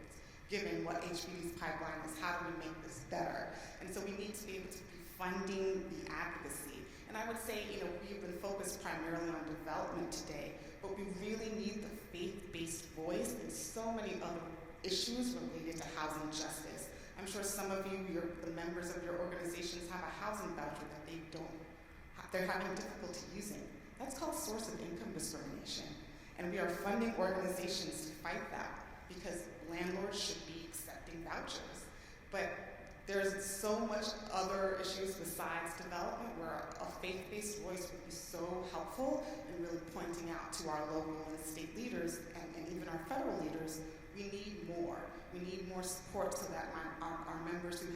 given what HPD's pipeline is. How do we make this better? And so we need to be able to be funding the advocacy. And I would say, we've been focused primarily on development today, but we really need the faith-based voice in so many other issues related to housing justice. I'm sure some of you, the members of your organizations, have a housing voucher that they're having difficulty using. That's called source of income discrimination. And we are funding organizations to fight that because landlords should be accepting vouchers. But there's so much other issues besides development where a faith-based voice would be so helpful in really pointing out to our local and state leaders and even our federal leaders, we need more. We need more support so that our members who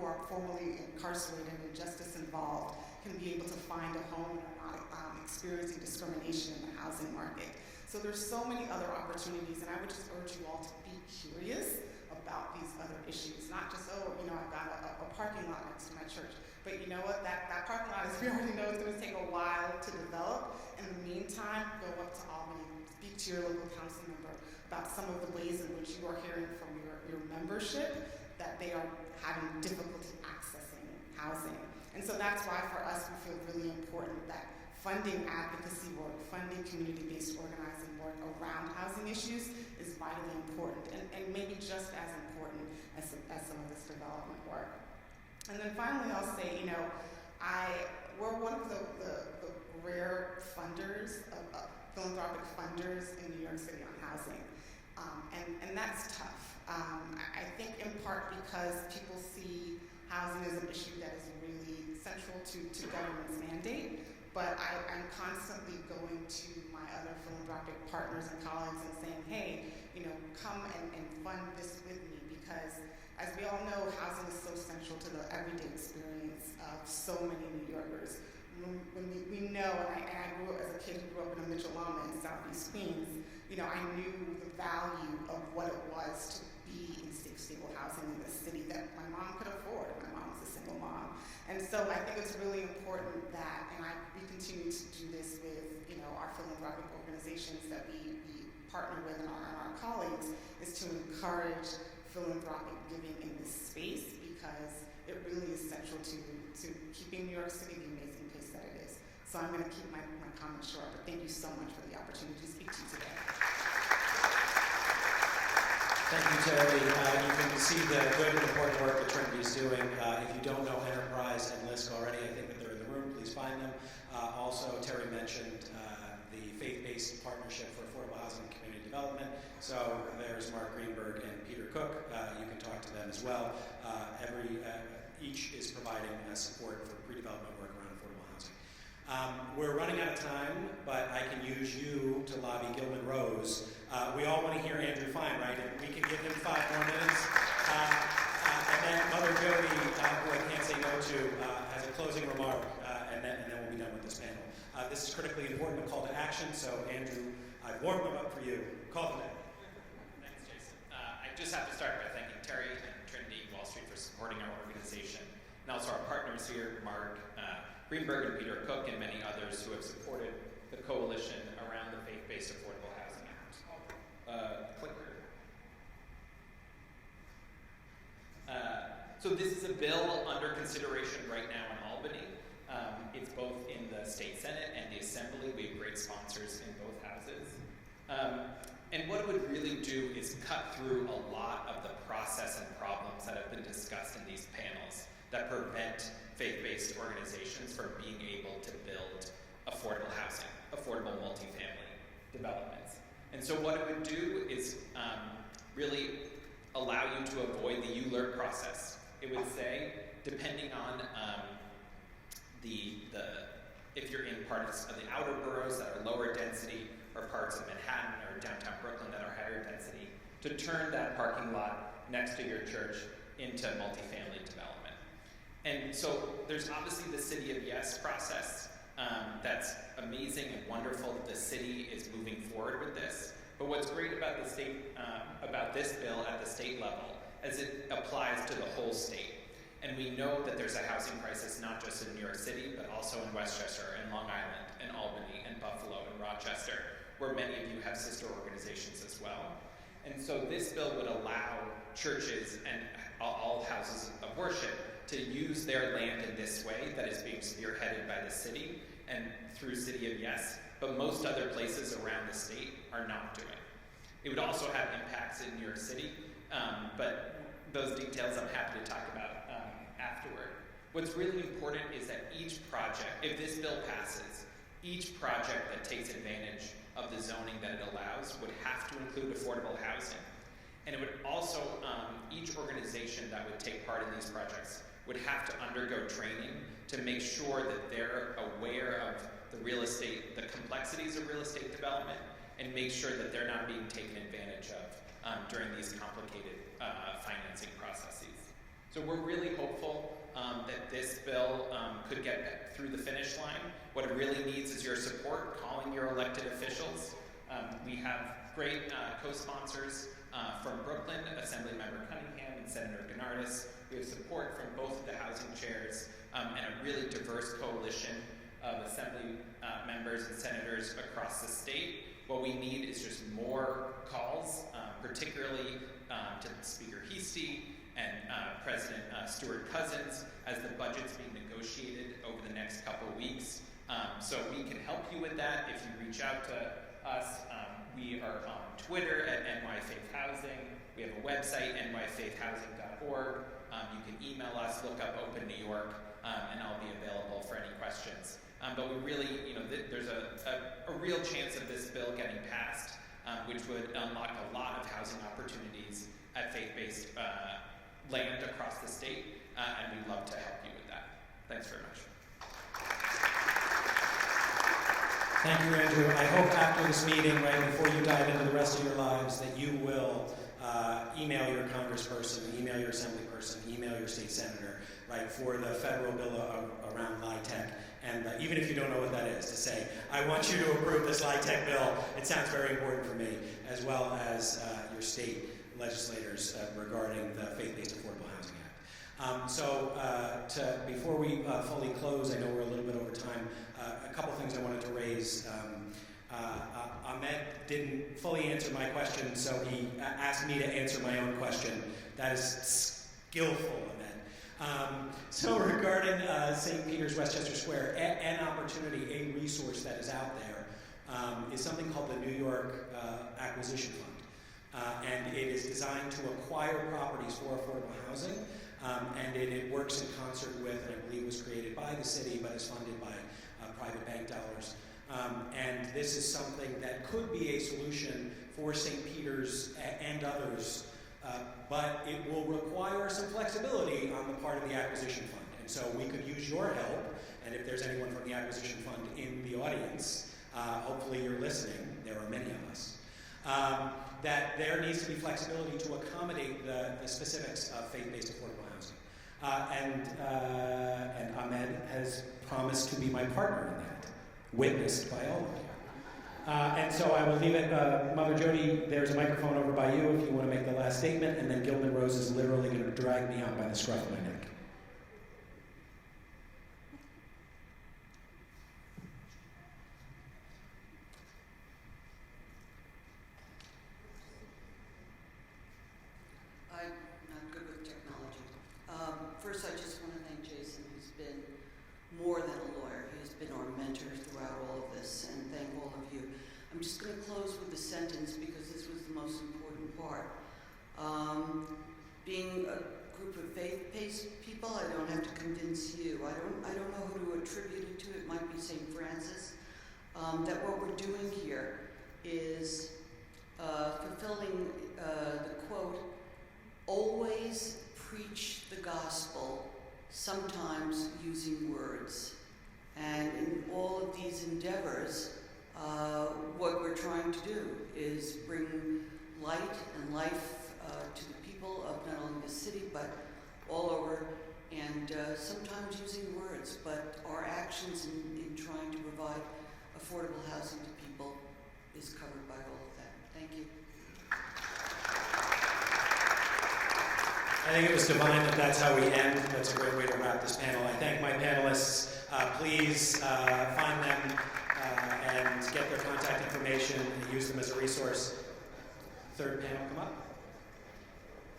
are formerly incarcerated and injustice involved can be able to find a home and are not experiencing discrimination in the housing market. So there's so many other opportunities, and I would just urge you all to be curious about these other issues. Not just, I've got a parking lot next to my church, but you know what, that parking lot, as we already know, is going to take a while to develop. In the meantime, go up to Albany, speak to your local council member about some of the ways in which you are hearing from your membership that they are having difficulty accessing housing. And so that's why for us we feel really important that funding advocacy work, funding community-based organizing work around housing issues is vitally important, and maybe just as important as some of this development work. And then finally, I'll say, we're one of the rare funders, philanthropic funders in New York City on housing, and that's tough. I think in part because people see housing as an issue that is really central to government's mandate, but I'm constantly going to my other philanthropic partners and colleagues and saying, hey, come and fund this with me, because as we all know, housing is so central to the everyday experience of so many New Yorkers. When we know, and I grew up as a kid who grew up in a Mitchell-Loma in Southeast Queens, I knew the value of what it was to be in stable housing in the city that my mom could afford. My mom was a single mom. And so I think it's really important that, and we continue to do this with, our philanthropic organizations that we partner with and our colleagues, is to encourage philanthropic giving in this space, because it really is central to keeping New York City the amazing place that it is. So I'm going to keep my comments short, but thank you so much for the opportunity to speak to you today. Thank you, Terry. You can see the good and important work that Trinity is doing. If you don't know Enterprise and LISC already, I think that they're in the room. Please find them. Also, Terry mentioned the faith-based partnership for affordable housing and community development. So there's Mark Greenberg and Peter Cook. You can talk to them as well. Each is providing support for pre-development work around affordable housing. We're running out of time, but I can use you to lobby Gilman Rose. We all want to hear Andrew Fine, right? And we can give him 5 more minutes. And then Mother Jody, who I can't say no to, has a closing remark, and then we'll be done with this panel. This is critically important, a call to action, so Andrew, I've warmed them up for you. Call to that. Thanks, Jason. I just have to start by thanking Terry and Trinity Wall Street for supporting our organization, and also our partners here, Mark Greenberg and Peter Cook, and many others who have supported the coalition around the Faith-Based Affordable Housing Act. Clicker. So this is a bill under consideration right now in Albany. It's both in the state Senate and the Assembly. We have great sponsors in both houses. And what it would really do is cut through a lot of the process and problems that have been discussed in these panels that prevent faith-based organizations from being able to build affordable housing, affordable multifamily developments. And so what it would do is really allow you to avoid the ULURP process. It would say, depending on if you're in parts of the outer boroughs that are lower density, or parts of Manhattan or downtown Brooklyn that are higher density, to turn that parking lot next to your church into multifamily development. And so there's obviously the City of Yes process. That's amazing and wonderful that the city is moving forward with this. But what's great about the state, about this bill at the state level, is it applies to the whole state. And we know that there's a housing crisis not just in New York City, but also in Westchester and Long Island and Albany and Buffalo and Rochester, where many of you have sister organizations as well. And so this bill would allow churches and all houses of worship to use their land in this way that is being spearheaded by the city and through City of Yes, but most other places around the state are not doing. It would also have impacts in New York City, but those details I'm happy to talk about afterward. What's really important is that each project, if this bill passes, each project that takes advantage of the zoning that it allows would have to include affordable housing. And it would also, each organization that would take part in these projects would have to undergo training to make sure that they're aware of the real estate, the complexities of real estate development, and make sure that they're not being taken advantage of during these complicated financing processes. So we're really hopeful that this bill could get through the finish line. What it really needs is your support, calling your elected officials. We have great co-sponsors from Brooklyn, Assemblymember Cunningham and Senator Gennardis. We have support from both of the housing chairs and a really diverse coalition of Assembly members and senators across the state. What we need is just more calls, particularly to Speaker Heastie and President Stuart Cousins as the budget's being negotiated over the next couple of weeks, So we can help you with that if you reach out to us. We are on Twitter at NYFaithHousing. We have a website, nyfaithhousing.org. You can email us, look up Open New York, and I'll be available for any questions. But we really, there's a real chance of this bill getting passed, which would unlock a lot of housing opportunities at faith-based land across the state, and we'd love to help you with that. Thanks very much. Thank you, Andrew. I hope after this meeting, right before you dive into the rest of your lives, that you will email your congressperson, email your assemblyperson, email your state senator, right, for the federal bill around LIHTC. And even if you don't know what that is, to say, I want you to approve this LIHTC bill. It sounds very important for me, as well as your state legislators regarding the Faith-Based Affordable Housing Act. Before we fully close, I know we're a little bit over time, a couple things I wanted to raise. Ahmed didn't fully answer my question, so he asked me to answer my own question. That is skillful, Ahmed. So regarding St. Peter's Westchester Square, an opportunity, a resource that is out there is something called the New York Acquisition Fund. And it is designed to acquire properties for affordable housing, and it works in concert with, and I believe was created by the city, but is funded by private bank dollars. And this is something that could be a solution for St. Peter's and others, but it will require some flexibility on the part of the Acquisition Fund. And so we could use your help, and if there's anyone from the Acquisition Fund in the audience, hopefully you're listening, there are many of us, that there needs to be flexibility to accommodate the specifics of faith-based affordable housing. And Ahmed has promised to be my partner in that, witnessed by all of you. And so I will leave it. Mother Jody, there's a microphone over by you if you want to make the last statement, and then Gilman Rose is literally going to drag me out by the scruff of my neck. I'm not good with technology. First, I just want to thank Jason, who's been more than a lawyer. He's been our mentor throughout all of this, and thank all of you. I'm just going to close with a sentence because this was the most important part. Being a group of faith-based people, I don't have to convince you. I don't know who to attribute it to. It might be St. Francis. That what we're doing here is fulfilling the quote, always preach the gospel, sometimes using words. And in all of these endeavors, what we're trying to do is bring light and life to the people of not only the city, but all over, and sometimes using words, but our actions in trying to provide affordable housing to people is covered by all of that. Thank you. I think it was divine that that's how we end. That's a great way to wrap this panel. I thank my panelists. Please find them and get their contact information and use them as a resource. Third panel, come up.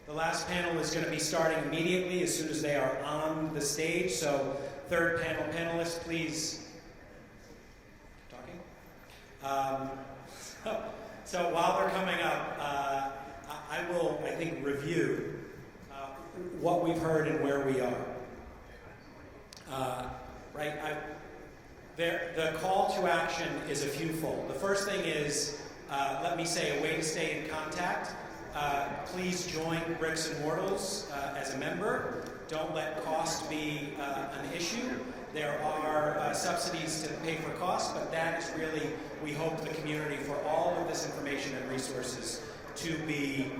The last panel is going to be starting immediately as soon as they are on the stage. So third panel panelists, please. Talking? So while they're coming up, I will, I think, review what we've heard and where we are. The call to action is a fewfold. The first thing is, let me say, a way to stay in contact. Please join Bricks and Mortals as a member. Don't let cost be an issue. There are subsidies to pay for cost, but that is really, we hope, the community for all of this information and resources to be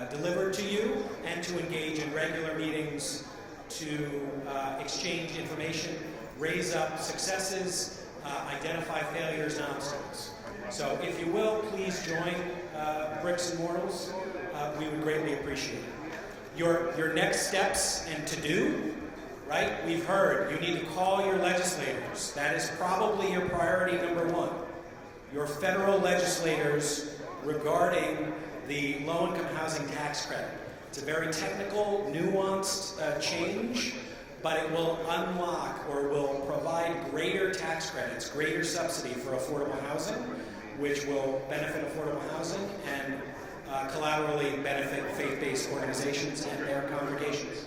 delivered to you, and to engage in regular meetings to exchange information, raise up successes, identify failures and obstacles. So if you will, please join Bricks and Mortals. We would greatly appreciate it. Your next steps and to do, right? We've heard you need to call your legislators. That is probably your priority number one. Your federal legislators regarding the low-income housing tax credit. It's a very technical, nuanced change, but it will unlock or will provide greater tax credits, greater subsidy for affordable housing, which will benefit affordable housing and collaterally benefit faith-based organizations and their congregations.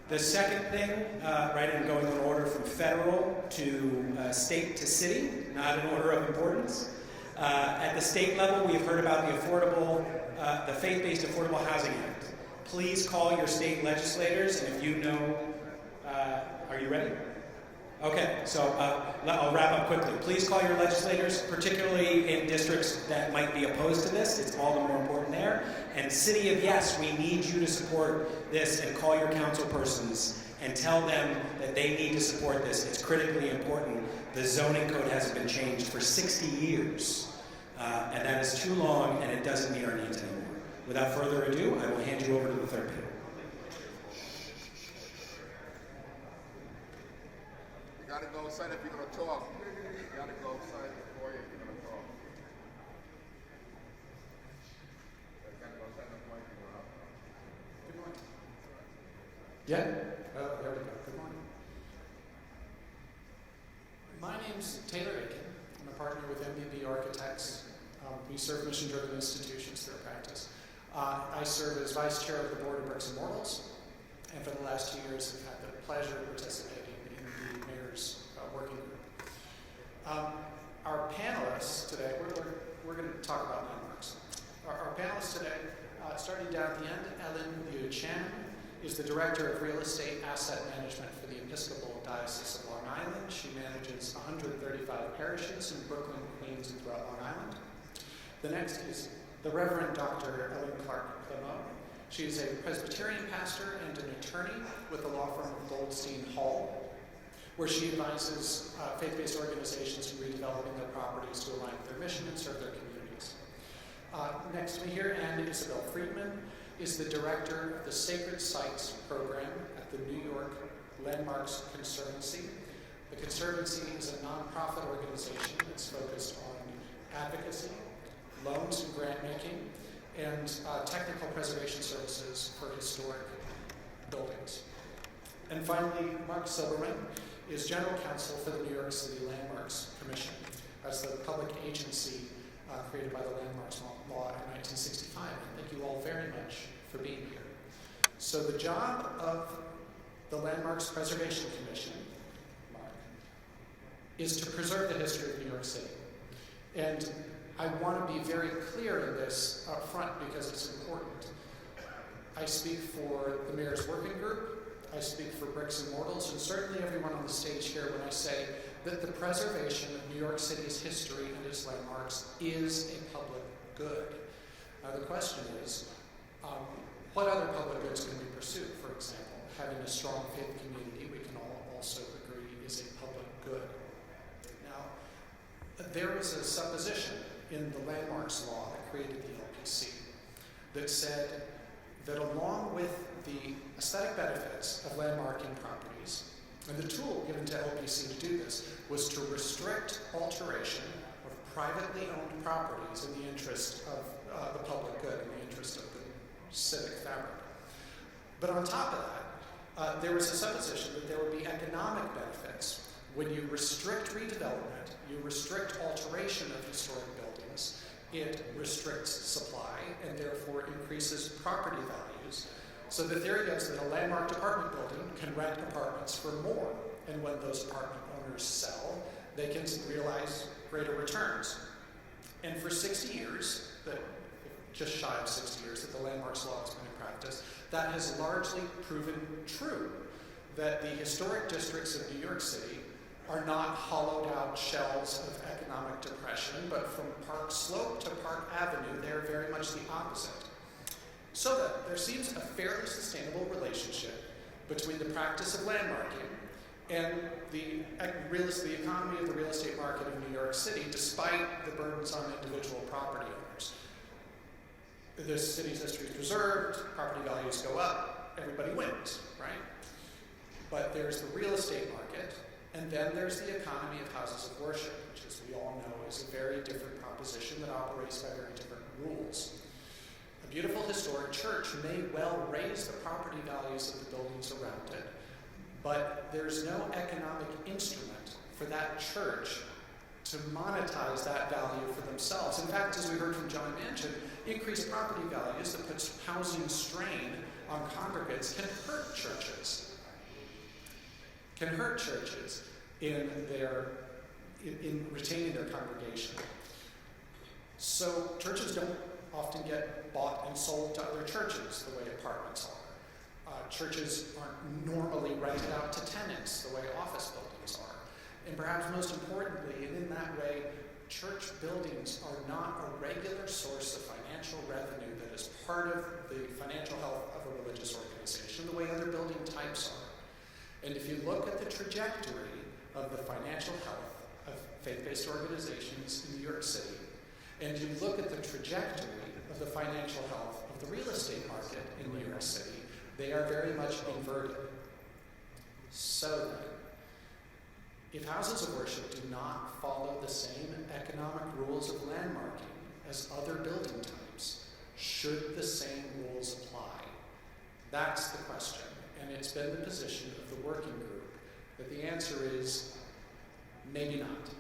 The second thing, right, and going in order from federal to state to city, not in order of importance. At the state level, we've heard about the faith-based Affordable Housing Act. Please call your state legislators, and if you know, are you ready? Okay, so I'll wrap up quickly. Please call your legislators, particularly in districts that might be opposed to this. It's all the more important there. And City of Yes, we need you to support this, and call your council persons and tell them that they need to support this. It's critically important. The zoning code hasn't been changed for 60 years, and that is too long, and it doesn't meet our needs anymore. Without further ado, I will hand you over to the third panel. You gotta go outside if you're gonna talk. You gotta go outside before if you're gonna talk. You gotta go outside before if you're gonna talk. Good morning. Yeah? There we go. Good morning. My name's Taylor Aiken. I'm a partner with MBB Architects. We serve mission-driven institutions through practice. I serve as vice chair of the board of Bricks and Mortals, and for the last 2 years have had the pleasure of participating in the mayor's working group. Our panelists today, we're going to talk about landmarks. Our panelists today, starting down at the end, Ellen Buchanan is the director of real estate asset management for the Episcopal Diocese of Long Island. She manages 135 parishes in Brooklyn, Queens, and throughout Long Island. The next is the Reverend Dr. Ellen Clark Clement. She is a Presbyterian pastor and an attorney with the law firm of Goldstein Hall, where she advises faith-based organizations in redeveloping their properties to align with their mission and serve their communities. Next to me here, Anne Isabel Friedman is the director of the Sacred Sites program at the New York Landmarks Conservancy. The Conservancy is a nonprofit organization that's focused on advocacy, loans and grant making, and technical preservation services for historic buildings. And finally, Mark Silberman is general counsel for the New York City Landmarks Commission as the public agency created by the Landmarks Law in 1965. And thank you all very much for being here. So the job of the Landmarks Preservation Commission, Mark, is to preserve the history of New York City. And I want to be very clear in this up front because it's important. I speak for the Mayor's Working Group, I speak for Bricks and Mortals, and certainly everyone on the stage here when I say that the preservation of New York City's history and its landmarks is a public good. Now the question is, what other public goods can we pursue? For example, having a strong faith community, we can all also agree is a public good. Now, there was a supposition in the Landmarks Law that created the LPC that said that along with the aesthetic benefits of landmarking properties, and the tool given to LPC to do this was to restrict alteration of privately owned properties in the interest of the public good, in the interest of the civic fabric. But on top of that, there was a supposition that there would be economic benefits. When you restrict redevelopment, you restrict alteration of historic buildings, it restricts supply and therefore increases property values. So the theory is that a landmarked apartment building can rent apartments for more, and when those apartment owners sell, they can realize greater returns. And for 60 years, just shy of 60 years that the Landmarks Law has been in practice, that has largely proven true, that the historic districts of New York City are not hollowed out shells of economic depression, but from Park Slope to Park Avenue, they're very much the opposite. So that there seems a fairly sustainable relationship between the practice of landmarking and the economy of the real estate market in New York City, despite the burdens on individual property owners. The city's history is preserved, property values go up, everybody wins, right? But there's the real estate market, and then there's the economy of houses of worship, which, as we all know, is a very different proposition that operates by very different rules. A beautiful historic church may well raise the property values of the buildings around it, but there's no economic instrument for that church to monetize that value for themselves. In fact, as we heard from John Manchin, increased property values that puts housing strain on congregants can hurt churches. In retaining their congregation. So churches don't often get bought and sold to other churches the way apartments are. Churches aren't normally rented out to tenants the way office buildings are. And perhaps most importantly, and in that way, church buildings are not a regular source of financial revenue that is part of the financial health of a religious organization the way other building types are. And if you look at the trajectory of the financial health of faith-based organizations in New York City, and you look at the trajectory of the financial health of the real estate market in New York City, they are very much inverted. So then, if houses of worship do not follow the same economic rules of landmarking as other building types, should the same rules apply? That's the question, and it's been the position of the working group that the answer is maybe not.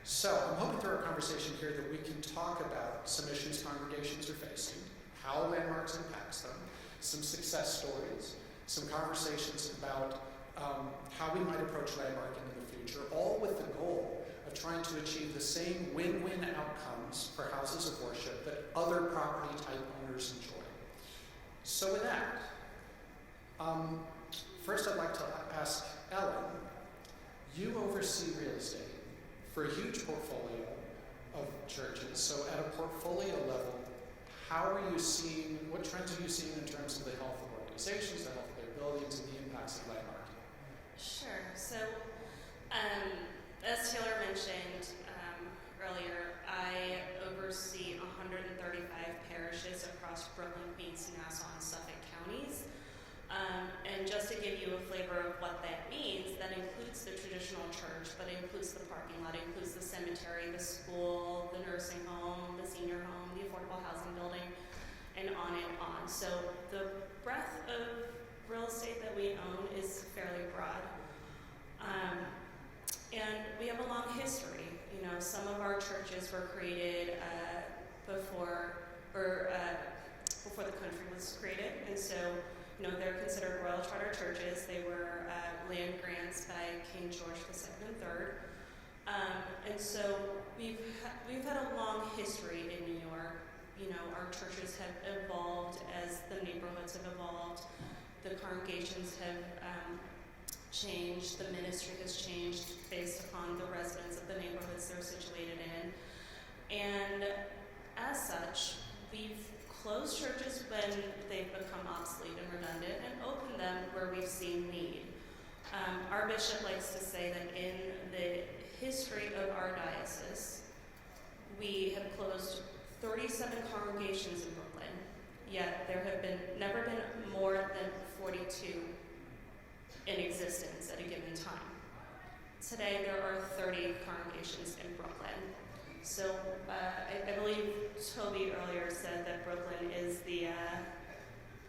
So I'm hoping through our conversation here that we can talk about some issues congregations are facing, how landmarks impacts them, some success stories, some conversations about how we might approach landmarking in the future, all with the goal of trying to achieve the same win-win outcomes for houses of worship that other property type owners enjoy. So with that, first I'd like to ask Ellen, you oversee real estate for a huge portfolio of churches. So at a portfolio level, what trends are you seeing in terms of the health of organizations, the health of their buildings, and the impacts of landmarking? Sure. So, as Taylor mentioned earlier, I oversee 135 parishes across Brooklyn, Queens, Nassau, and Suffolk counties. And just to give you a flavor of what that means, that includes the traditional church, but it includes the parking lot, it includes the cemetery, the school, the nursing home, the senior home, the affordable housing building, and on and on. So the breadth of real estate that we own is fairly broad. And we have a long history. You know, some of our churches were created before the country was created, and so they're considered royal charter churches. They were land grants by King George II and III. And so we've had a long history in New York. You know, our churches have evolved as the neighborhoods have evolved. The congregations have changed. The ministry has changed based upon the residents of the neighborhoods they're situated in. And as such, we've closed churches when they've become obsolete and redundant, and opened them where we've seen need. Our bishop likes to say that in the history of our diocese, we have closed 37 congregations in Brooklyn, yet there have never been more than 42 in existence at a given time. Today there are 30 congregations in Brooklyn. So I believe Toby earlier said that Brooklyn is the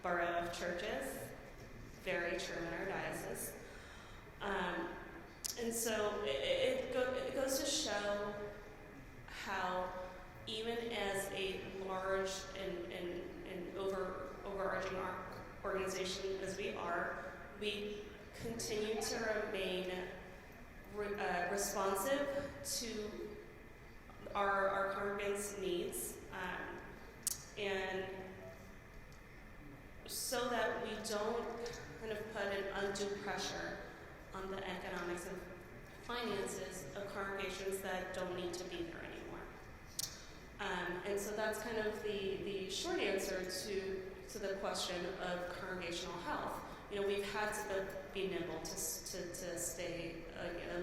borough of churches. Very true in our diocese. And so it goes to show how even as a large and overarching organization as we are, we continue to remain responsive to our congregants' needs, and so that we don't kind of put an undue pressure on the economics and finances of congregations that don't need to be there anymore. And so that's kind of the short answer to the question of congregational health. You know, we've had to be nimble to stay a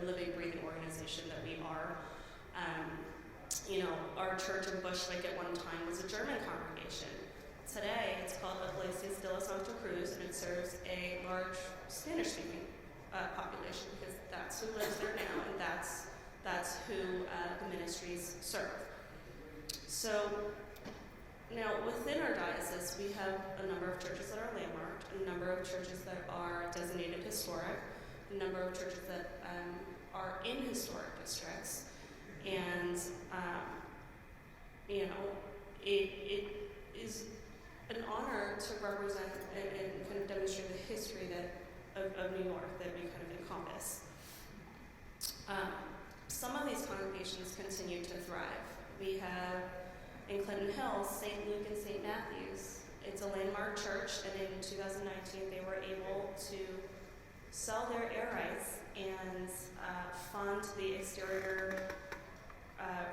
living, breathing organization that we are. Our church in Bushwick at one time was a German congregation. Today, it's called Iglesias de la Santa Cruz, and it serves a large Spanish-speaking population, because that's who lives there now, and that's who the ministries serve. So Now, within our diocese, we have a number of churches that are landmarked, a number of churches that are designated historic, a number of churches that are in historic districts, and it is an honor to represent and kind of demonstrate the history of New York that we kind of encompass. Some of these congregations continue to thrive. We have in Clinton Hills, St. Luke and St. Matthew's. It's a landmark church, and in 2019 they were able to sell their air rights and fund the exterior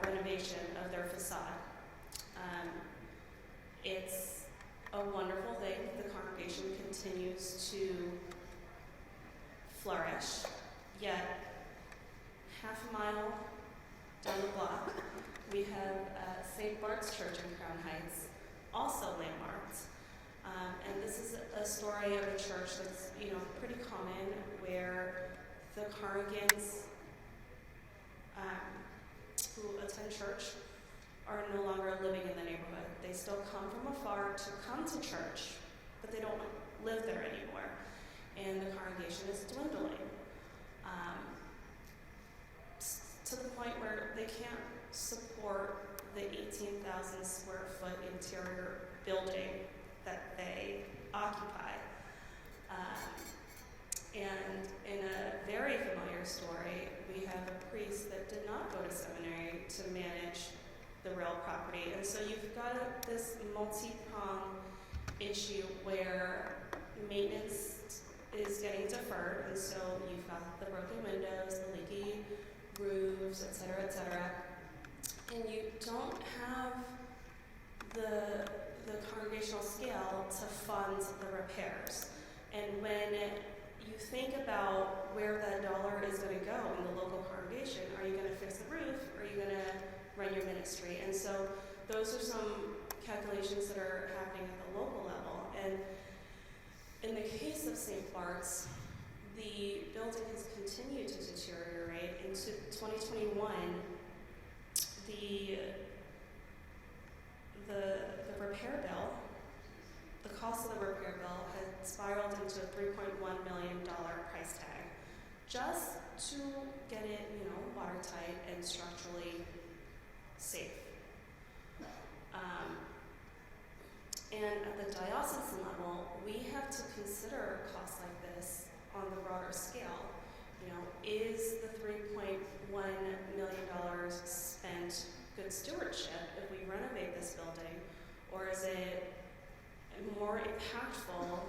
renovation of their facade. It's a wonderful thing. The congregation continues to flourish, yet half a mile down the block, we have St. Bart's Church in Crown Heights, also landmarked. And this is a story of a church that's, pretty common, where the congregants who attend church are no longer living in the neighborhood. They still come from afar to come to church, but they don't live there anymore. And the congregation is dwindling. To the point where they can't support the 18,000 square foot interior building that they occupy. And in a very familiar story, we have a priest that did not go to seminary to manage the rail property. And so you've got this multi-pronged issue where maintenance is getting deferred, and so you've got the broken windows, the leaky roofs, et cetera, and you don't have the congregational scale to fund the repairs. And when you think about where that dollar is going to go in the local congregation, are you going to fix the roof, or are you going to run your ministry? And so those are some calculations that are happening at the local level. And in the case of St. Bart's, the building has continued to deteriorate. In 2021, the repair bill, the cost of the repair bill had spiraled into a $3.1 million price tag, just to get it, watertight and structurally safe. And at the diocesan level, we have to consider costs like this on the broader scale. Is the $3.1 million spent good stewardship if we renovate this building, or is it more impactful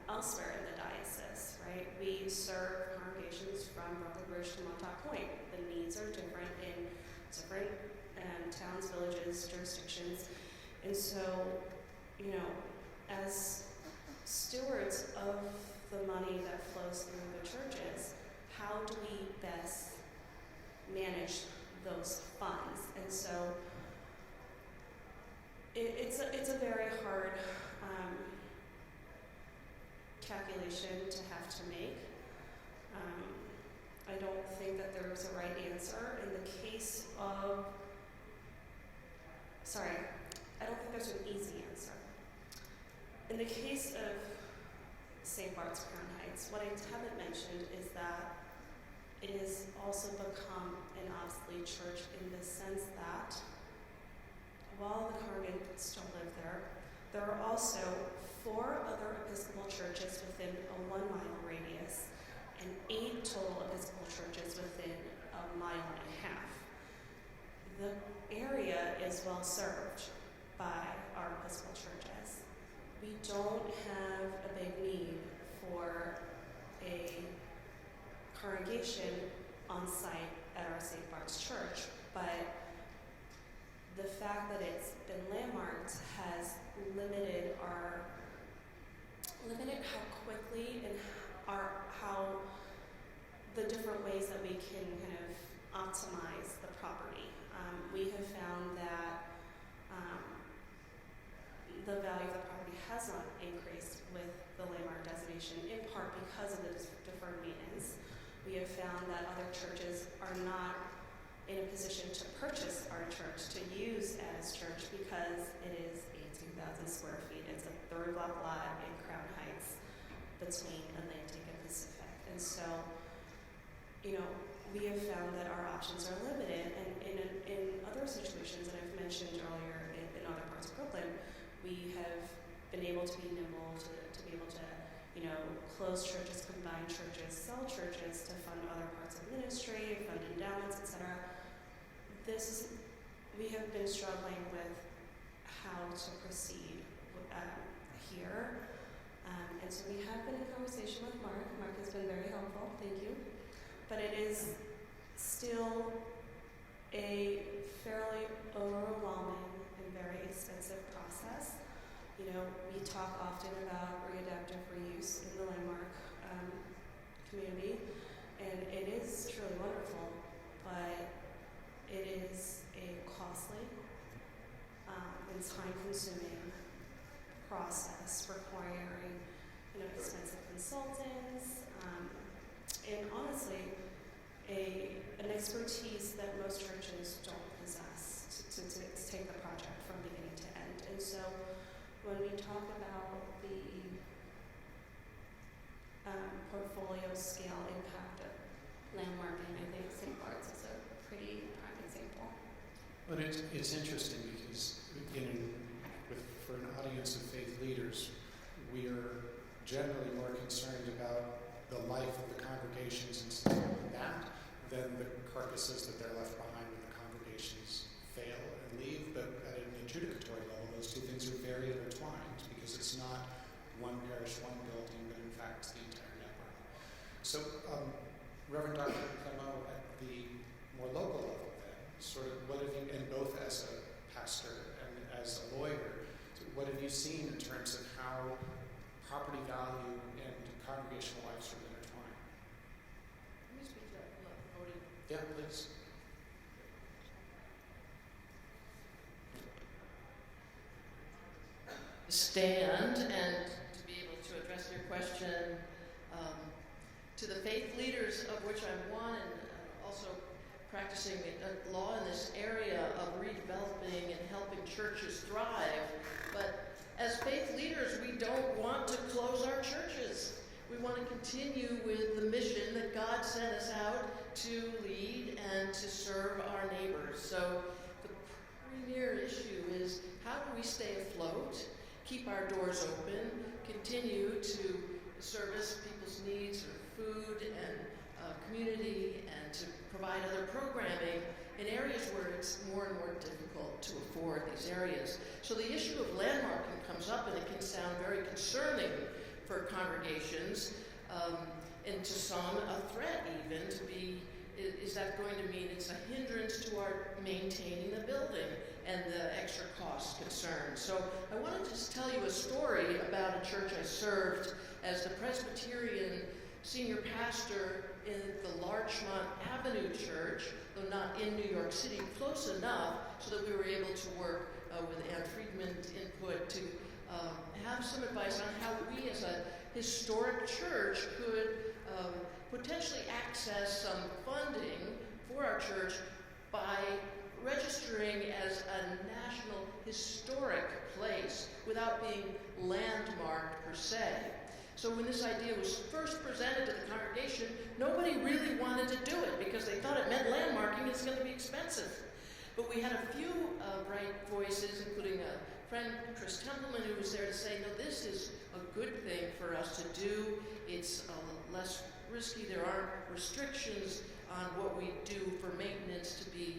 elsewhere in the diocese, right? We serve congregations from Brooklyn Bridge to Montauk Point. The needs are different in different towns, villages, jurisdictions. And so, as stewards of the money that flows through the churches, how do we best manage those funds? And so it's a very hard calculation to have to make. I don't think that there's a right answer. In the case of, I don't think there's an easy answer. In the case of St. Bart's Crown Heights, what I haven't mentioned is that it has also become an obsolete church in the sense that while the congregants still live there, there are also 4 other Episcopal churches within a 1-mile radius and 8 total Episcopal churches within a mile and a half. The area is well served by our Episcopal churches. We don't have a big need for a congregation on site at our St. Bart's Church, but the fact that it's been landmarked has limited how quickly and how the different ways that we can kind of optimize the property. We have found that the value of the property has not increased with the landmark designation, in part because of the deferred maintenance. We have found that other churches are not in a position to purchase our church, to use as church, because it is 18,000 square feet. It's a 3rd block lot in Crown Heights between Atlantic and Pacific. And so, you know, we have found that our options are limited, and in other situations that I've mentioned earlier in other parts of Brooklyn, we have been able to be nimble, to be able to, you know, close churches, combine churches, sell churches to fund other parts of ministry, fund endowments, etc. We have been struggling with how to proceed here. And so we have been in conversation with Mark. Mark has been very helpful, thank you. But it is still a fairly overwhelming and very expensive process. You know, we talk often about readaptive reuse in the landmark community, and it is truly wonderful, but it is a costly and time-consuming process requiring, you know, expensive consultants, and honestly, an expertise that most churches don't possess to take the project from beginning to end. And so when we talk about the portfolio scale impact of landmarking, I think St. Bart's is a pretty prime example. But it's interesting because, for an audience of faith leaders, we are generally more concerned about the life of the congregations and stuff like that than the carcasses that they're left behind when the congregations fail and leave. But at an adjudicatory level, those two things are very intertwined because it's not one parish, one building, but in fact the entire network. So, Reverend Dr. Clemo, at the more local level then, sort of what have you, and both as a pastor and as a lawyer, what have you seen in terms of how property value and congregational lives are intertwined? Let me speak to that from the podium. Yeah, please. Stand and to be able to address your question to the faith leaders, of which I'm one, and also practicing law in this area of redeveloping and helping churches thrive. But as faith leaders, we don't want to close our churches. We want to continue with the mission that God sent us out to lead and to serve our neighbors. So the premier issue is, how do we stay afloat, keep our doors open, continue to service people's needs for food and community, and to provide other programming in areas where it's more and more difficult to afford these areas. So the issue of landmarking comes up, and it can sound very concerning for congregations, and to some a threat even to be, is that going to mean it's a hindrance to our maintaining the building and the extra costs concerned. So I want to just tell you a story about a church I served as the Presbyterian senior pastor in the Larchmont Avenue Church, though not in New York City, close enough so that we were able to work with Ann Friedman's input to have some advice on how we as a historic church could potentially access some funding for our church by registering as a national historic place without being landmarked per se. So when this idea was first presented to the congregation, nobody really wanted to do it because they thought it meant landmarking. It's going to be expensive. But we had a few bright voices, including a friend, Chris Templeman, who was there to say, no, this is a good thing for us to do. It's less risky. There aren't restrictions on what we do for maintenance to be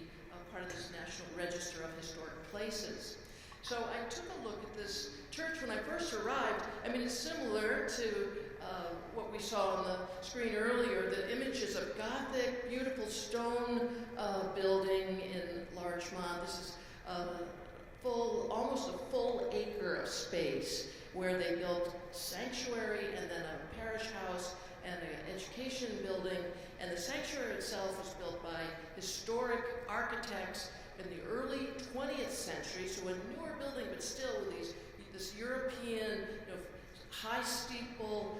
part of this National Register of Historic Places. So I took a look at this church when I first arrived. I mean, it's similar to what we saw on the screen earlier, the images of Gothic, beautiful stone building in Larchmont. This is almost a full acre of space where they built sanctuary and then a parish house and an education building. And the sanctuary itself was built by historic architects in the early 20th century, so a newer building, but still with this European, high steeple,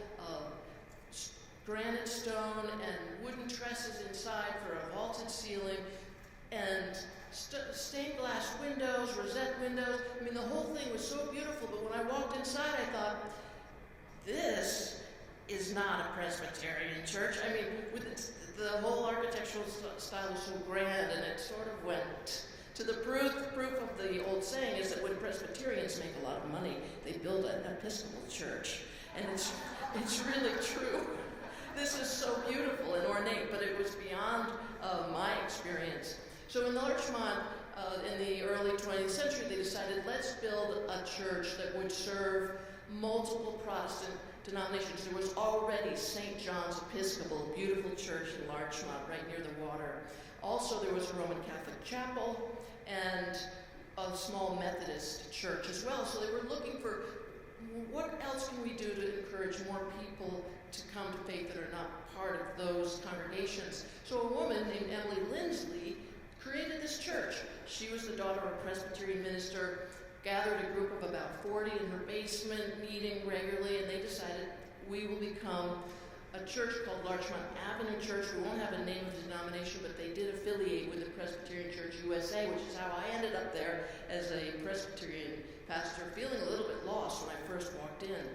granite stone and wooden trusses inside for a vaulted ceiling. and stained glass windows, rosette windows. I mean, the whole thing was so beautiful, but when I walked inside, I thought, this is not a Presbyterian church. I mean, with the whole architectural style is so grand, and it sort of went to the proof of the old saying is that when Presbyterians make a lot of money, they build an Episcopal church. And it's really true. This is so beautiful and ornate, but it was beyond my experience. So in Larchmont, in the early 20th century, they decided, let's build a church that would serve multiple Protestant denominations. There was already St. John's Episcopal, a beautiful church in Larchmont, right near the water. Also, there was a Roman Catholic chapel and a small Methodist church as well. So they were looking for what else can we do to encourage more people to come to faith that are not part of those congregations. So a woman named Emily Lindsley created this church. She was the daughter of a Presbyterian minister, gathered a group of about 40 in her basement, meeting regularly, and they decided we will become a church called Larchmont Avenue Church. We won't have a name of denomination, but they did affiliate with the Presbyterian Church USA, which is how I ended up there as a Presbyterian pastor, feeling a little bit lost when I first walked in.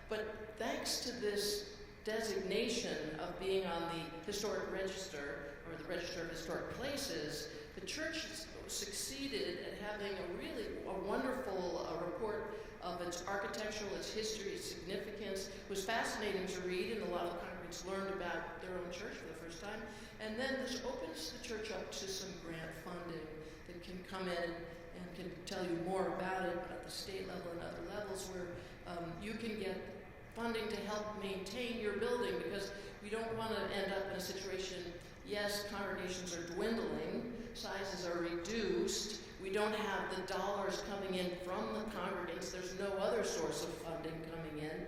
But thanks to this designation of being on the historic register, or the Register of Historic Places, the church succeeded at having a wonderful report of its architectural, its history, its significance. It was fascinating to read, and a lot of the congregants learned about their own church for the first time. And then this opens the church up to some grant funding that can come in and can tell you more about it at the state level and other levels, where you can get funding to help maintain your building, because we don't want to end up in a situation, yes, congregations are dwindling, sizes are reduced, we don't have the dollars coming in from the congregants, there's no other source of funding coming in.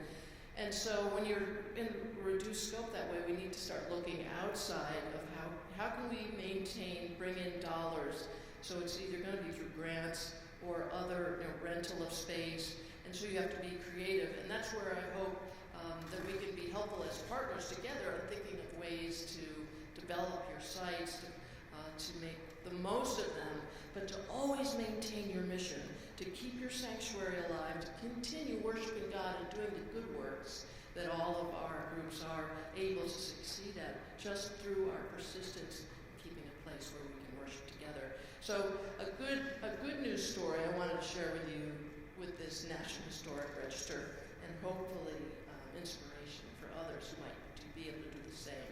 And so when you're in reduced scope that way, we need to start looking outside of how can we bring in dollars. So it's either going to be through grants or other rental of space. And so you have to be creative. And that's where I hope that we can be helpful as partners together in thinking of ways to develop your sites, to make the most of them, but to always maintain your mission, to keep your sanctuary alive, to continue worshiping God and doing the good works that all of our groups are able to succeed at, just through our persistence in keeping a place where we can worship together. So a good news story I wanted to share with you with this National Historic Register, and hopefully inspiration for others who might be able to do the same.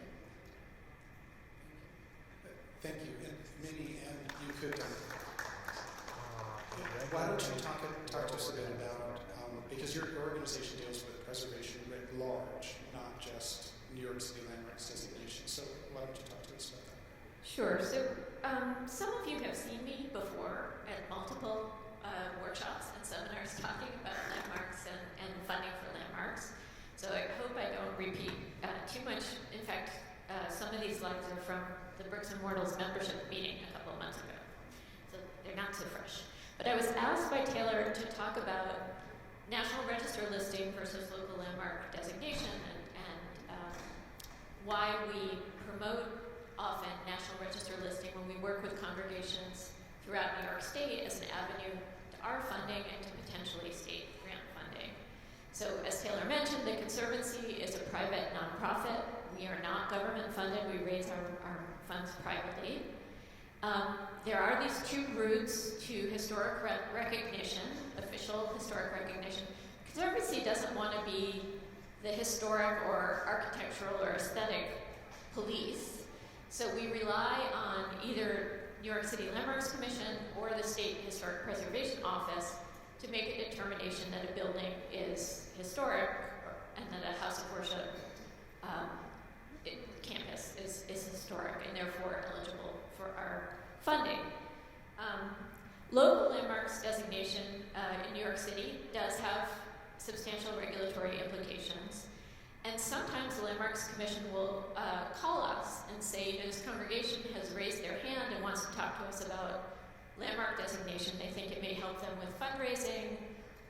Thank you. And maybe you could, why don't you talk to us a bit about, because your organization deals with preservation writ large, not just New York City landmarks designation. So why don't you talk to us about that? Sure. So some of you have seen me before at multiple workshops and seminars talking about landmarks and funding for landmarks. So I hope I don't repeat too much. In fact, some of these slides are from the Bricks and Mortals membership meeting a couple of months ago. So they're not so fresh. But I was asked by Taylor to talk about National Register listing versus local landmark designation, and why we promote often National Register listing when we work with congregations throughout New York State as an avenue to our funding and to potentially state grant funding. So as Taylor mentioned, the Conservancy is a private nonprofit. We are not government funded. We raise our funds privately. There are these two routes to historic recognition, official historic recognition. Conservancy doesn't want to be the historic or architectural or aesthetic police. So we rely on either New York City Landmarks Commission or the State Historic Preservation Office to make a determination that a building is historic and that a house of worship campus is historic and therefore eligible for our funding. Local landmarks designation in New York City does have substantial regulatory implications. And sometimes the Landmarks Commission will call us and say, this congregation has raised their hand and wants to talk to us about landmark designation. They think it may help them with fundraising,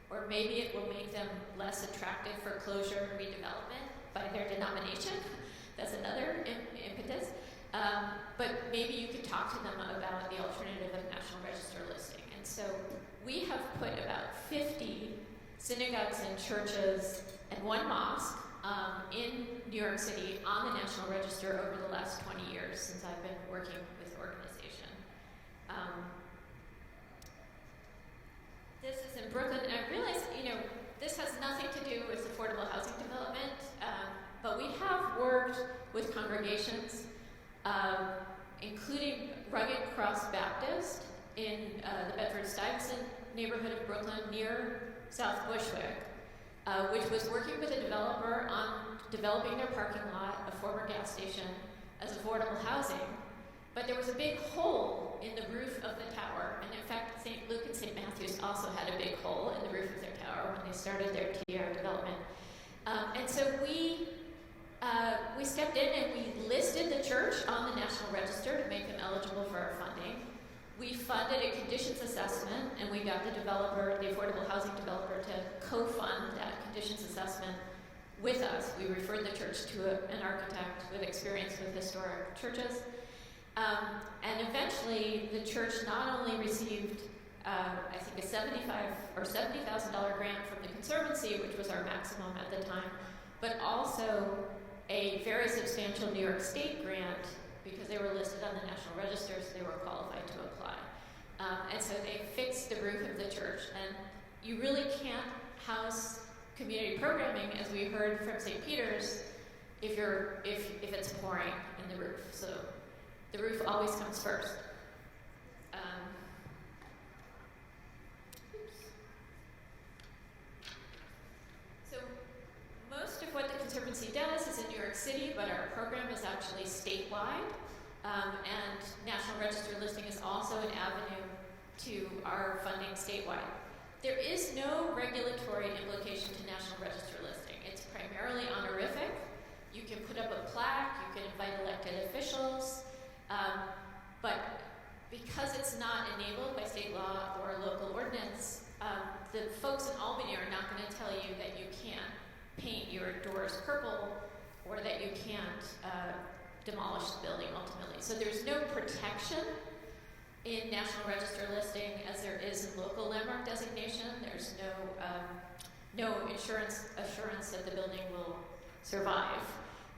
or maybe it will make them less attractive for closure and redevelopment by their denomination. That's another impetus. But maybe you could talk to them about the alternative National Register listing. And so we have put about 50 synagogues and churches and one mosque in New York City on the National Register over the last 20 years since I've been working with the organization. This is in Brooklyn, and I realize, this has nothing to do with affordable housing development, but we have worked with congregations, including Rugged Cross Baptist in the Bedford-Stuyvesant neighborhood of Brooklyn near South Bushwick, which was working with a developer on developing their parking lot, a former gas station, as affordable housing. But there was a big hole in the roof of the tower, and in fact, St. Luke and St. Matthew's also had a big hole in the roof of their tower when they started their TR development. And so we stepped in and we listed the church on the National Register to make them eligible for our funding. We funded a conditions assessment, and we got the developer, the affordable housing developer, to co-fund that conditions assessment with us. We referred the church to an architect with experience with historic churches. And eventually, the church not only received, I think, a $70,000 grant from the Conservancy, which was our maximum at the time, but also a very substantial New York State grant because they were listed on the National Register, so they were qualified to apply. And so they fixed the roof of the church. And you really can't house community programming, as we heard from St. Peter's, if it's pouring in the roof. So the roof always comes first. So most of what the Conservancy does is in New York City, but our program is actually statewide. And National Register listing is also an avenue to our funding statewide. There is no regulatory implication to National Register listing. It's primarily honorific. You can put up a plaque, you can invite elected officials, but because it's not enabled by state law or local ordinance, the folks in Albany are not going to tell you that you can't paint your doors purple or that you can't demolish the building ultimately. So there's no protection in National Register listing as there is in local landmark designation. There's no assurance that the building will survive,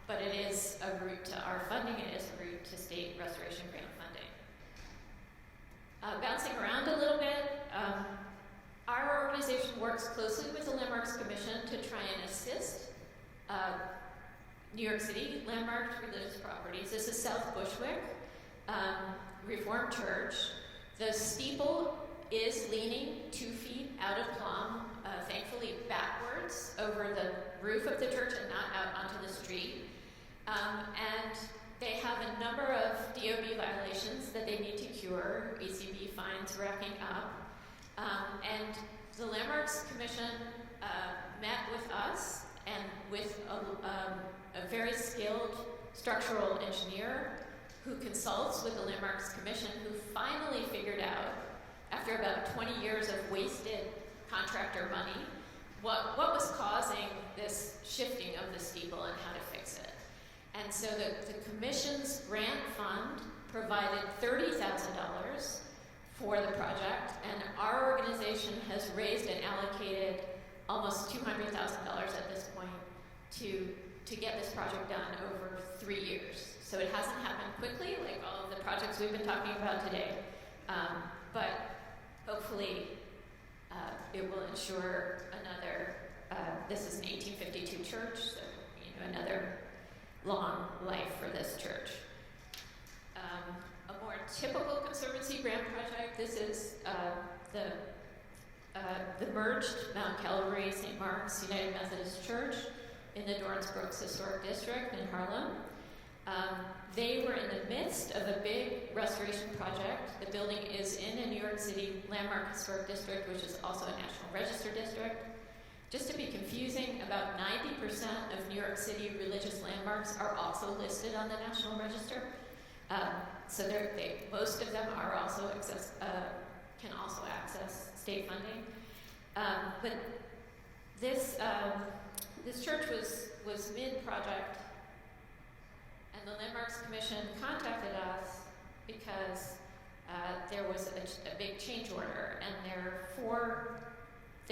but it is a route to our funding. It is a route to state restoration grant funding. Bouncing around a little bit, our organization works closely with the Landmarks Commission to try and assist New York City landmarked religious properties. This is South Bushwick Reformed Church. The steeple is leaning 2 feet out of plumb, thankfully backwards over the roof of the church and not out onto the street. And they have a number of DOB violations that they need to cure, ECB fines racking up. And the Landmarks Commission met with us and with a very skilled structural engineer who consults with the Landmarks Commission, who finally figured out, after about 20 years of wasted contractor money, what was causing this shifting of the steeple and how to fix it. And so the Commission's grant fund provided $30,000 for the project, and our organization has raised and allocated almost $200,000 at this point to get this project done over 3 years. So it hasn't happened quickly, like all of the projects we've been talking about today, but hopefully it will ensure another, this is an 1852 church, so another long life for this church. A more typical Conservancy grant project, this is the merged Mount Calvary St. Mark's United Methodist Church in the Dorrance Brooks Historic District in Harlem. They were in the midst of a big restoration project. The building is in a New York City Landmark Historic District, which is also a National Register district. Just to be confusing, about 90% of New York City religious landmarks are also listed on the National Register. So most of them are also can also access state funding. But this church was mid-project, and the Landmarks Commission contacted us because there there was a big change order, and there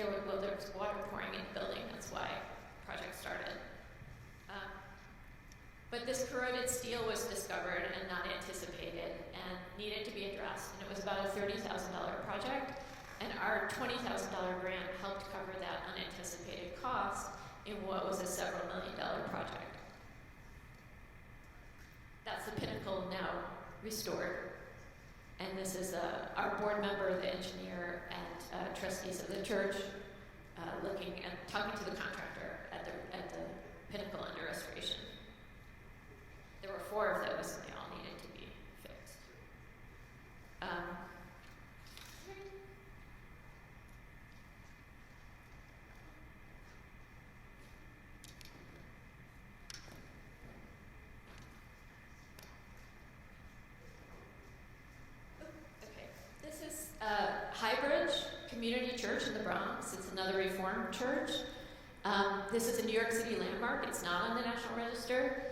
was water pouring in the building. That's why the project started. But this corroded steel was discovered and not anticipated and needed to be addressed. And it was about a $30,000 project. And our $20,000 grant helped cover that unanticipated cost in what was a several $million project. That's the pinnacle now restored. And this is our board member, the engineer, and trustees of the church looking and talking to the contractor at the pinnacle under restoration. There were 4 of those, and they all needed to be fixed. Okay, this is Highbridge Community Church in the Bronx. It's another Reformed church. This is a New York City landmark. It's not on the National Register.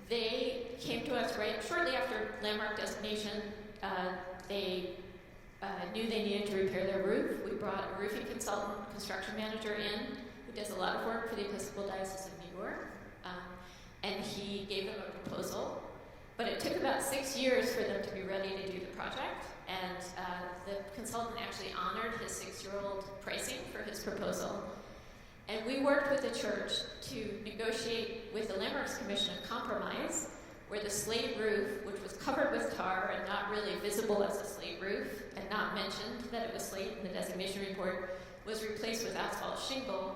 They came to us shortly after landmark designation. They knew they needed to repair their roof. We brought a roofing consultant, construction manager in, who does a lot of work for the Episcopal Diocese of New York. And he gave them a proposal. But it took about 6 years for them to be ready to do the project. And the consultant actually honored his 6-year-old pricing for his proposal. And we worked with the church to negotiate with the Landmarks Commission a compromise where the slate roof, which was covered with tar and not really visible as a slate roof, and not mentioned that it was slate in the designation report, was replaced with asphalt shingle,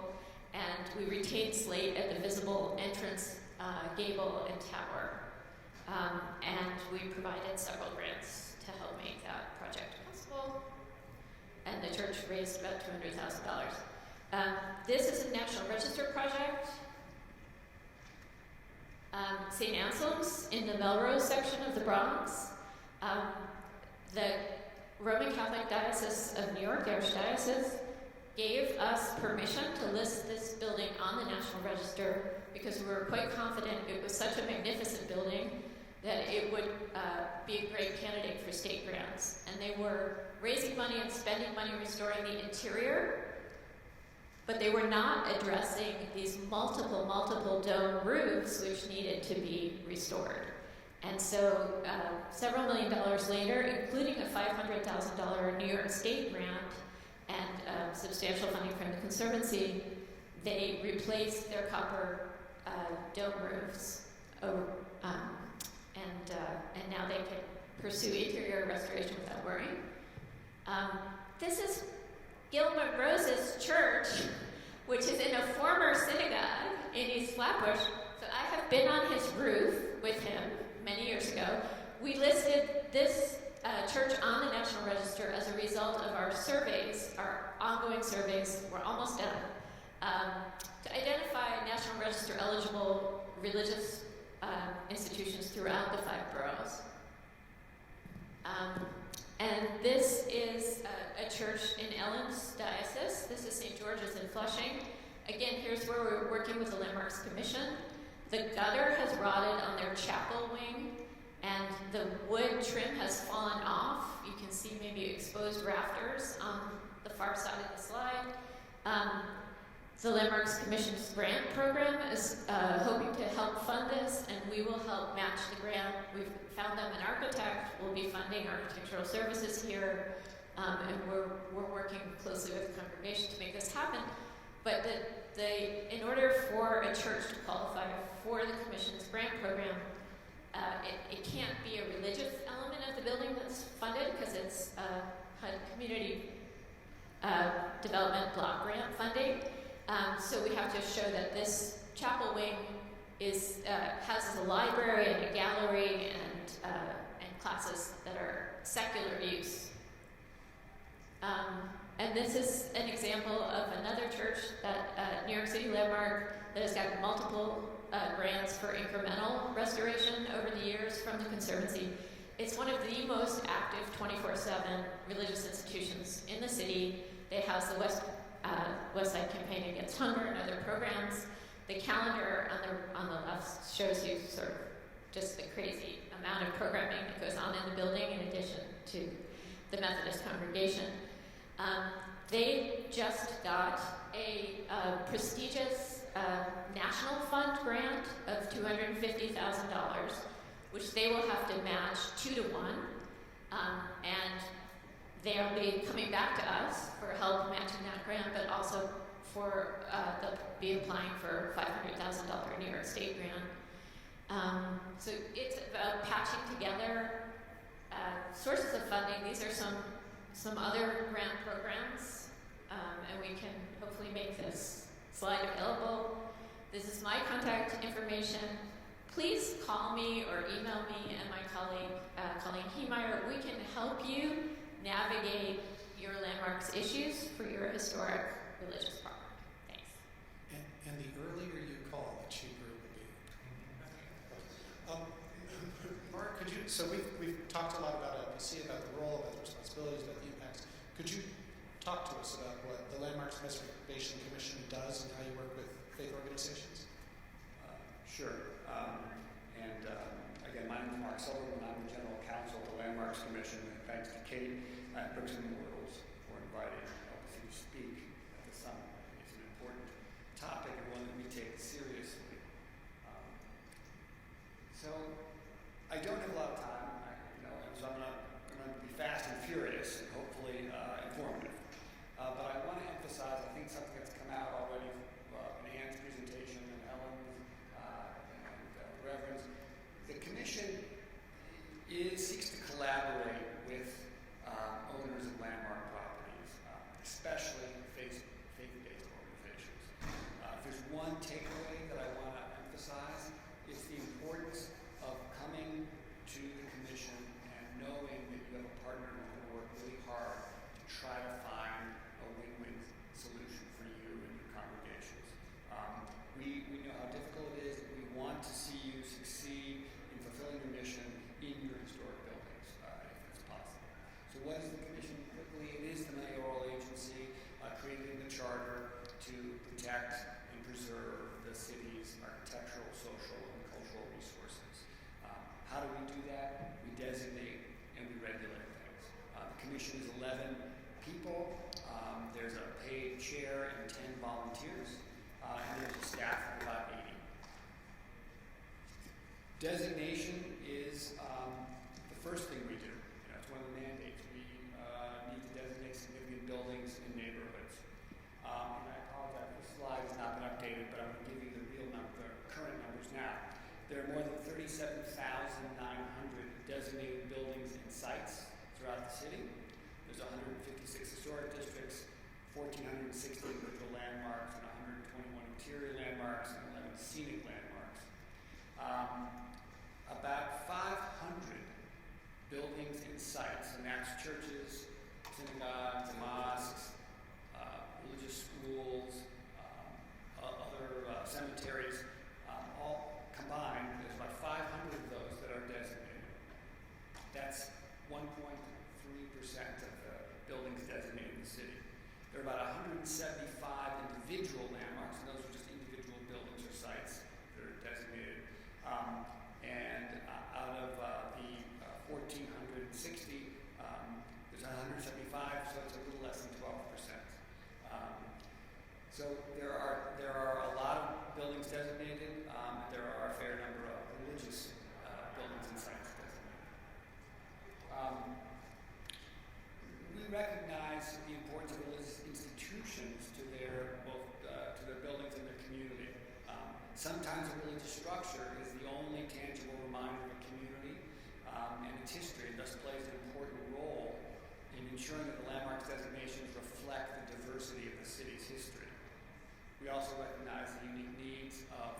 and we retained slate at the visible entrance gable and tower. And we provided several grants to help make that project possible. And the church raised about $200,000. This is a National Register project. St. Anselm's in the Melrose section of the Bronx. The Roman Catholic Diocese of New York, the Archdiocese, gave us permission to list this building on the National Register because we were quite confident it was such a magnificent building that it would be a great candidate for state grants. And they were raising money and spending money restoring the interior, but they were not addressing these multiple dome roofs which needed to be restored. And so several $1 million later, including a $500,000 New York State grant and substantial funding from the Conservancy, they replaced their copper dome roofs. And now they can pursue interior restoration without worrying. This is Gilbert Rose's church, which is in a former synagogue in East Flatbush. So I have been on his roof with him many years ago. We listed this church on the National Register as a result of our surveys, our ongoing surveys, we're almost done, to identify National Register eligible religious institutions throughout the 5 boroughs. And this is a church in Ellen's diocese. This is St. George's in Flushing. Again, here's where we're working with the Landmarks Commission. The gutter has rotted on their chapel wing, and the wood trim has fallen off. You can see maybe exposed rafters on the far side of the slide. The Landmarks Commission's grant program is hoping to help fund this, and we will help match the grant. We've found them an architect. We'll be funding architectural services here, and we're working closely with the congregation to make this happen. But in order for a church to qualify for the Commission's grant program, it can't be a religious element of the building that's funded because it's HUD community development block grant funding. So we have to show that this chapel wing has a library and a gallery and classes that are secular use. And this is an example of another church, that New York City landmark, that has gotten multiple grants for incremental restoration over the years from the Conservancy. It's one of the most active 24/7 religious institutions in the city. They house the West Side Campaign Against Hunger and other programs. The calendar on the left shows you sort of just the crazy amount of programming that goes on in the building in addition to the Methodist congregation. They just got a prestigious national fund grant of $250,000, which they will have to match 2-1, and they'll be coming back to us for help matching that grant, but also for they'll be applying for $500,000 New York State grant. So it's about patching together sources of funding. These are some other grant programs, and we can hopefully make this slide available. This is my contact information. Please call me or email me and my colleague, Colleen Heemeyer. We can help you navigate your landmarks issues for your historic religious property. Thanks. And the earlier you call, the cheaper it will be. Mark, could you, so we've talked a lot about LPC, about the role, about the responsibilities, about the impacts. Could you talk to us about what the Landmarks Preservation Commission does and how you work with faith organizations? Sure. Again, my name is Mark Silverman. I'm the General Counsel of the Landmarks Commission. And thanks to Kate at Bricks and Mortals for inviting LPC to speak at the summit. It's an important topic and one that we take seriously. So I don't have a lot of time, so I'm going to be fast and furious and hopefully informative. But I want to emphasize, I think something that's come out already in Anne's presentation and Ellen's and Reverend's. The Commission seeks to collaborate with owners of landmark properties, especially faith-based organizations. If there's one takeaway that I want to emphasize, it's the importance of coming to the Commission and knowing that you have a partner who's going to work really hard to try to find a win-win solution for you and your congregations. We know how difficult it is. We want to see you succeed in fulfilling your mission in your historic buildings, if it's possible. So what is the Commission? Quickly, it is the mayoral agency created in the charter to protect and preserve the city's architectural, social, and cultural resources. How do we do that? We designate and we regulate things. The Commission is 11 people. There's a paid chair and 10 volunteers, and there's a staff of about 80. Designation is the first thing we do. It's one of the mandates. We need to designate significant buildings in neighborhoods. And I apologize, the slide has not been updated, but I'm going to give you the real number, the current numbers now. There are more than 37,900 designated buildings and sites throughout the city. There's 156 historic districts, 1,460 individual landmarks, and 121 interior landmarks, and 11 scenic landmarks. About 500 buildings and sites, and that's churches, synagogues, mosques, religious schools, other cemeteries, all combined. There's about 500 of those that are designated. That's 1.3% of the buildings designated in the city. There are about 175 individual landmarks, and those are just individual buildings or sites that are designated. And out of the 1,460, there's 175, so it's a little less than 12%. So there are a lot of buildings designated. There are a fair number of religious buildings and sites designated. We recognize the importance of religious institutions to their buildings and their community. Sometimes a religious structure is the only tangible reminder of a community and its history, and thus plays an important role in ensuring that the landmarks designations reflect the diversity of the city's history. We also recognize the unique needs of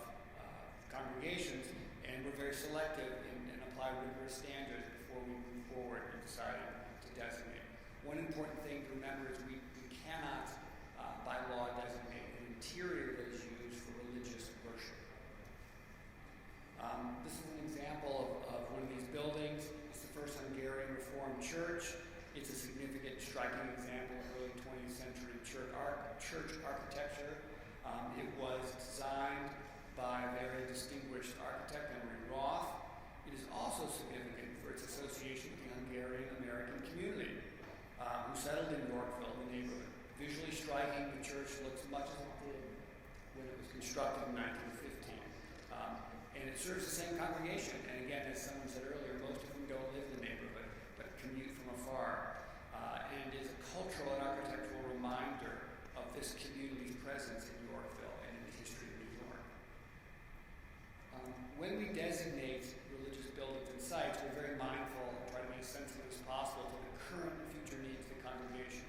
congregations, and we're very selective and apply rigorous standards before we move forward in deciding to designate. One important thing to remember is we cannot, by law, designate an interior that is used for religious worship. This is an example of one of these buildings. It's the first Hungarian Reformed church. It's a significant, striking example of early 20th century church architecture. It was designed by a very distinguished architect, Henry Roth. It is also significant for its association with the Hungarian American community. Visually striking, the church looks much as it did when it was constructed in 1915. And it serves the same congregation. And again, as someone said earlier, most of them don't live in the neighborhood, but commute from afar. And is a cultural and architectural reminder of this community's presence in Yorkville and in the history of New York. When we designate religious buildings and sites, we're very mindful and try to be as sensitive as possible to the current and future needs of the congregation.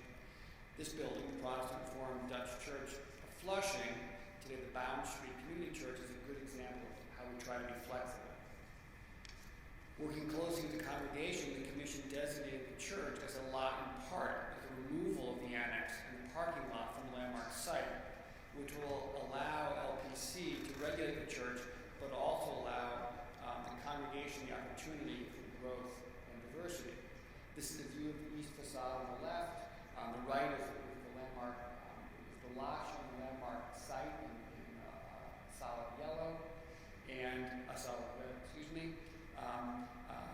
This building, the Protestant Reformed Dutch Church of Flushing, today the Bound Street Community Church, is a good example of how we try to be flexible. Working closely with the congregation, the Commission designated the church as a lot in part as a removal of the annex and the parking lot from the landmark site, which will allow LPC to regulate the church, but also allow the congregation the opportunity for growth and diversity. This is a view of the east facade on the left. On the right is the landmark, the lodge on the landmark site in solid yellow and a solid red, excuse me.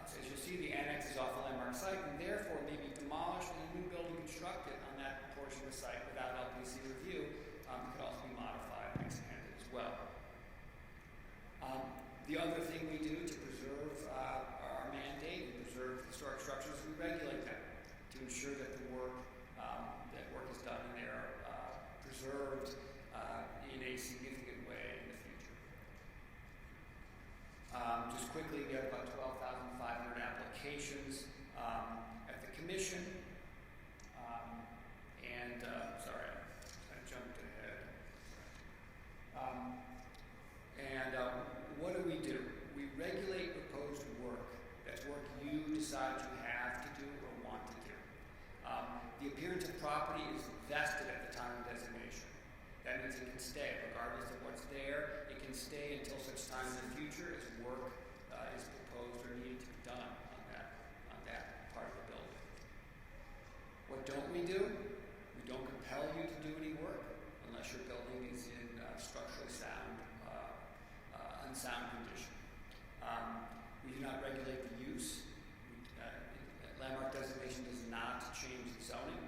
So as you'll see, the annex is off the landmark site and therefore may be demolished and a new building constructed on that portion of the site without LPC review. It could also be modified and expanded as well. The other thing we do to preserve our mandate and preserve historic structures is we regulate them to ensure that the work is done and they are preserved in a significant way in the future. Just quickly, we have about 12,500 applications at the Commission. Sorry, I jumped ahead. What do? We regulate proposed work. That's work you decide you have to do or want to do. The appearance of property is vested at the time of designation. That means it can stay, regardless of what's there. It can stay until such time in the future as work is proposed or needed to be done on that part of the building. What don't we do? We don't compel you to do any work unless your building is in structurally sound, unsound condition. We do not regulate the use. Landmark designation does not change the zoning.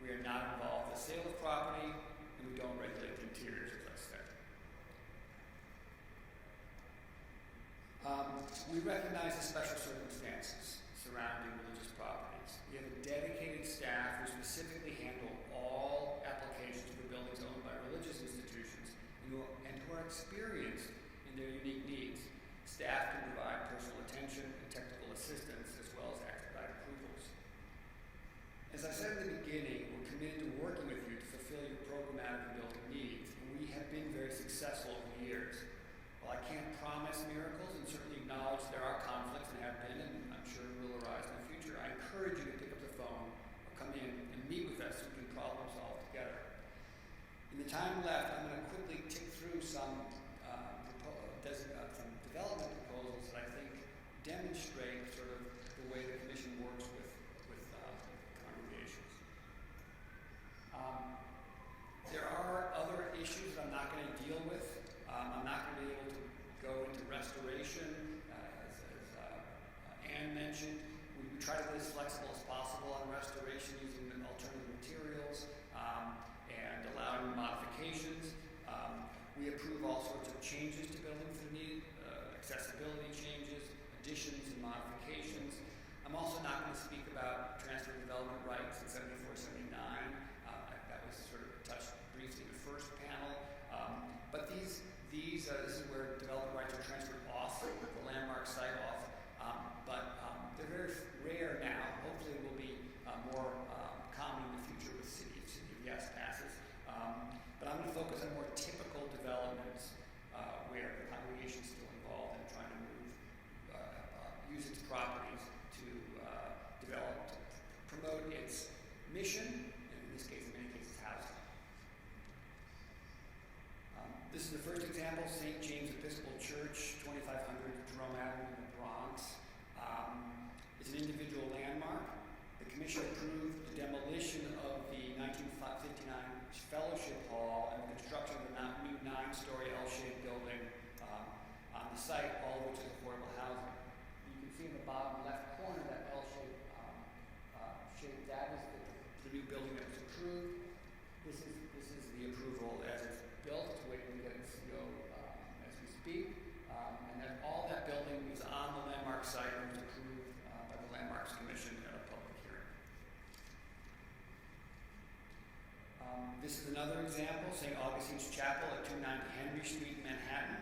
We are not involved in the sale of property, and we don't regulate the interiors, as I said. We recognize the special circumstances surrounding religious properties. We have a dedicated staff who specifically handle all applications for buildings owned by religious institutions and who are experienced in their unique needs. Staff can provide personal attention and technical assistance as well as expedite approvals. As I said in the beginning, we're committed to working with you to fulfill your programmatic and building needs, and we have been very successful over the years. While I can't promise miracles and certainly acknowledge there are conflicts and have been, and I'm sure will arise in the future, I encourage you to pick up the phone or come in and meet with us so we can problem solve together. In the time left, I'm going to quickly tick through some development proposals that I think demonstrate sort of the way the Commission works with congregations. There are other issues that I'm not going to deal with. I'm not going to be able to go into restoration, as Anne mentioned. We try to be as flexible as possible on restoration using alternative materials and allowing modifications. We approve all sorts of changes to buildings that are needed, accessibility changes, additions and modifications. I'm also not going to speak about transfer of development rights in 74-79. That was sort of touched briefly in the first panel. But this is where development rights are transferred off the landmark site off. But they're very rare now. Hopefully it will be more common in the future with City of Yes passes. But I'm going to focus on more typical developments where the congregation is still involved in trying to use its properties to develop, to promote its mission, and in this case, in many cases, housing. This is the first example, St. James Episcopal Church, 2500 Jerome Avenue in the Bronx. It's an individual landmark. The Commission approved the demolition of the 1959 Fellowship Hall and the construction of the new 9-story L-shaped building on the site, all of which is affordable housing. You can see in the bottom left corner that L-shaped shape, that is the new building that was approved. This is the approval as it's built. It's waiting to get its CO as we speak. And then all that building is on the landmark site and was approved by the Landmarks Commission at a public hearing. This is another example, St. Augustine's Chapel at 290 Henry Street, Manhattan.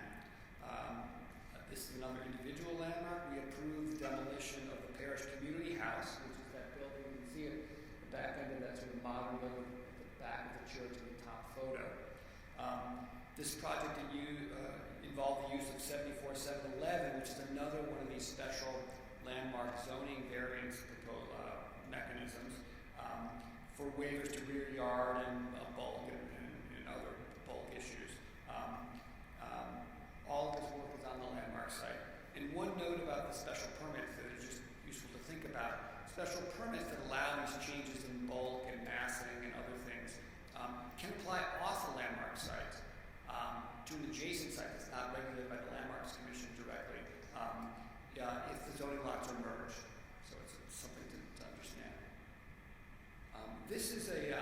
This is another individual landmark. We approved demolition of the Parish Community House, which is that building. You can see it, the back end of that sort of modern building, the back of the church in the top photo. This project involved the use of 74711, which is another one of these special landmark zoning variance mechanisms for waivers to rear yard and bulk and other bulk issues. All of this work is on the landmark site. And one note about the special permits that is just useful to think about. Special permits that allow these changes in bulk and massing and other things can apply off the landmark site to an adjacent site that's not regulated by the Landmarks Commission directly if the zoning lots are merged. So it's something to understand. This is the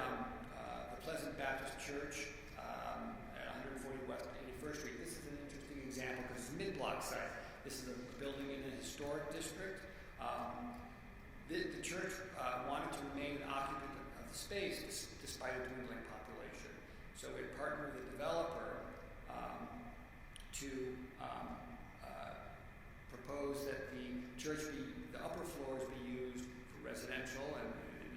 Pleasant Baptist Church at 140 West 81st Street. This is an interesting example because it's a mid-block site. This is a building in a historic district. The church wanted to remain an occupant of the space despite a dwindling population. So it partnered with the developer to propose that the upper floors be used for residential and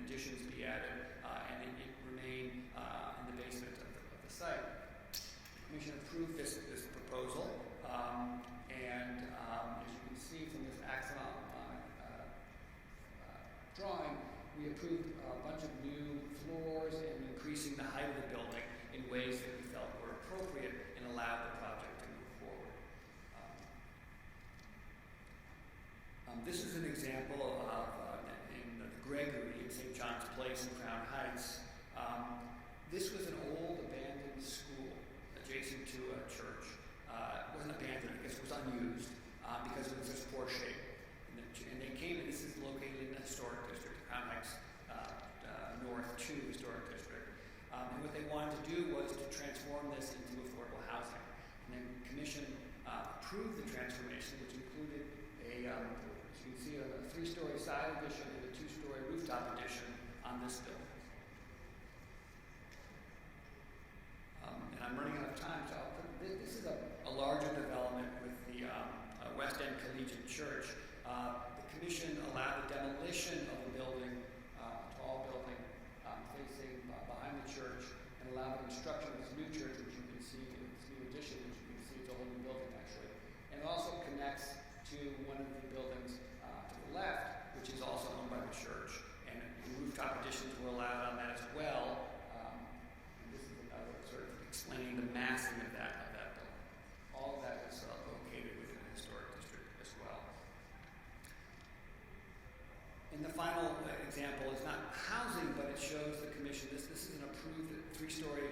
additions be added, and it remain in the basement of the site. The Commission approved this proposal, and as you can see from this axon drawing, we approved a bunch of new floors and increasing the height of the building in ways that we felt were appropriate and allowed the project to move forward. This is an example of in the Gregory in St. John's Place in Crown Heights. This was an old abandoned school adjacent to a church. It wasn't abandoned, I guess it was unused because it was just poor shape. And they came, and this is located in the historic district, Crown Heights North 2 historic district. And what they wanted to do was to transform this into affordable housing. And the Commission approved the transformation, which included as you can see, a 3-story side addition and a 2-story rooftop addition on this building. And I'm running out of time, so this is a larger development with the West End Collegiate Church. The Commission allowed the demolition of a building, tall building, facing behind the church, and allowed the construction of this new church, which you can see, this new addition, which you can see, it's a whole new building actually. And it also connects to one of the buildings to the left, which is also owned by the church. And rooftop additions were allowed on that as well. And this is another sort of explaining the massing of that building. All of that is located within the historic district as well. And the final example is not housing, but it shows the Commission. This is an approved 3-story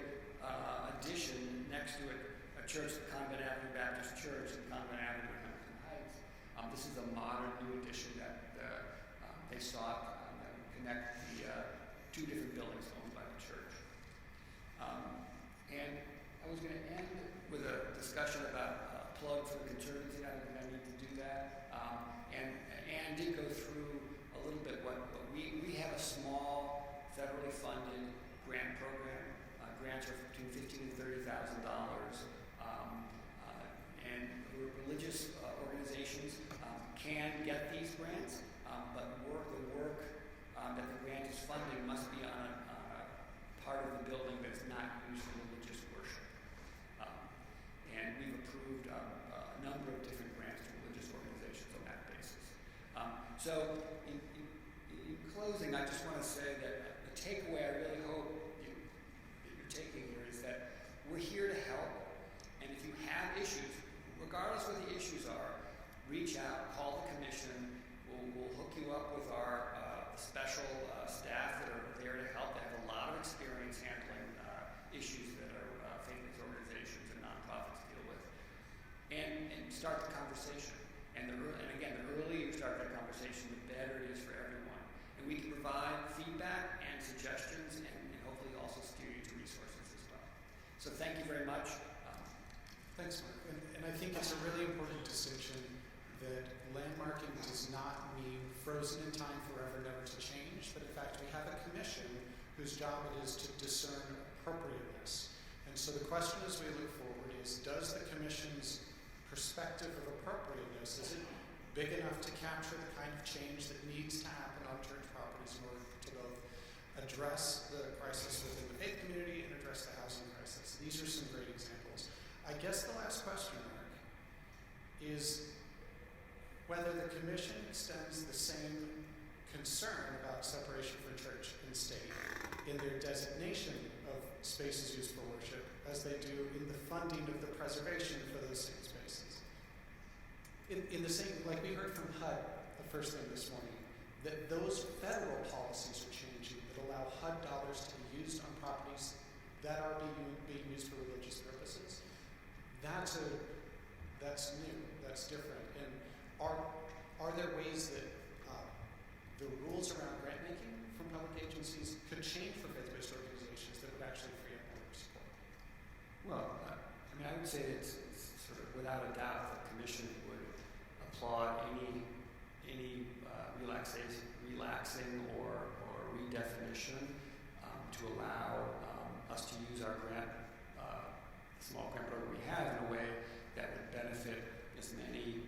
addition next to it, a church, the Convent Avenue Baptist Church in Convent Avenue in Hampton Heights. This is a modern new addition that they sought that would connect the 2 different buildings owned by the church. And I was going to end with a discussion about a plug for the Conservancy. I don't think I need to do that. And Anne did go through a little bit what we have a small federally funded grant program. Grants are between $15,000 and $30,000. And religious organizations can get these grants, but the work that the grant is funding must be on a part of the building that's not used for religious worship. And we've approved a number of different grants to religious organizations on that basis. So in closing, I just want to say that the takeaway I really hope that you're taking here is that we're here to help. And if you have issues, regardless what the issues are, reach out, call the Commission. We'll hook you up with our special staff that are there to help. They have a lot of experience handling issues that are faith-based organizations and nonprofits deal with. And start the conversation. And again, the earlier you start that conversation, the better it is for everyone. And we can provide feedback and suggestions and hopefully also steer you to frozen in time forever, never to change, but in fact we have a commission whose job it is to discern appropriateness. And so the question as we look forward is, does the commission's perspective of appropriateness, is it big enough to capture the kind of change that needs to happen on church properties in order to both address the crisis within the faith community and address the housing crisis? These are some great examples. I guess the last question, Mark, is whether the commission extends the same concern about separation from church and state in their designation of spaces used for worship as they do in the funding of the preservation for those same spaces. In the same, like we heard from HUD the first thing this morning, that those federal policies are changing that allow HUD dollars to be used on properties that are being used for religious purposes. That's new, that's different. And are there ways that the rules around grant making from public agencies could change for faith-based organizations that would actually free up more support? Well, I mean, I would say it's sort of without a doubt the commission would applaud any relaxing or redefinition to allow us to use our small grant program we have in a way that would benefit as many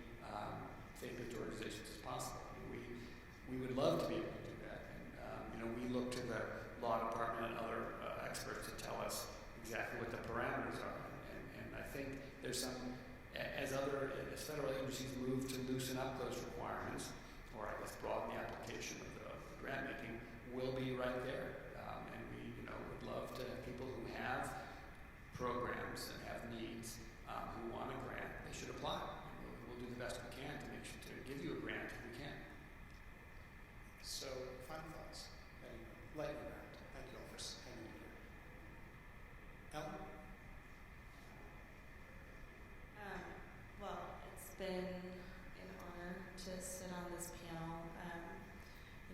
faith-based organizations as possible. I mean, we would love to be able to do that. And, we look to the law department and other experts to tell us exactly what the parameters are. And I think there's some, as federal agencies move to loosen up those requirements, or I guess broaden the application of the grant making, we'll be right there. And we, would love to have people who have programs and have needs who want a grant, they should apply. We'll do the best we can to give you a grant if we can. So, final thoughts. Lightning round. Thank you all for hanging in here. Ellen? Well, it's been an honor to sit on this panel.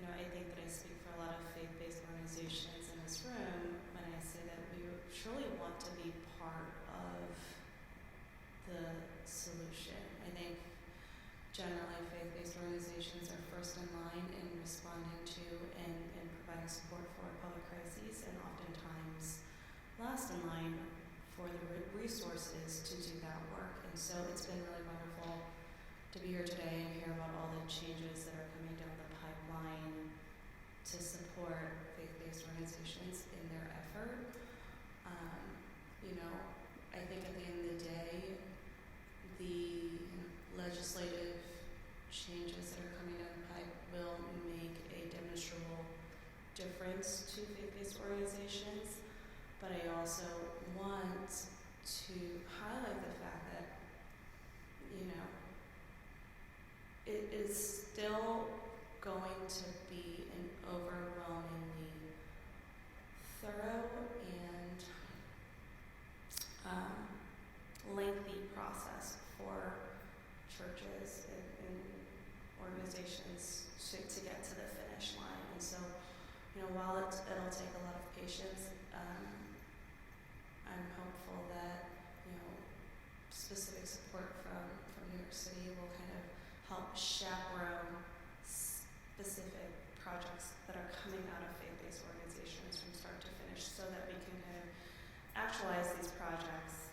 I think that I speak for a lot of faith-based organizations in this room when I say that we truly want to be part of the solution. I think generally faith-based organizations are first in line in responding to and providing support for public crises, and oftentimes last in line for the resources to do that work. And so it's been really wonderful to be here today and hear about all the changes that are coming down the pipeline to support faith-based organizations in their effort. I think at the end of the day, the legislative changes that are coming down the pipe will make a demonstrable difference to faith-based organizations, but I also want to highlight the fact that, it is still going to be an overwhelmingly thorough and lengthy process for churches and organizations to get to the finish line. And so, while it'll take a lot of patience, I'm hopeful that, specific support from New York City will kind of help chaperone specific projects that are coming out of faith-based organizations from start to finish, so that we can kind of actualize these projects,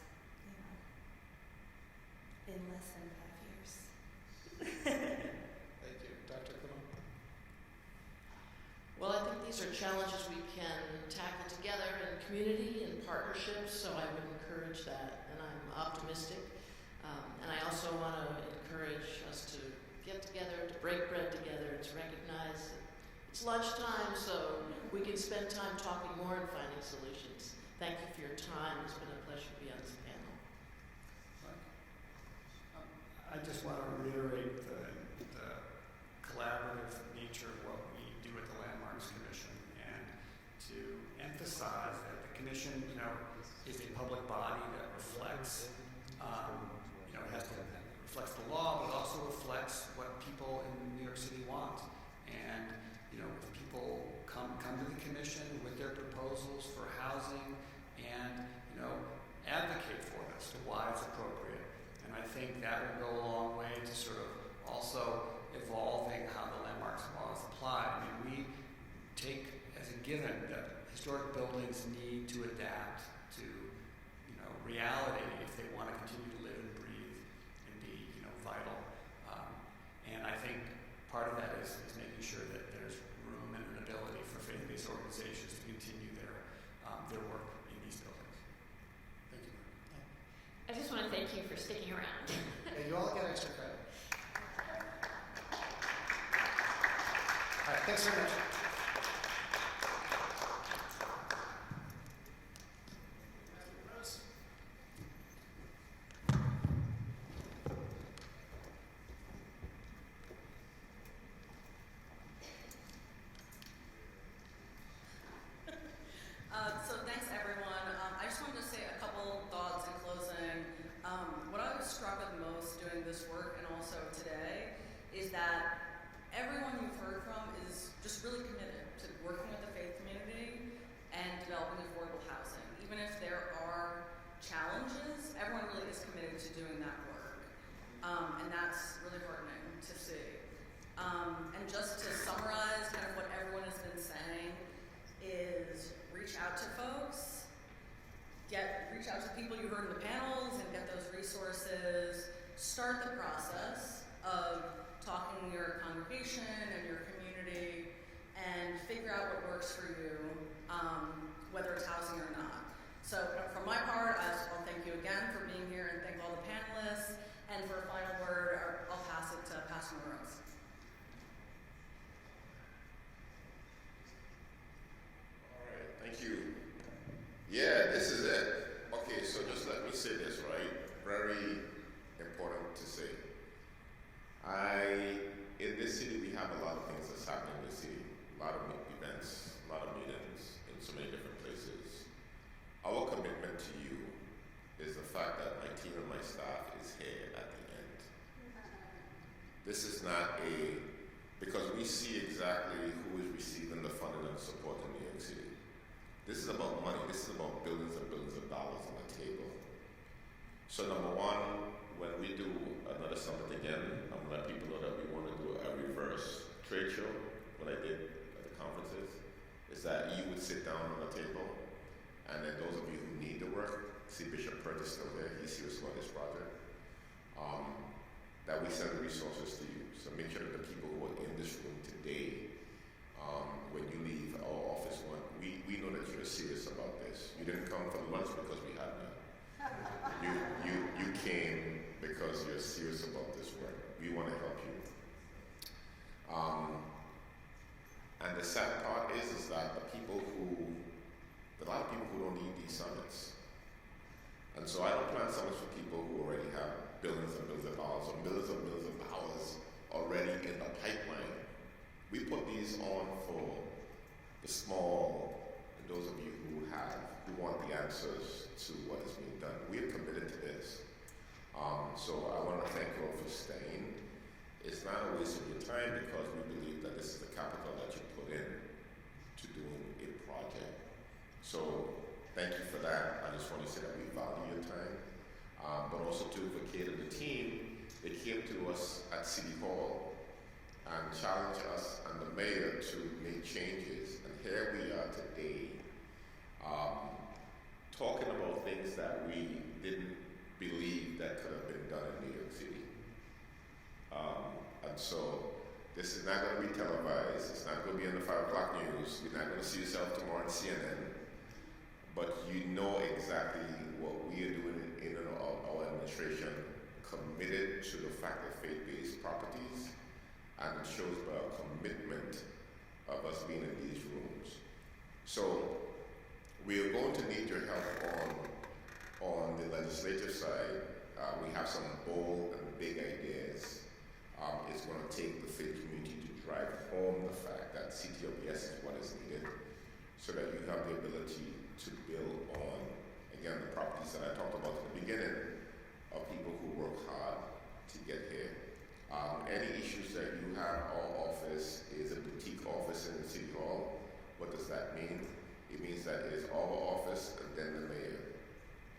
in less than 5 years. Thank you. Dr. Clement? Well, I think these are challenges we can tackle together in community and partnerships, so I would encourage that, and I'm optimistic. And I also want to encourage us to get together, to break bread together, to recognize that it's lunchtime, so we can spend time talking more and finding solutions. Thank you for your time. It's been a pleasure to be on this panel. I just want to reiterate the collaborative nature of what we do at the Landmarks Commission, and to emphasize that the Commission, is a public body that reflects, reflects the law, but also reflects what people in New York City want. And if people come to the Commission with their proposals for housing and advocate for it as to why it's appropriate, and I think that will go a long way to sort of also evolving how the Landmarks landmarks laws apply. I mean, we take as a given that historic buildings need to adapt to, reality if they want to continue to live and breathe and be, vital. And I think part of that is making sure that there's room and an ability for faith-based organizations to continue their work in these buildings. Thank you. I just want to thank you for sticking around. Yeah, you all get extra credit. All right, thanks very much. So thanks everyone. I just wanted to say a couple thoughts in closing. What I was struck with most doing this work and also today is that everyone you've heard from is just really committed to working with the faith community and developing affordable housing. Even if there are challenges, everyone really is committed to doing that work. And that's really heartening to see. And just to summarize kind of what everyone has been saying is reach out to folks, reach out to people you heard in the panels and get those resources, start the process of talking to your congregation and your community and figure out what works for you, whether it's housing or not. So from my part, I'll thank you again for being here and thank all the panelists. And for a final word, I'll pass it to Pastor Morose. Thank you. Yeah, this is it. Okay, so just let me say this, right? Very important to say. In this city, we have a lot of things that's happening in the city. A lot of events, a lot of meetings in so many different places. Our commitment to you is the fact that my team and my staff is here at the end. This is not because we see exactly who is receiving the funding and support in New York City. This is about money. This is about billions and billions of dollars on the table. So number one, when we do another summit again, I'm going to let people know that we want to do a reverse trade show, what I did at the conferences, is that you would sit down on the table, and then those of you who need the work, see Bishop Pert is still there, he's serious about this project, that we send the resources to you. So make sure that the people who are in this room today, when you leave our office, we know that you're serious about this. You didn't come for the lunch because we had none. You came because you're serious about this work. We want to help you. And the sad part is that a lot of people who don't need these summits. And so I don't plan summits for people who already have billions and billions of dollars or millions and millions of dollars already in the pipeline. We put these on for the small, and those of you who want the answers to what is being done. We are committed to this. So I want to thank you all for staying. It's not a waste of your time because we believe that this is the capital that you put in to doing a project. So thank you for that. I just want to say that we value your time. But also to Kate and the team, they came to us at City Hall and challenged us and the mayor to make changes. And here we are today talking about things that we didn't believe that could have been done in New York City. And so this is not going to be televised. It's not going to be in the 5 o'clock news. You're not going to see yourself tomorrow on CNN. But you know exactly what we are doing in our administration, committed to the fact of faith-based properties, and it shows by our commitment of us being in these rooms. So we are going to need your help on the legislative side. We have some bold and big ideas. It's going to take the faith community to drive home the fact that CTLBS is what is needed so that you have the ability to build on, again, the properties that I talked about in the beginning of people who work hard to get here. Any issues that you have, our office is a boutique office in City Hall. What does that mean? It means that it is our office and then the mayor.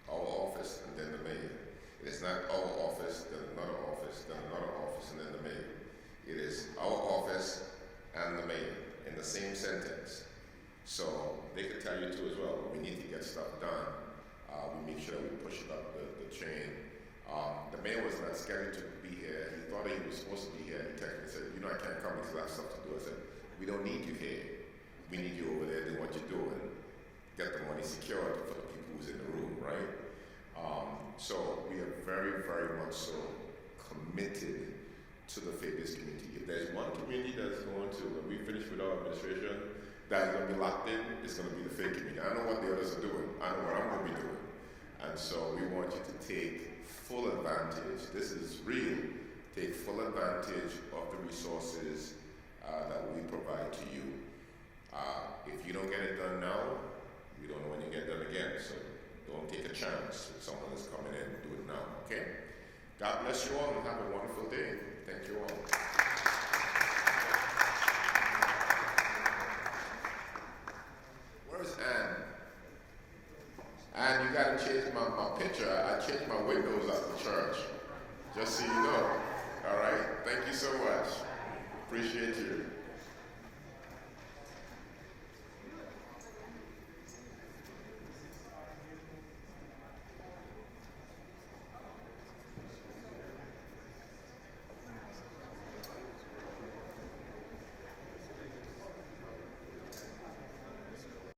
Our office and then the mayor. It is not our office, then another office, then another office, and then the mayor. It is our office, and the mayor in the same sentence. So they could tell you too as well, we need to get stuff done. We make sure that we push it up the chain. The mayor was not scheduled to be here. He thought he was supposed to be here. He texted me and said, you know, I can't come because I have stuff to do. I said, we don't need you here. We need you over there doing what you're doing. Get the money secured for the people who's in the room, right? So we are very, very much so committed to the faith-based community. If there's one community that's going to, when we finish with our administration, that is going to be locked in, it's going to be the faith community. I know what the others are doing. I know what I'm going to be doing. And so we want you to take full advantage. This is real. Take full advantage of the resources that we provide to you. If you don't get it done now, we don't know when you get done again. So don't take a chance if someone is coming in. Do it now, okay? God bless you all and have a wonderful day. Thank you all. Where's Anne? Anne, you got to change my picture. I changed my windows at the church. Just so you know. All right? Thank you so much. Appreciate you.